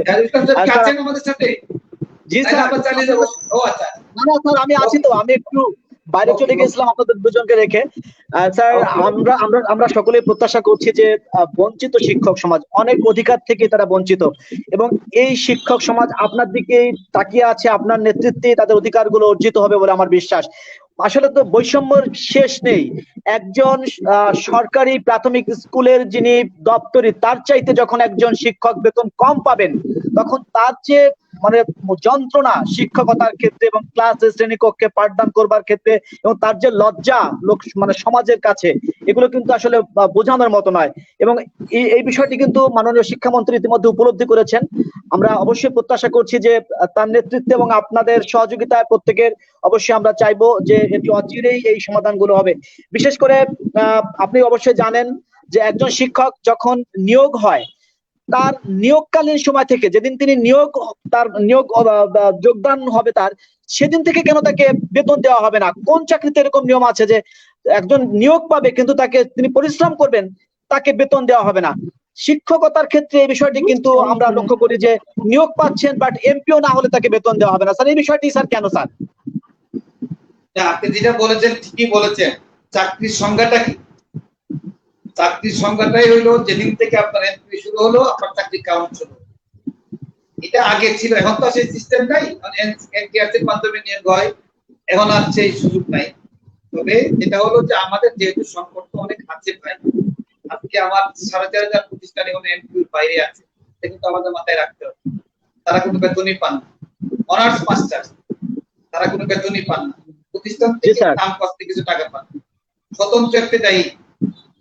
আছেন আমাদের সাথে? জি স্যার, আমরা চালিয়ে যাব। ও আচ্ছা, না না স্যার আমি আছি তো, আমি একটু বাইরে চলে গেছিলাম আপনাদের দুজনকে রেখে। স্যার আমরা সকলেই প্রত্যাশা করছি যে বঞ্চিত শিক্ষক সমাজ অনেক অধিকার থেকে তারা বঞ্চিত, এবং এই শিক্ষক সমাজ আপনার দিকেই তাকিয়ে আছে, আপনার নেতৃত্বে তাদের অধিকারগুলো অর্জিত হবে বলে আমার বিশ্বাস। আসলে তো বৈষম্যের শেষ নেই। একজন সরকারি প্রাথমিক স্কুলের যিনি দপ্তরি, তার চাইতে যখন একজন শিক্ষক বেতন কম পাবেন তখন তার যে মানে যন্ত্রণা শিক্ষকতার ক্ষেত্রে এবং ক্লাস শ্রেণীকক্ষে পাঠদান করবার ক্ষেত্রে, এবং তার যে লজ্জা লোক মানে সমাজের কাছে, এগুলো কিন্তু আসলে বোঝানোর মতো নয়। এবং এই বিষয়টি কিন্তু মাননীয় শিক্ষামন্ত্রী ইতিমধ্যে উপলব্ধি করেছেন। আমরা অবশ্যই প্রত্যাশা করছি যে তার নেতৃত্বে এবং আপনাদের সহযোগিতায় প্রত্যেকের অবশ্যই আমরা চাইবো যে এটি অচিরেই এই সমাধানগুলো হবে। বিশেষ করে আপনি অবশ্যই জানেন যে একজন শিক্ষক যখন নিয়োগ হয় তার নিয়োগকালীন সময় থেকে, যেদিন তিনি তার নিয়োগ যোগদান হবে তার, সেদিন থেকে কেন তাকে বেতন দেওয়া হবে না? কোন চাকরিতে এরকম নিয়ম আছে যে একজন নিয়োগ পাবে কিন্তু তিনি পরিশ্রম করবেন, তাকে বেতন দেওয়া হবে না? শিক্ষকতার ক্ষেত্রে এই বিষয়টি কিন্তু আমরা লক্ষ্য করি যে নিয়োগ পাচ্ছেন বাট এমপিও না হলে তাকে বেতন দেওয়া হবে না। স্যার এই বিষয়টি স্যার কেন স্যার? আপনি যেটা বলেছেন ঠিকই বলেছেন। চাকরির সংজ্ঞাটা কি? চাকরির সংজ্ঞাটাই হইলো যেদিন থেকে আপনার এমপি শুরু হলো আপনার চাকরি কাউন্ট শুরু। এটা আগে ছিল, এখন তো সেই সিস্টেম নাই। এনটিআরসির মাধ্যমে নিয়োগ হয়, এখন আর সেই সুযোগ নাই। তবে যেটা হলো যে আমাদের যেহেতু সংকট তো অনেক আছে, প্রায় আজকে আমার 4,500 প্রতিষ্ঠান এখন এমপির বাইরে আছে, এটা কিন্তু আমাদের মাথায় রাখতে হবে। তারা কোনো বেতনই পান না, অনার্স মাস্টার্স তারা কোনো বেতনই পান না, প্রতিষ্ঠান থেকে নাম করতে কিছু টাকা পান। স্বতন্ত্র একটা দায়ী,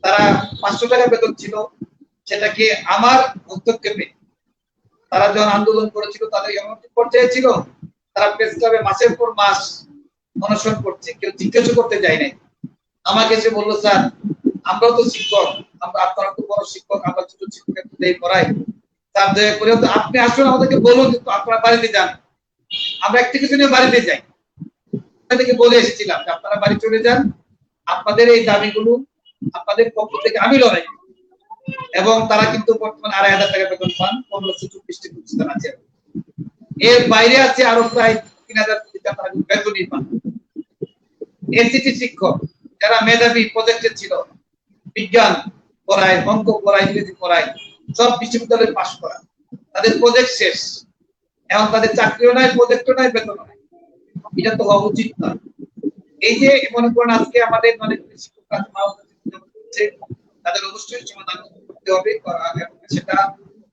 তারা 500 টাকা বেতন ছিল, সেটাকে আমার হস্তক্ষেপে তারা যখন আন্দোলন করেছিল তাদের এমন পর্যায়ে ছিল তারা প্রেস ক্লাবে মাসের পর মাস অনশন করছে, কেউ জিজ্ঞাসা করতে যায় নাই। আমাকে এসে বললো, স্যার আমরাও তো শিক্ষক, আমরা আপনারা তো বড় শিক্ষক, আমরা ছোট শিক্ষক পড়াই, স্যার দয়া করে আপনি আসুন আমাদেরকে বলুন, কিন্তু আপনারা বাড়িতে যান। আমরা একটু কিছু নিয়ে বাড়িতে যাই, তাদেরকে বলে এসেছিলাম যে আপনারা বাড়ি চলে যান, আপনাদের এই দাবিগুলো আপনাদের পক্ষ থেকে আমি লড়াই। এবং তারা কিন্তু বর্তমানে 2,500 টাকা বেতন পান, 1524টি প্রতিষ্ঠান আছে। এর বাইরে আছে আরো প্রায় 3,000 প্রতিষ্ঠান তারা বেতনই পান। এসিটি শিক্ষক যারা মেধাবী প্রজেক্টে ছিল, বিজ্ঞান পড়ায়, অঙ্ক পড়ায়, ইংরেজি পড়ায়, সব বিশ্ববিদ্যালয়ে পাশ করা, তাদের প্রজেক্ট শেষ, এখন তাদের চাকরিও নাই, প্রজেক্টও নাই, বেতনও নাই। এটা তো হওয়া উচিত না। এই যে মনে করেন আজকে আমাদের অনেক শিক্ষক তাদের অবশ্যই সমাধান করতে হবে, সেটা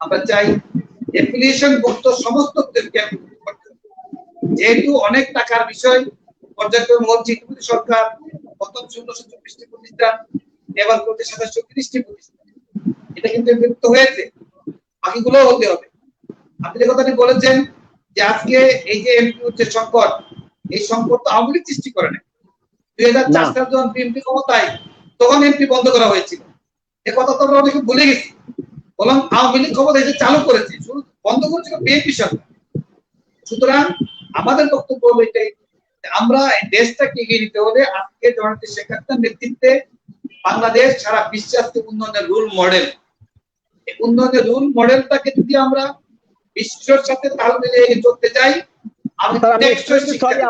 আমরা চাই অ্যাফিলিয়েশন মুক্ত সমস্ত যেহেতু অনেক টাকার বিষয়, পর্যায়ক্রমে বলছি সরকার প্রথম 1624টি প্রতিষ্ঠান, এবার করতে 730টি প্রতিষ্ঠান, এটা কিন্তু বিলুপ্ত হয়েছে, বাকিগুলো হতে হবে। আপনি যে কথাটি বলেছেন যে আজকে এই যে এমপি যে সংকট, এই সংকট তো আওয়ামী লীগ সৃষ্টি করে না। 2004 সাল যখন বিএনপি ক্ষমতায়, তখন এমপি বন্ধ করা হয়েছিল, এ কথা তো আমরা অনেকে ভুলে গেছি। বরং আওয়ামী লীগ ক্ষমতা এসে চালু করেছে, শুধু বন্ধ করেছিল বিএনপি সরকার। সুতরাং আমাদের বক্তব্য হলো এটাই, আমরা এই দেশটাকে এগিয়ে নিতে হলে আজকে জননেত্রী শেখ হাসিনার নেতৃত্বে বাংলাদেশ সারা বিশ্বে আজকে উন্নয়নের রোল মডেল। এই উন্নয়নের রোল মডেলটাকে যদি আমরা বিশ্বের সাথে তাল মিলিয়ে চলতে চাই,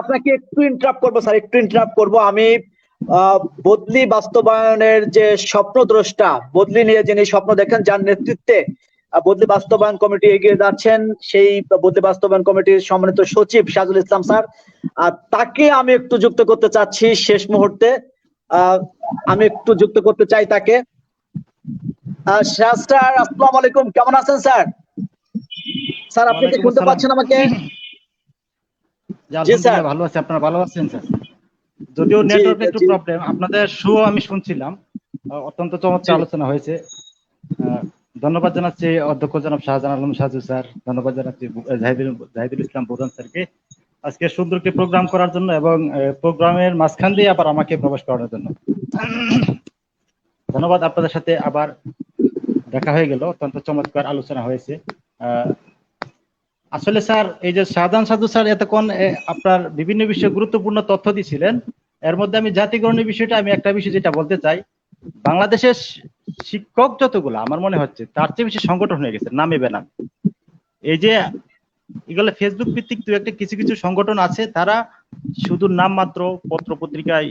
আপনাকে একটু ইন্টারাপ্ট করবো স্যার, একটু ইন্টারাপ্ট করবো। আমি বদলি বাস্তবায়নের যে স্বপ্নদ্রষ্টা, বদলি নিয়ে যিনি স্বপ্ন দেখেন, যার নেতৃত্বে বদলি বাস্তবায়ন কমিটি এগিয়ে যাচ্ছেন, সেই বদলি বাস্তবায়ন কমিটির সম্মানিত সচিব সাজুল ইসলাম স্যার, তাকে আমি একটু যুক্ত করতে চাচ্ছি শেষ মুহূর্তে। আমি একটু যুক্ত করতে চাই তাকে। স্যার আসসালামু আলাইকুম, কেমন আছেন স্যার? স্যার আপনি কি শুনতে পাচ্ছেন আমাকে? জি স্যার, ভালো আছি। আপনারা ভালো আছেন স্যার? যদিও নেটওয়ার্ক একটু প্রবলেম, আপনাদের শো আমি শুনছিলাম, অত্যন্ত চমৎকার আলোচনা হয়েছে। ধন্যবাদ জানাচ্ছি অধ্যক্ষ জনাব শাহজাহান আলম সাজু স্যার, ধন্যবাদ জানাচ্ছি জাহিদুল ইসলাম প্রধান স্যারকে আজকে সুন্দর একটি প্রোগ্রাম করার জন্য এবং প্রোগ্রামের মাঝখান দিয়ে আবার আমাকে প্রবেশ করানোর জন্য ধন্যবাদ। আপনাদের সাথে আবার দেখা হয়ে গেল, অত্যন্ত চমৎকার আলোচনা হয়েছে। আসলে স্যার, এই যে শাহজাহান সাধু স্যার এতক্ষণ আপনার বিভিন্ন বিষয়ে গুরুত্বপূর্ণ তথ্য দিয়েছিলেন, এর মধ্যে আমি জাতিকরণের বিষয়টা, আমি একটা বিষয় যেটা বলতে চাই, বাংলাদেশের শিক্ষক যতগুলো আমার মনে হচ্ছে তার চেয়ে বেশি সংগঠন হয়ে গেছে নামে বেনামে। এই যে এগুলো ফেসবুক ভিত্তিক দু একটা কিছু কিছু সংগঠন আছে, তারা শুধু নাম মাত্র পত্র পত্রিকায়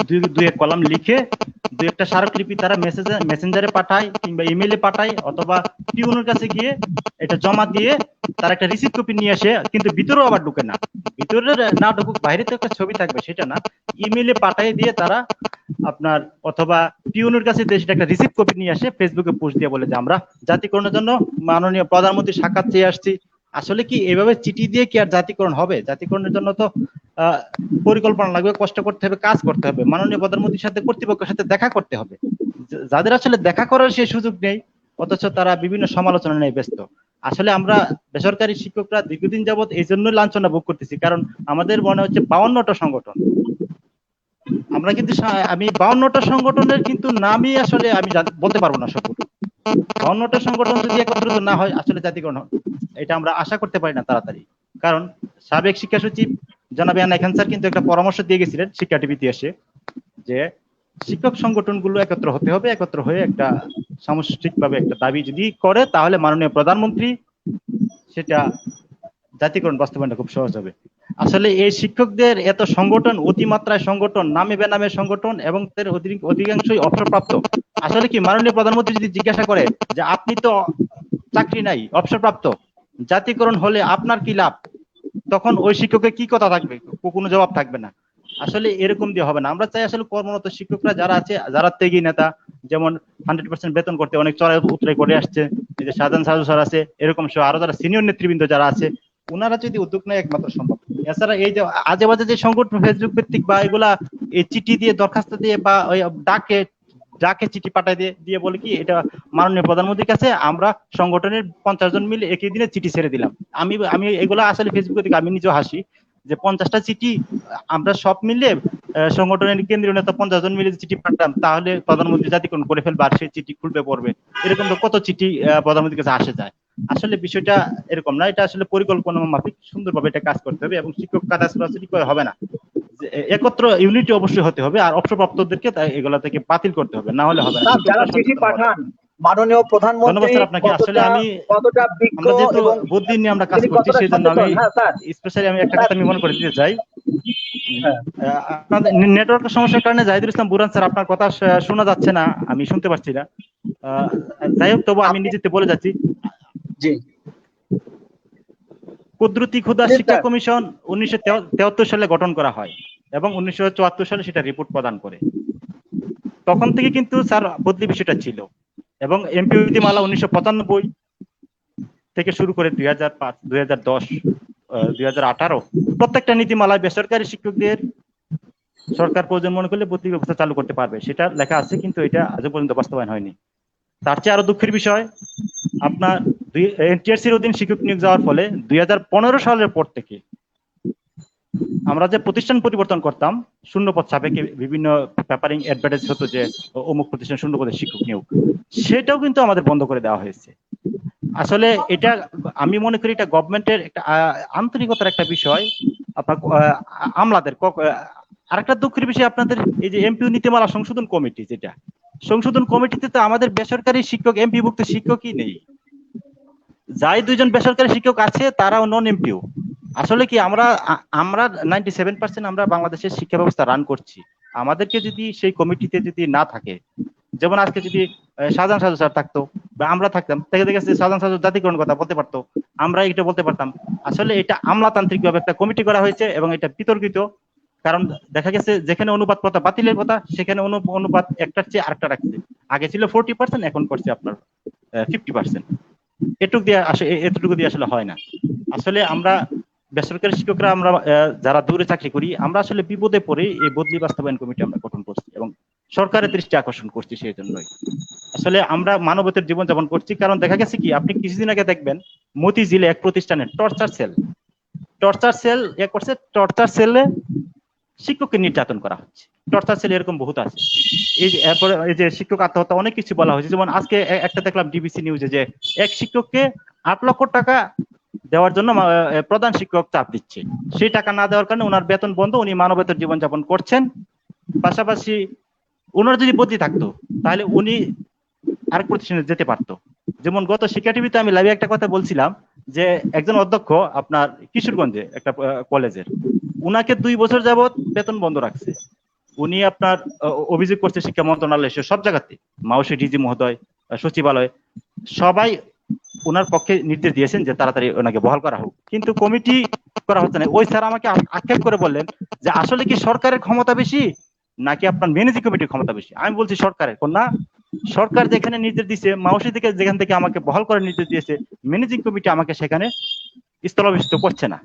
দুই এক কলাম লিখে দু একটা স্মারকলিপি তারা মেসেঞ্জারে পাঠায় কিংবা ইমেইলে পাঠায়, অথবা পিউনের কাছে গিয়ে এটা জমা দিয়ে তার একটা রিসিপ্ট কপি নিয়ে আসে, কিন্তু ভিতরেও আবার ঢুকে না, ভিতরে না ঢুকুক, বাইরে তো একটা ছবি থাকবে সেটা না, ইমেইলে পাঠিয়ে দিয়ে তারা আপনার অথবা পিউনের কাছে সেটা একটা রিসিপ্ট কপি নিয়ে আসে, ফেসবুকে পোস্ট দিয়ে বলে যে আমরা জাতিকরণের জন্য মাননীয় প্রধানমন্ত্রী সাক্ষাৎ চেয়ে আসছি। আসলে কি এভাবে চিঠি দিয়ে কি আর জাতিকরণ হবে? জাতিকরণের জন্য তো পরিকল্পনা লাগবে, কষ্ট করতে হবে, কাজ করতে হবে, মাননীয় প্রধানমন্ত্রীর সাথে কর্তৃপক্ষের সাথে দেখা করতে হবে। যাদের আসলে দেখা করার সেই সুযোগ নেই, অথচ তারা বিভিন্ন সমালোচনা নিয়ে ব্যস্ত। আসলে আমরা বেসরকারি শিক্ষকরা দীর্ঘদিন যাবৎ এই জন্য লাঞ্ছনা ভোগ করতেছি, কারণ আমাদের মনে হচ্ছে 52টা সংগঠন, আমরা কিন্তু আমি 52টা সংগঠনের কিন্তু নামই আসলে আমি বলতে পারবো না সবগুলো। 52টা সংগঠন যদি একত্রিত না হয় আসলে জাতিকরণ এটা আমরা আশা করতে পারি না তাড়াতাড়ি। কারণ সাবেক শিক্ষা সচিব জনাব ইয়ানা খান স্যার কিন্তু একটা পরামর্শ দিয়ে গেছিলেন শিক্ষা টিভিতে এসে, যে শিক্ষক সংগঠনগুলো একত্র হতে হবে, একত্র হয়ে একটা সামষ্টিকভাবে একটা দাবি যদি করে তাহলে মাননীয় প্রধানমন্ত্রী সেটা জাতিকরণ বাস্তবায়নটা খুব সহজ হবে। আসলে এই শিক্ষকদের এত সংগঠন, অতিমাত্রায় সংগঠন, নামে বেনামে সংগঠন এবং তাদের অধিকাংশই অবসরপ্রাপ্ত। আসলে কি মাননীয় প্রধানমন্ত্রী যদি জিজ্ঞাসা করে যে আপনি তো চাকরি নাই, অবসরপ্রাপ্ত, জাতিকরণ হলে আপনার কি লাভ, তখন ওই শিক্ষকের কি কথা থাকবে? কোনো জবাব থাকবে না। আসলে এরকম দিয়ে হবে না। আমরা চাই আসলে কর্মরত শিক্ষকরা যারা আছে, যারা ত্যাগী নেতা, যেমন 100% বেতন করতে অনেক চড়াই উতরাই করে আসছে, এই যে শাহজাহান সাজু স্যার আছে, এরকম সহ আরো যারা সিনিয়র নেতৃবৃন্দ যারা আছে, ওনারা যদি উদ্যোগ নেয় একমাত্র সম্ভব। এছাড়া এই যে আজে বাজে যে সংগঠন ফেসবুক ভিত্তিক বা এগুলা এই চিঠি দিয়ে দরখাস্ত দিয়ে বা ওই ডাকে ডাকে চিঠি পাঠায় দিয়ে বলে কি এটা মাননীয় প্রধানমন্ত্রীর কাছে আমরা সংগঠনের 50 জন মিলে একই দিনে চিঠি ছেড়ে দিলাম। আমি আমি এগুলা আসলে ফেসবুকে থেকে আমি নিজেও হাসি যে 50টা চিঠি আমরা সব মিলে সংগঠনের কেন্দ্রীয় নেতা 50 জন মিলে চিঠি পাঠালাম, তাহলে প্রধানমন্ত্রী জাতিকরণ করে ফেলবে আর সেই চিঠি খুলবে পড়বে। এরকম তো কত চিঠি প্রধানমন্ত্রীর কাছে আসে যায়। আসলে বিষয়টা এরকম না, এটা আসলে পরিকল্পনা মাফিক সুন্দরভাবে এটা কাজ করতে হবে এবং শিক্ষক কাজ হবে না, একত্র ইউনিটি অবশ্যই হতে হবে আর অবসরপ্রাপ্তদেরকে এগুলা থেকে বাতিল করতে হবে, না হলে হবে না। যারা চিঠি পাঠান মাননীয় প্রধানমন্ত্রী আপনাকে আসলে আমি কতটা বিজ্ঞ আমরা যেহেতু এবং বুদ্ধির নিয়ে আমরা কাজ করছি সেই জন্য আমি স্পেশালি আমি একটা কথা আমি মনে করে দিতে চাই। আপনাদের নেটওয়ার্কের সমস্যার কারণে জাহিদুল ইসলাম বুরহান স্যার আপনার কথা শোনা যাচ্ছে না, আমি শুনতে পাচ্ছি না। যাই হোক, তবু আমি নিজেতে বলে যাচ্ছি। জি, কুদরতি ক্ষুধা শিক্ষা কমিশন 1973 সালে গঠন করা হয় এবং 1974 সালে সেটা রিপোর্ট প্রদান করে। তখন থেকে কিন্তু স্যার বদলি বিষয়টা ছিল এবং এমপি নীতিমালা 1995 থেকে শুরু করে 2005, 2010, 2018 প্রত্যেকটা নীতিমালায় বেসরকারি শিক্ষকদের সরকার প্রয়োজন মনে করলে বদলি ব্যবস্থা চালু করতে পারবে, সেটা লেখা আছে, কিন্তু এটা আজও পর্যন্ত বাস্তবায়ন হয়নি। তার চেয়ে আরো দুঃখের বিষয়, আপনার এনটিআরসির অধীন শিক্ষক নিয়োগ যাওয়ার ফলে 2015 সালের পর থেকে আমরা যে প্রতিষ্ঠান পরিবর্তন করতাম শূন্যপদ সাপেক্ষে বিভিন্ন পেপারিং অ্যাডভার্টাইজ হতো যে অমুক প্রতিষ্ঠান শূন্যপদে শিক্ষক নিয়োগ, সেটাও কিন্তু আমাদের বন্ধ করে দেওয়া হয়েছে। আসলে এটা আমি মনে করি এটা গভর্নমেন্টের একটা আন্তরিকতার একটা বিষয়। আপনার আমলাদের আরেকটা দুঃখের বিষয়, আপনাদের এই যে এমপিও নীতিমালা সংশোধন কমিটি, যেটা সংশোধন কমিটিতে তো আমাদের বেসরকারি শিক্ষক এমপি ভুক্ত শিক্ষকই নেই। যাই দুইজন বেসরকারি শিক্ষক আছে তারাও নন এমপিও। আসলে কি আমরা 97% আমরা বাংলাদেশের শিক্ষা ব্যবস্থা রান করছি, আমাদেরকে যদি সেই কমিটিতে যদি না থাকে, যেমন আজকে যদি শাহজাহান সাজু স্যার থাকতো বা আমরা থাকতাম, থেকে দেখেছি শাহজাহান সাজু জাতিকরণ কথা বলতে পারতো, আমরা এটা বলতে পারতাম। আসলে এটা আমলাতান্ত্রিক ভাবে একটা কমিটি করা হয়েছে এবং এটা বিতর্কিত, কারণ দেখা গেছে যেখানে অনুপাত প্রথা বাতিলের কথা সেখানে অনুপাত একটার চেয়ে আরেকটা রাখছে। আগে ছিল 40%, এখন করছে আপনার 50%। এটুকু দিয়ে আসলে হয় না। আসলে আমরা বেসরকারি শিক্ষকরা আমরা যারা দূরে চাকরি করি, আমরা আসলে বিপদে পড়ে এই বদলি বাস্তবায়ন কমিটি আমরা গঠন করছি এবং সরকারের দৃষ্টি আকর্ষণ করছি সেই জন্যই। আসলে আমরা মানবতার জীবনযাপন করছি, কারণ দেখা গেছে কি আপনি কিছুদিন আগে দেখবেন মতিঝিলে এক প্রতিষ্ঠানে টর্চার সেলে শিক্ষককে নির্যাতন করা হচ্ছে। টর্চার সেল এরকম বহুত আছে। এরপরে এই যে শিক্ষক আত্মহত্যা অনেক কিছু বলা হয়েছে, যেমন আজকে একটা দেখলাম ডিবিসি নিউজে যে এক শিক্ষককে 8 লক্ষ টাকা দেওয়ার জন্য প্রধান শিক্ষক চাপ দিচ্ছে, সেই টাকা না দেওয়ার কারণে ওনার বেতন বন্ধ, উনি মানবেতর জীবনযাপন করছেন। পাশাপাশি ওনার যদি বদলি থাকতো তাহলে উনি আরেক প্রতিষ্ঠানে যেতে পারতো। যেমন গত শিক্ষা টিভিতে আমি লাইভে একটা কথা বলছিলাম যে একজন অধ্যক্ষ আপনার কিশোরগঞ্জে একটা কলেজের, উনাকে 2 বছর যাবত বেতন বন্ধ রাখছে। উনি আপনার অভিযোগ করছে শিক্ষা মন্ত্রণালয় সব জায়গাতে, মাওসী ডিজি মহোদয়, সচিবালয় সবাই ওনার পক্ষে নির্দেশ দিয়েছেন যে তাড়াতাড়ি ওনাকে বহাল করা হোক, কিন্তু কমিটি করা হচ্ছে না। ওই স্যার আমাকে আক্ষেপ করে বললেন যে আসলে কি সরকারের ক্ষমতা বেশি নাকি আপনার ম্যানেজিং কমিটির ক্ষমতা বেশি? আমি বলছি সরকারের। না, সরকার যেখানে নির্দেশ দিয়েছে, মাওসী থেকে যেখান থেকে আমাকে বহাল করার নির্দেশ দিয়েছে, ম্যানেজিং কমিটি আমাকে সেখানে স্থলাভিষিক্ত করছে না।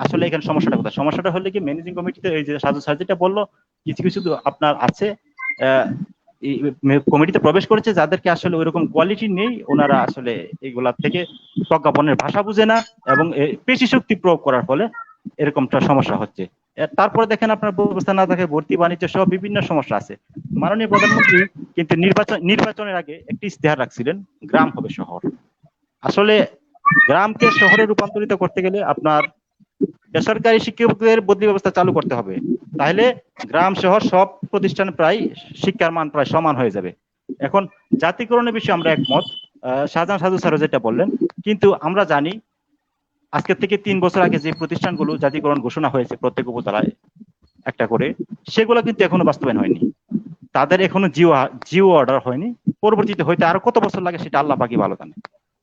আসলে এখানে সমস্যাটা কোথায়? সমস্যাটা হলে কি ম্যানেজিং কমিটিতে এই যে সাজু স্যার যেটা বললো, কিছু কিছু আপনার আছে কমিটিতে প্রবেশ করেছে যাদেরকে আসলে ওইরকম কোয়ালিটি নেই, ওনারা আসলে এগুলা থেকে প্রজ্ঞাপনের ভাষা বুঝে না এবং পেশি শক্তি প্রয়োগ করার ফলে এরকমটা সমস্যা হচ্ছে। তারপরে দেখেন আপনার ব্যবস্থা না থাকে, ভর্তি বাণিজ্য সহ বিভিন্ন সমস্যা আছে। মাননীয় প্রধানমন্ত্রী কিন্তু নির্বাচনের আগে একটি ইশতেহার রাখছিলেন, গ্রাম হবে শহর। আসলে গ্রামকে শহরে রূপান্তরিত করতে গেলে আপনার বেসরকারি শিক্ষকদের বদলি ব্যবস্থা চালু করতে হবে, তাহলে গ্রাম শহর সব প্রতিষ্ঠান প্রায় শিক্ষার মান প্রায় সমান হয়ে যাবে। এখন জাতীয়করণের বিষয়ে আমরা একমত, শাহজাহান সাজু স্যার যেটা বললেন, কিন্তু আমরা জানি আজকে থেকে 3 বছর আগে যে প্রতিষ্ঠানগুলো জাতীয়করণ ঘোষণা হয়েছে প্রত্যেক উপজেলায় একটা করে, সেগুলো কিন্তু এখনো বাস্তবায়ন হয়নি। তাদের এখনো জিও অর্ডার হয়নি, পরবর্তীতে হইতে আরো কত বছর লাগে সেটা আল্লাহ পাকই ভালো জানে,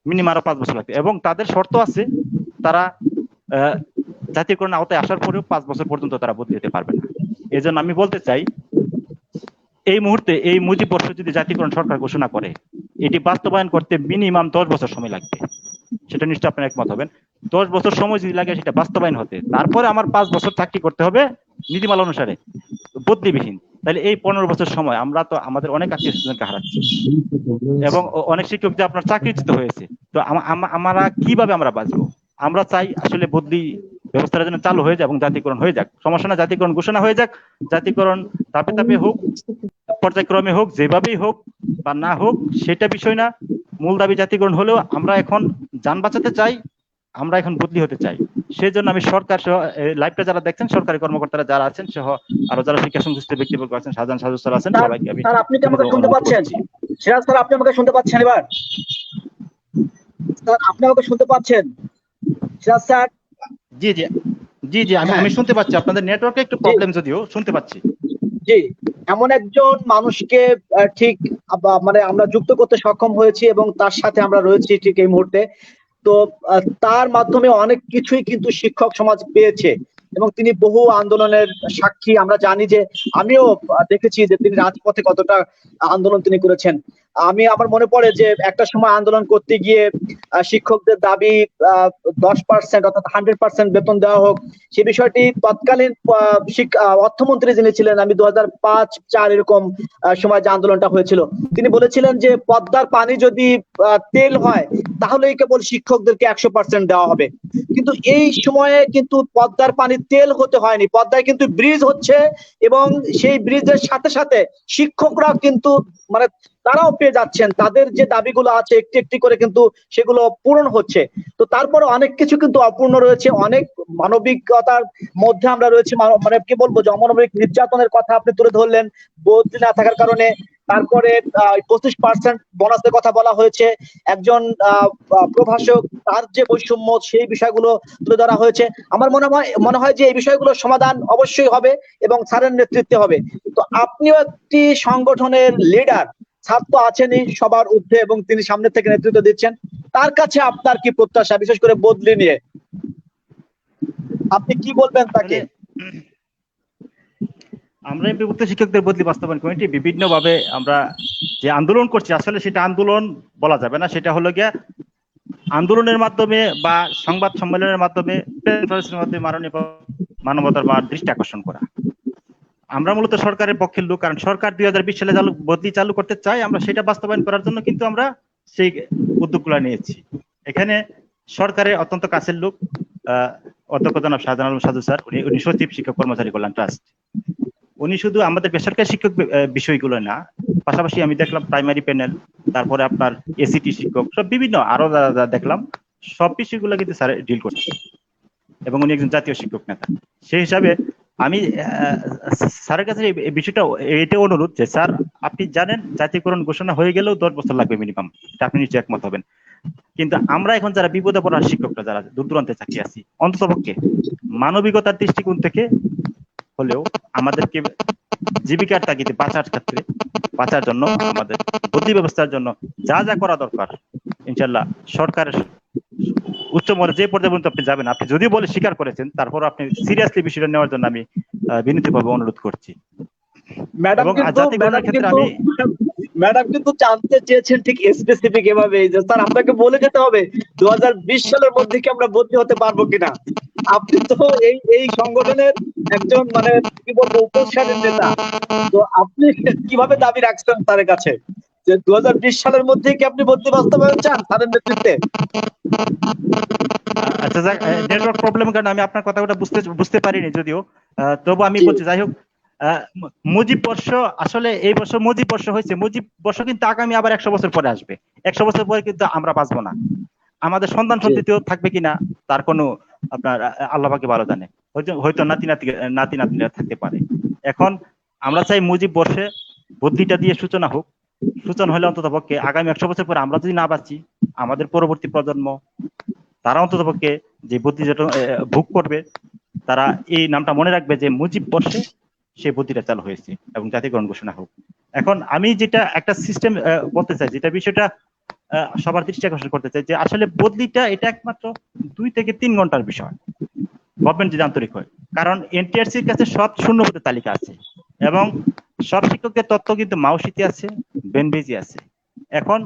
মিনিমাম আরো 5 বছর লাগবে। এবং তাদের শর্ত আছে, তারা জাতীয়করণের আওতায় আসার পরেও 5 বছর পর্যন্ত তারা বদলে যেতে পারবে না। এই জন্য আমি বলতে চাই এই মুহূর্তে এই মুজিব বর্ষ যদি জাতীয়করণ সরকার ঘোষণা করে, এটি বাস্তবায়ন করতে মিনিমাম 10 বছর সময় লাগবে। সেটা নিশ্চয়ই আপনারা একমত হবেন। 10 বছর সময় যদি লাগে সেটা বাস্তবায়ন হতে, তারপরে আমার 5 বছর চাকরি করতে হবে নীতিমালা অনুসারে বদলিবিহীন। তাহলে এই 15 বছর সময় আমরা তো আমাদের অনেক আত্মীয় স্বজনকে হারাচ্ছি এবং অনেক শিক্ষক যে আপনার চাকরিচ্যুত হয়েছে। তো আমরা কিভাবে আমরা বাঁচবো? আমরা চাই আসলে বদলি ব্যবস্থার জন্য চালু হয়ে যাক এবং জাতীয়করণ হয়ে যাক। সমস্যা না, জাতীয়করণ ঘোষণা হয়ে যাক। জাতীয়করণ ধাপে ধাপে হোক, পর্যায়ক্রমে হোক, যেভাবেই হোক বা না হোক সেটা বিষয় না। মূল দাবি জাতীয়করণ হলেও আমরা এখন যান বাঁচাতে চাই, আমরা এখন বদলি হতে চাই। সেই জন্য আমি সরকার সহ লাইভটা যারা দেখছেন, সরকারি কর্মকর্তারা যারা আছেন সহ আরো যারা শিক্ষা সংশ্লিষ্ট ব্যক্তিবর্গ আছেন, শাহজাহান সাজু স্যার আছেন, সবাইকে আমি স্যার আপনি কি আমাকে শুনতে পাচ্ছেন? সিরাজ স্যার আপনি আমাকে শুনতে পাচ্ছেন এবার? স্যার আপনি আমাকে শুনতে পাচ্ছেন? সিরাজ স্যার? জি জি জি জি আমি শুনতে পাচ্ছি। আপনাদের নেটওয়ার্কে একটু প্রবলেম, যদিও শুনতে পাচ্ছি। জি, এমন একজন মানুষকে ঠিক মানে আমরা যুক্ত করতে সক্ষম হয়েছি এবং তার সাথে আমরা রয়েছি ঠিক এই মুহূর্তে। তো তার মাধ্যমে অনেক কিছুই কিন্তু শিক্ষক সমাজ পেয়েছে এবং তিনি বহু আন্দোলনের সাক্ষী। আমরা জানি যে আমিও দেখেছি যে তিনি রাজপথে কতটা আন্দোলন তিনি করেছেন। আমার মনে পড়ে যে একটা সময় আন্দোলন করতে গিয়ে শিক্ষকদের দাবি 10% অর্থাৎ 100% বেতন দেওয়া হোক, সে বিষয়টি তৎকালীন অর্থমন্ত্রী যিনি ছিলেন, আমি 2005-4 এরকম সময় যে আন্দোলনটা হয়েছিল, তিনি বলেছিলেন যে পদ্মার পানি যদি তেল হয় তাহলেই কেবল শিক্ষকদেরকে 100% দেওয়া হবে। কিন্তু এই সময়ে কিন্তু পদ্মার পানি তেল হতে হয়নি, পদ্মায় কিন্তু ব্রিজ হচ্ছে এবং সেই ব্রিজের সাথে সাথে শিক্ষকরা কিন্তু মানে তারাও পেয়ে যাচ্ছেন, তাদের যে দাবিগুলো আছে একটি একটি করে কিন্তু সেগুলো পূরণ হচ্ছে। তো তারপরে অনেক কিছু কিন্তু অপূর্ণ রয়েছে, অনেক মানবিকতার মধ্যে আমরা রয়েছি। মানে কি বলবো, যে অমানবিক নির্যাতনের কথা আপনি তুলে ধরলেন বদলি না থাকার কারণে। তারপরে 25% বোনাসের কথা বলা হয়েছে, একজন প্রভাষক তার যে বৈষম্য সেই বিষয়গুলো তুলে ধরা হয়েছে। আমার মনে হয় যে এই বিষয়গুলোর সমাধান অবশ্যই হবে এবং স্যারের নেতৃত্বে হবে। তো আপনিও একটি সংগঠনের লিডার, ছাত্র আছেনই সবার ঊর্ধ্বে এবং তিনি সামনে থেকে নেতৃত্ব দিচ্ছেন, তার কাছে আপনার কি প্রত্যাশা, বিশেষ করে বদলি নিয়ে আপনি কি বলবেন তাকে? আমরা বিভক্ত শিক্ষকদের বদলি বাস্তবায়ন কমিটি বিভিন্ন ভাবে আমরা যে আন্দোলন করছি, আসলে সেটা আন্দোলন বলা যাবে না, সেটা হলো গিয়া আন্দোলনের মাধ্যমে বা সংবাদ সম্মেলনের মাধ্যমে মানবতার বা দৃষ্টি আকর্ষণ করা। আমরা মূলত সরকারের পক্ষের লোক, কারণ সরকার 2020 সালে বদলি চালু করতে চাই, আমরা সেটা বাস্তবায়ন করার জন্য কিন্তু আমরা সেই উদ্যোগগুলো নিয়েছি। এখানে সরকারের অত্যন্ত কাছের লোক অধ্যক্ষ জনাব শাহজাহান আলম সাজু স্যার, উনি সচিব শিক্ষক কর্মচারী কল্যাণ ট্রাস্ট। উনি শুধু আমাদের বেসরকারি শিক্ষক বিষয়গুলো না, পাশাপাশি আমি দেখলাম প্রাইমারি প্যানেল, তারপরে আপনার এসিটি শিক্ষক, সব বিভিন্ন আরো দেখলাম, সব বিষয়গুলো কিন্তু স্যার ডিল করছে এবং উনি একজন জাতীয় শিক্ষক নেতা। সেই হিসাবে আমি স্যারের কাছে এই বিষয়টা এটা অনুরোধ যে স্যার আপনি জানেন জাতীয়করণ ঘোষণা হয়ে গেলেও 10 বছর লাগবে মিনিমাম, এটা আপনি নিশ্চয়ই একমত হবেন। কিন্তু আমরা এখন যারা বিপদে পড়া শিক্ষকরা, যারা দূর দূরান্তে চাকরি আছি, অন্ততপক্ষে মানবিকতার দৃষ্টিকোণ থেকে হলেও আমাদেরকে জীবিকার তাগিদে বাঁচার জন্য আমাদের বদলি ব্যবস্থার জন্য যা যা করা দরকার, ইনশাল্লাহ সরকারের উচ্চ মহলে যে পর্যায়ে পর্যন্ত আপনি যাবেন, আপনি যদিও বলে স্বীকার করেছেন, তারপর আপনি সিরিয়াসলি বিষয়টা নেওয়ার জন্য আমি বিনীতভাবে অনুরোধ করছি। ম্যাডাম কিন্তু জানতে চেয়েছেন ঠিক স্পেসিফিক এভাবে যে স্যার আপনাকে বলে যেতে হবে 2020 সালের মধ্যে কি আমরা ভর্তি হতে পারবো কিনা। আপনি তো এই সংগঠনের একজন মানে কি বলবো উপসারের নেতা, তো আপনি কিভাবে দাবি রাখছেন স্যারের কাছে যে 2020 সালের মধ্যে কি আপনি ভর্তি বাস্তবায়ন চান স্যারের নেতৃত্বে? আচ্ছা, নেটওয়ার্ক প্রবলেম কারণে আমি আপনার কথাটা বুঝতে পারিনি, যদিও তবু আমি বলছি, যাই হোক, মুজিব বর্ষ আসলে এই বছর মুজিব বর্ষ হয়েছে, মুজিব বর্ষ কিন্তু আগামী আবার 100 বছর পরে আসবে। 100 বছর পরে কিন্তু আমরা বাঁচবো না, আমাদের সন্তান সন্ততিও থাকবে কিনা তার কোনো আপনার আল্লাহ পাকে ভালো জানে, হয়তো নাতি নাতিরা থাকতে পারে। এখন আমরা চাই মুজিব বর্ষে বদলিটা দিয়ে সূচনা হোক, সূচনা হলে অন্তত পক্ষে আগামী 100 বছর পরে আমরা যদি না বাঁচি, আমাদের পরবর্তী প্রজন্ম তারা অন্তত পক্ষে যে বদলি যেটা ভোগ করবে, তারা এই নামটা মনে রাখবে যে মুজিব বর্ষে সেই বদলিটা চালু হয়েছে এবং জাতীয়করণ ঘোষণা হোক। এখন আমি যেটা একটা সিস্টেম বলতে চাই, যেটা বিষয়টা সবার দৃষ্টি আকর্ষণ করতে চাই, যে আসলে বদলিটা এটা একমাত্র 2 থেকে 3 ঘন্টার বিষয়, গভর্নমেন্ট যদি আন্তরিক হয়। কারণ এনটিআরসির কাছে সব শূন্যপদের তালিকা আছে এবং সব শিক্ষকদের তথ্য কিন্তু মাউসিতে আছে, বেনবেজি আছে। এখন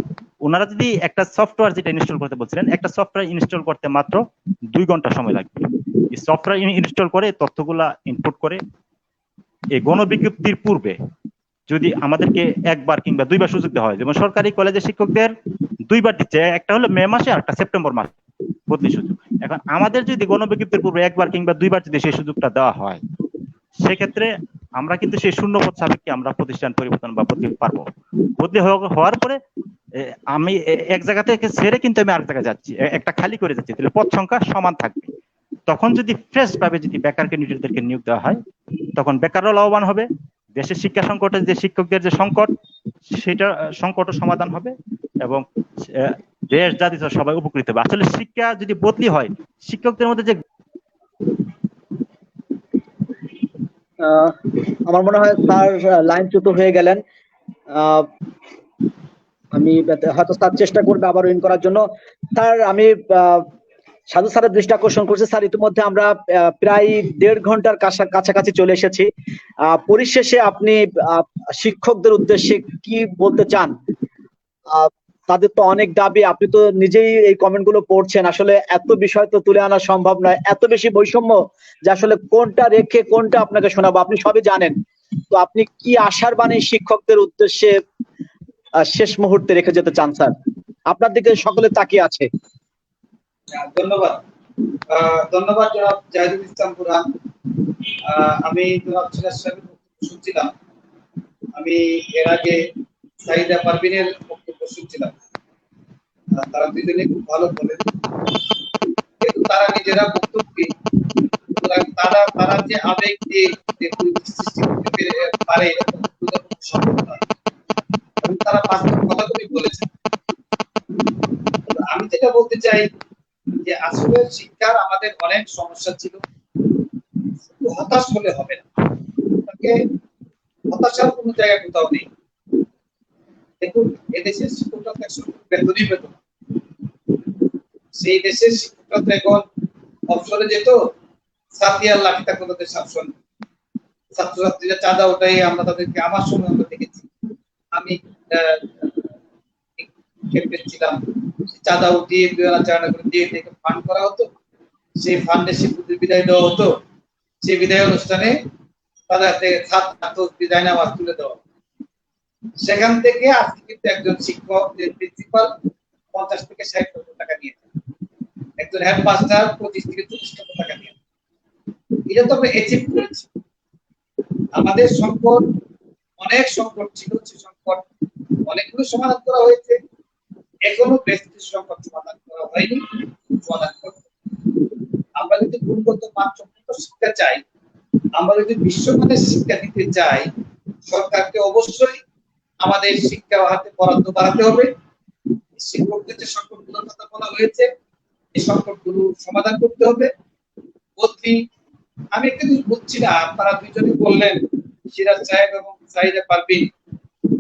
ওনারা যদি একটা সফটওয়্যার যেটা ইনস্টল করতে বলছিলেন, একটা সফটওয়্যার ইনস্টল করতে মাত্র 2 ঘন্টা সময় লাগবে। এই সফটওয়্যার ইনস্টল করে তথ্যগুলা ইনপুট করে এই গণবিজ্ঞপ্তির পূর্বে যদি আমাদেরকে একবার কিংবা দুইবার সুযোগ দেওয়া হয়, যেমন সরকারি কলেজের শিক্ষকদের 2বার দিচ্ছে, একটা হলো মে মাসে আর একটা সেপ্টেম্বর মাসে বদলি সুযোগ। এখন আমাদের যদি গণবিজ্ঞপ্তির পূর্বে একবার কিংবা দুইবার যদি সেই সুযোগটা দেওয়া হয়, সেক্ষেত্রে আমরা কিন্তু সেই শূন্যপদ সাপেক্ষে আমরা প্রতিষ্ঠান পরিবর্তন বা বদলি পারবো। বদলি হওয়ার পরে আমি এক জায়গা থেকে ছেড়ে কিন্তু আমি আরেক জায়গায় যাচ্ছি, একটা খালি করে যাচ্ছি, তাহলে পদ সংখ্যা সমান থাকবে। তখন যদি ফ্রেশ ভাবে যদি বেকার ক্যান্ডিডেটদেরকে নিয়োগ দেওয়া হয়, তখন বেকাররাও লাভবান হবে, দেশের শিক্ষা সংকটের যে শিক্ষকদের যে সংকট, সেটা সংকটও সমাধান হবে, এবং দেশ জাতি সবাই উপকৃত হবে। আসলে শিক্ষা যদি বদলি হয়, শিক্ষকদের মধ্যে যে আমার মনে হয় স্যার লাইনচ্যুত হয়ে গেলেন। আমি হয়তো স্যার চেষ্টা করবে আবার ইন করার জন্য। স্যার আমি সাধু স্যারের দৃষ্টি আকর্ষণ করছি। স্যার ইতিমধ্যে আমরা প্রায় 1.5 ঘন্টার কাছাকাছি চলে এসেছি। পরিশেষে আপনি শিক্ষকদের উদ্দেশ্যে কি বলতে চান? তাদের তো অনেক দাবি, আপনি তো নিজেই এই কমেন্ট গুলো পড়ছেন, আসলে এত বিষয় তো তুলে আনা সম্ভব নয়, এত বেশি বৈষম্য যে আসলে কোনটা রেখে কোনটা আপনাকে শোনাবো, আপনি সবই জানেন। তো আপনি কি আশার বাণী শিক্ষকদের উদ্দেশ্যে শেষ মুহূর্তে রেখে যেতে চান স্যার? আপনার দিকে সকলে তাকিয়ে আছে। ধন্যবাদ। ধন্যবাদ জনাব জাহিদুল ইসলাম বুরহান। আমি জনাব সিরাজ সাহেবের বক্তব্য শুনছিলাম, আমি এর আগে সাইদা পারভিনের বক্তব্য শুনছিলাম। তারা দুজনে খুব ভালো বলেন, কিন্তু তারা নিজেরা বক্তব্যে তারা যে আবেগ দিয়ে সৃষ্টি করতে পারে সম্ভব নয়, এবং তারা বাস্তব কথাগুলি বলেছেন। আমি যেটা বলতে চাই যে আসলে শিক্ষার আমাদের অনেক সমস্যা ছিল, হতাশ হলে হবে না, তাকে হতাশার কোনো জায়গা কোথাও নেই। দেখুন, এদেশের শিক্ষকরা বেতনই পেত না, সেই দেশের শিক্ষকরা তো এখন অবসরে যেত, সাথিয়ার লাঠি থাকতো তাদের শাসন, ছাত্রছাত্রীরা চাঁদা ওঠাই আমরা তাদেরকে, আমার সময় আমরা দেখেছি, আমি ছিলাম, চাঁদা উঠিয়ে চাঁদা করে দিয়ে থেকে ফান্ড করা হতো, সেই ফান্ডে শিক্ষকদের বিদায় দেওয়া হতো, সেই বিদায় অনুষ্ঠানে তাদের ছাত্র বিদায় নামাজ তুলে দেওয়া। সেখান থেকে আজকে কিন্তু একজন শিক্ষক প্রিন্সিপাল 50 থেকে 60 লক্ষ টাকা নিয়েছে, একজন হেডমাস্টার 25 থেকে 30 লক্ষ টাকা নিয়েছে। এটা তো আমরা অ্যাচিভ করেছি। আমাদের সংকট, অনেক সংকট ছিল, সেই সংকট অনেকগুলো সমাধান করা হয়েছে, এখনো বেশ কিছু সংকট সমাধান করা হয়নি, সমাধান করতে। আমরা যদি গুণগত মানসম্পন্ন শিক্ষা চাই, আমরা যদি বিশ্বমানের শিক্ষা দিতে চাই, সরকারকে অবশ্যই আমাদের শিক্ষা হাতে বরাদ্দ বাড়াতে হবে। শিক্ষকদের যে সংকটগুলোর কথা বলা হয়েছে, এই সংকটগুলো সমাধান করতে হবে। বদলি, আমি একটা জিনিস বুঝছি না, আপনারা দুজনই বললেন, সিরাজ সাহেব এবং সাইদা পারভিন,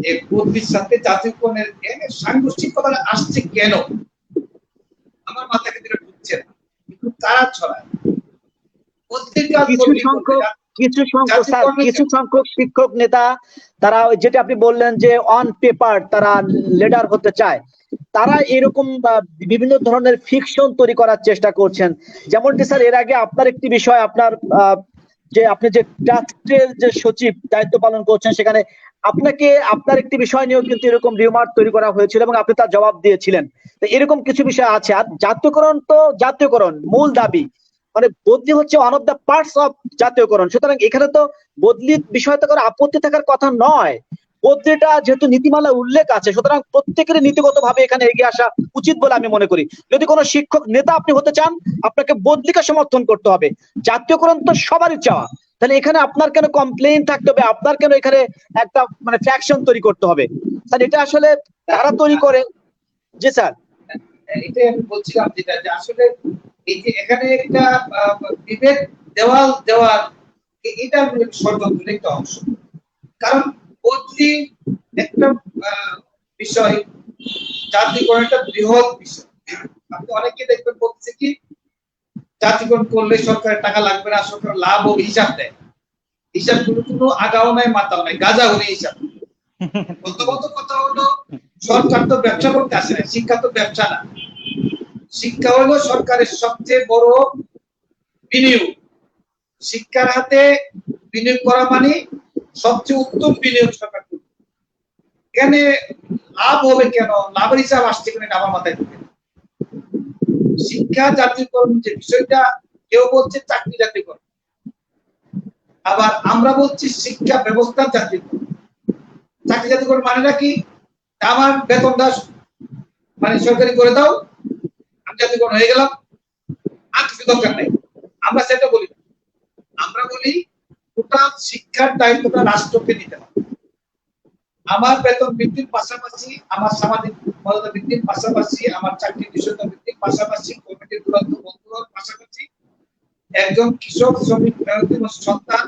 এই বদলির সাথে জাতীয়করণের সাংঘর্ষিক কথা আসছে কেন? আমার মাথা কিন্তু ঢুকছে না, কিন্তু তারা ছড়ায়। কিছু সংখ্যক শিক্ষক নেতা, তারা যেটা আপনি বললেন যে অন পেপার তারা লিডার হতে চায়, তারা এরকম বিভিন্ন ধরনের ফিকশন তৈরি করার চেষ্টা করছেন। যেমনটি স্যার এর আগে আপনার একটি বিষয়, আপনার যে আপনি যে ট্রাস্টের যে সচিব দায়িত্ব পালন করছেন, সেখানে আপনাকে আপনার একটি বিষয় নিয়েও কিন্তু এরকম রিমার্ক তৈরি করা হয়েছিল এবং আপনি তার জবাব দিয়েছিলেন। তো এরকম কিছু বিষয় আছে। আর জাতীয়করণ তো জাতীয়করণ মূল দাবি, মানে বদলি হচ্ছে one of the parts of জাতীয়করণ। সুতরাং এখানে তো বদলির বিষয়টা করে আপত্তি থাকার কথা নয়। বদলিটা যেহেতু নীতিমালা উল্লেখ আছে, সুতরাং প্রত্যেকের নীতিগতভাবে এখানে এগিয়ে আসা উচিত বলে আমি মনে করি। যদি কোনো শিক্ষক নেতা আপনি হতে চান, আপনাকে বদলিকে সমর্থন করতে হবে। জাতীয়করণ তো সবারই চাওয়া, তাহলে এখানে আপনার কেন কমপ্লেইন থাকতে হবে? আপনার কেন এখানে একটা মানে ফ্যাকশন তৈরি করতে হবে? স্যার এটা আসলে তারা তৈরি করে। জি স্যার, এটাই আমি বলছিলাম, যেটা যে আসলে এই যে এখানে একটা বিভেদ দেওয়ার এটা ষড়যন্ত্রের একটা অংশ। কারণ বদলি একটা বিষয়, জাতীয়করণ একটা বৃহৎ বিষয়। আপনি অনেকে দেখবেন বলছে কি জাতীয়করণ করলে সরকারের টাকা লাগবে না, সরকার লাভ ও হিসাব দেয়। হিসাবগুলো কোনো আগাও নাই মাতাও নাই, গাজা হলে হিসাব। প্রথমত কথা হলো সরকার তো ব্যবসা করতে আসে না, শিক্ষা তো ব্যবসা না। শিক্ষা হলো সরকারের সবচেয়ে বড় বিনিয়োগ। শিক্ষার হাতে বিনিয়োগ করা মানে সবচেয়ে উত্তম বিনিয়োগ সরকার করবে। এখানে লাভ হবে কেন, লাভের হিসাব আসছে কিনা আমার মাথায় ঢুকে না। শিক্ষা জাতীয়করণ যে বিষয়টা, কেউ বলছে চাকরি জাতীয়করণ, আবার আমরা বলছি শিক্ষা ব্যবস্থা জাতীয়করণ। চাকরি জাতীয়করণ মানেটা কি? আমার বেতনটা মানে সরকারি করে দাও, আমি জাতীয়করণ হয়ে গেলাম, আর কিছু দরকার নেই। আমরা সেটা বলি না। আমরা বলি টোটাল শিক্ষার দায়িত্বটা রাষ্ট্রকে নিতে হবে। আমার বেতন বৃদ্ধির পাশাপাশি, আমার সামাজিক মর্যাদা বৃদ্ধির পাশাপাশি, আমার চাকরির বিষয়টা বৃদ্ধির পাশাপাশি, কমিটির দুরন্ত বন্ধু হওয়ার পাশাপাশি, একজন কৃষক শ্রমিক মেহনতি সন্তান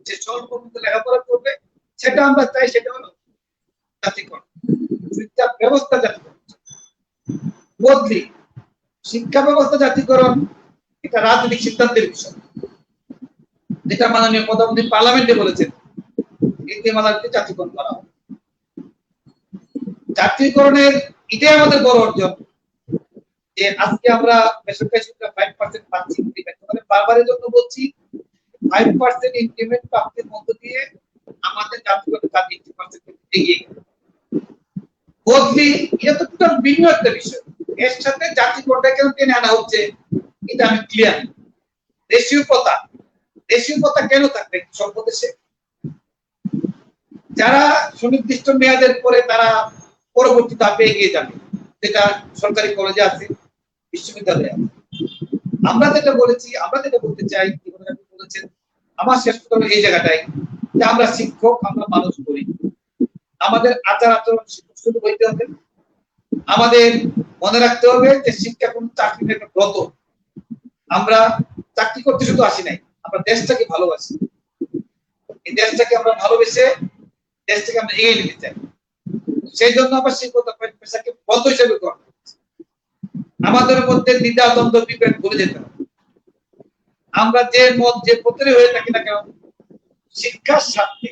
যে স্বল্প মূল্যে লেখাপড়া করবে, সেটা আমরা চাই। সেটা হলো জাতীয়করণ, শিক্ষা ব্যবস্থা জাতীয়করণ। বদলি শিক্ষা ব্যবস্থা জাতীয়করণ এটা রাজনৈতিক সিদ্ধান্তের বিষয়, যেটা মাননীয় প্রধানমন্ত্রী পার্লামেন্টে বলেছেন নীতিমালাকে জাতীয়করণ করা হবে। জাতীয়করণের এটাই আমাদের বড় অর্জন যে আজকে আমরা বেসরকারি শিক্ষা 5% পাচ্ছি। বারবারের জন্য বলছি 5% ইনক্রিমেন্ট প্রাপ্তির মধ্য দিয়ে আমাদের জাতীয়করণের কাজ 80% এগিয়ে গেল। বদলি এটা তো টোটাল ভিন্ন একটা বিষয়। এর সাথে জাতীয়করণটা কেন টেনে আনা হচ্ছে এটা আমি ক্লিয়ার। দেশীয় প্রথা কেন থাকবে সভ্য দেশে? যারা সুনির্দিষ্ট মেয়াদের পরে তারা পরবর্তী ধাপে এগিয়ে যাবে, যেটা সরকারি কলেজে আছে, বিশ্ববিদ্যালয়ে আছে। আমরা যেটা বলেছি, আমরা যেটা বলতে চাই, বলেছেন আমার শেষ কথা হলো এই জায়গাটাই যে আমরা শিক্ষক, আমরা মানুষ করি। আমাদের আচার আচরণ শিক্ষক শুধু বলতে হবে। আমাদের মনে রাখতে হবে যে শিক্ষা কোন চাকরির একটা ব্রত। আমরা চাকরি করতে শুধু আসি নাই, আমরা দেশটাকে ভালোবাসি। এই দেশটাকে আমরা ভালোবেসে দেশটাকে আমরা এগিয়ে নিতে চাই। সেই জন্য আমরা শিক্ষকতা পেশাকে ব্রত হিসেবে গ্রহণ করছি। আমাদের মধ্যে দ্বিধা দ্বন্দ্ব বিভেদ ভুলে যেতে হবে। আমরা যে মত যে পত্রে হয়ে থাকি না কেন, শিক্ষার স্বার্থে,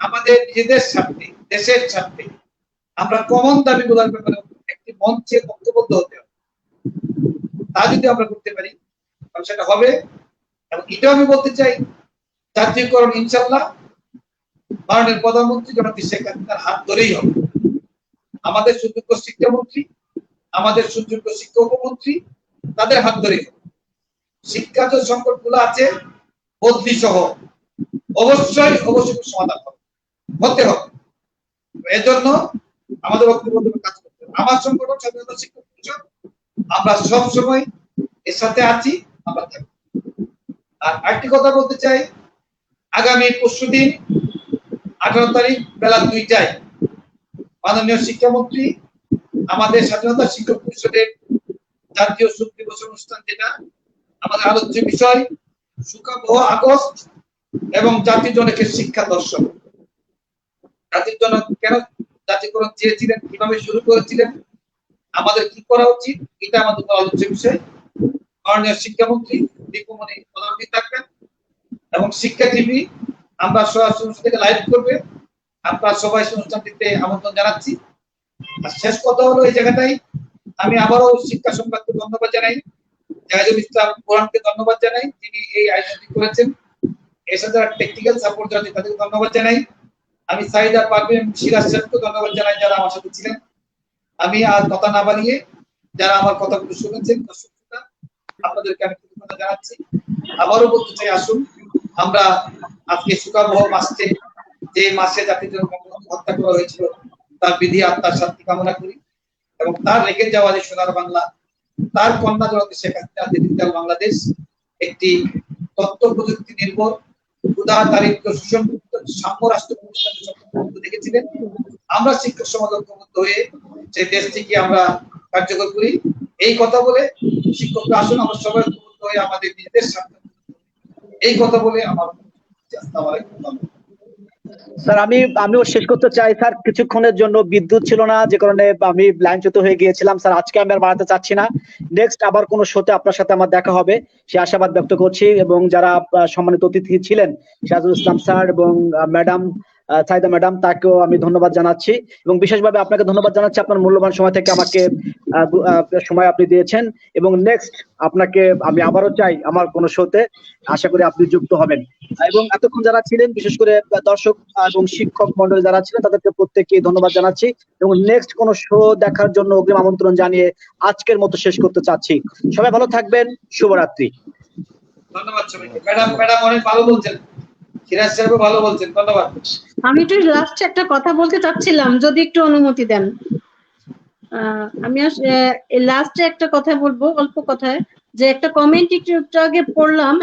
আমাদের নিজেদের স্বার্থে, দেশের স্বার্থে আমরা কমন দাবিগুলোর ব্যাপারে একটি মঞ্চে ঐক্যবদ্ধ হতে হবে। তা যদি আমরা করতে পারি তাহলে সেটা হবে। এবং এটাও আমি বলতে চাই, জাতীয়করণ ইনশাল্লাহ মাননীয় প্রধানমন্ত্রী জনাব শেখ হাসিনার হাত ধরেই হবে। আমাদের সুযোগ্য শিক্ষামন্ত্রী, আমাদের সুযোগ্য শিক্ষা উপমন্ত্রী, তাদের হাত ধরেই হবে। শিক্ষা যে সংকট গুলো আছে বদলি সহ অবশ্যই সমাধান হতে হবে। এজন্য আমাদের ঐক্যবদ্ধ কাজ করতে হবে। আমার সংগঠন স্বাধীনতা শিক্ষক পরিষদ, আমরা সব সময় এর সাথে আছি, আমরা থাকবো। আর আরেকটি কথা বলতে চাই, আগামী পরশুদিন 18 তারিখ বেলা 2টায় মাননীয় শিক্ষামন্ত্রী আমাদের স্বাধীনতা শিক্ষক পরিষদের জাতীয় শোক দিবস অনুষ্ঠান, যেটা আমাদের আলোচ্য বিষয় সুখাবহ আগস্ট এবং জাতির জনকের শিক্ষা দর্শন। জাতির জনক কেন জাতীয়করণ চেয়েছিলেন, কিভাবে শুরু করেছিলেন, আমাদের কি করা উচিত, এটা আমাদের আলোচ্য বিষয়। মাননীয় শিক্ষামন্ত্রী দীপুমণি প্রধানমন্ত্রী থাকবেন এবং শিক্ষা টিভি আমরা সরাসরি অনুষ্ঠান থেকে লাইভ করবে। আপনারা সবাই অনুষ্ঠানটিতে আমন্ত্রণ জানাচ্ছি। আর শেষ কথা হলো এই জায়গাটাই আমি আবারও শিক্ষা সংবাদকে ধন্যবাদ জানাই, জাহিদুল ইসলাম কোরআনকে ধন্যবাদ জানাই, তিনি এই আয়োজনটি করেছেন। এর সাথে টেকনিক্যাল সাপোর্ট যারা তাদেরকে ধন্যবাদ জানাই। আমি সাইদা পারভিন সিরাজ সাহেবকে ধন্যবাদ জানাই যারা আমার সাথে ছিলেন। আমি আর কথা না বাড়িয়ে যারা আমার কথাগুলো শুনেছেন আপনাদেরকে আমি কৃতজ্ঞতা জানাচ্ছি। আবারও বলতে চাই, আসুন আমরা আজকে সুখাবহ মাসে, যে মাসে জাতির জন্য হত্যা করা হয়েছিল, তার বিধি আত্মার শান্তি কামনা করি এবং তার রেখে যাওয়া যে সোনার বাংলা, তার কন্যা জনতা শেখ হাসিনা ডিজিটাল বাংলাদেশ একটি তথ্য প্রযুক্তি নির্ভর ক্ষুধা দারিদ্র শোষণ সাম্য রাষ্ট্র দেখেছিলেন। আমরা শিক্ষক সমাজ ঐক্যবদ্ধ হয়ে সেই দেশটিকে আমরা কার্যকর করি। এই কথা বলে শিক্ষকরা আসুন আমরা সবাই ঐক্যবদ্ধ হয়ে আমাদের নিজেদের স্বার্থ, এই কথা বলে আমার আসসালামু আলাইকুম। স্যার আমিও শেষ করতে চাই স্যার, কিছুক্ষণের জন্য বিদ্যুৎ ছিল না, যে কারণে আমি লাইনচ্যুত হয়ে গিয়েছিলাম স্যার। আজকে আমি আর বাড়াতে চাচ্ছি না, নেক্সট আবার কোনো শোতে আপনার সাথে আমার দেখা হবে সে আশাবাদ ব্যক্ত করছি। এবং যারা সম্মানিত অতিথি ছিলেন সিরাজুল ইসলাম স্যার এবং ম্যাডাম সাইদা ম্যাডাম, তাকেও আমি ধন্যবাদ জানাচ্ছি এবং বিশেষভাবে আপনাকে ধন্যবাদ জানাচ্ছি, আপনার মূল্যবান সময় থেকে আমাকে সময় আপনি দিয়েছেন। এবং নেক্সট আপনাকে আমি আবারও চাই আমার কোনো শোতে, আশা করি আপনি যুক্ত হবেন। এবং এতক্ষণ যারা ছিলেন, বিশেষ করে দর্শক এবং শিক্ষক মন্ডলী যারা ছিলেন, তাদেরকে প্রত্যেককে ধন্যবাদ জানাচ্ছি এবং নেক্সট কোনো শো দেখার জন্য অগ্রিম আমন্ত্রণ জানিয়ে আজকের মতো শেষ করতে চাচ্ছি। সবাই ভালো থাকবেন, শুভরাত্রি। ধন্যবাদ সবাইকে। ম্যাডাম অনেক ভালো বলছেন, সিরাজ সাহেব ভালো বলছেন, ধন্যবাদ। আমি একটু লাস্টে একটা কথা বলতে চাচ্ছিলাম, যদি একটু অনুমতি দেন। আমি লাস্টে একটা কথা বলবো, অল্প কথায়, যে একটা কমেন্ট একটু আগে পড়লাম।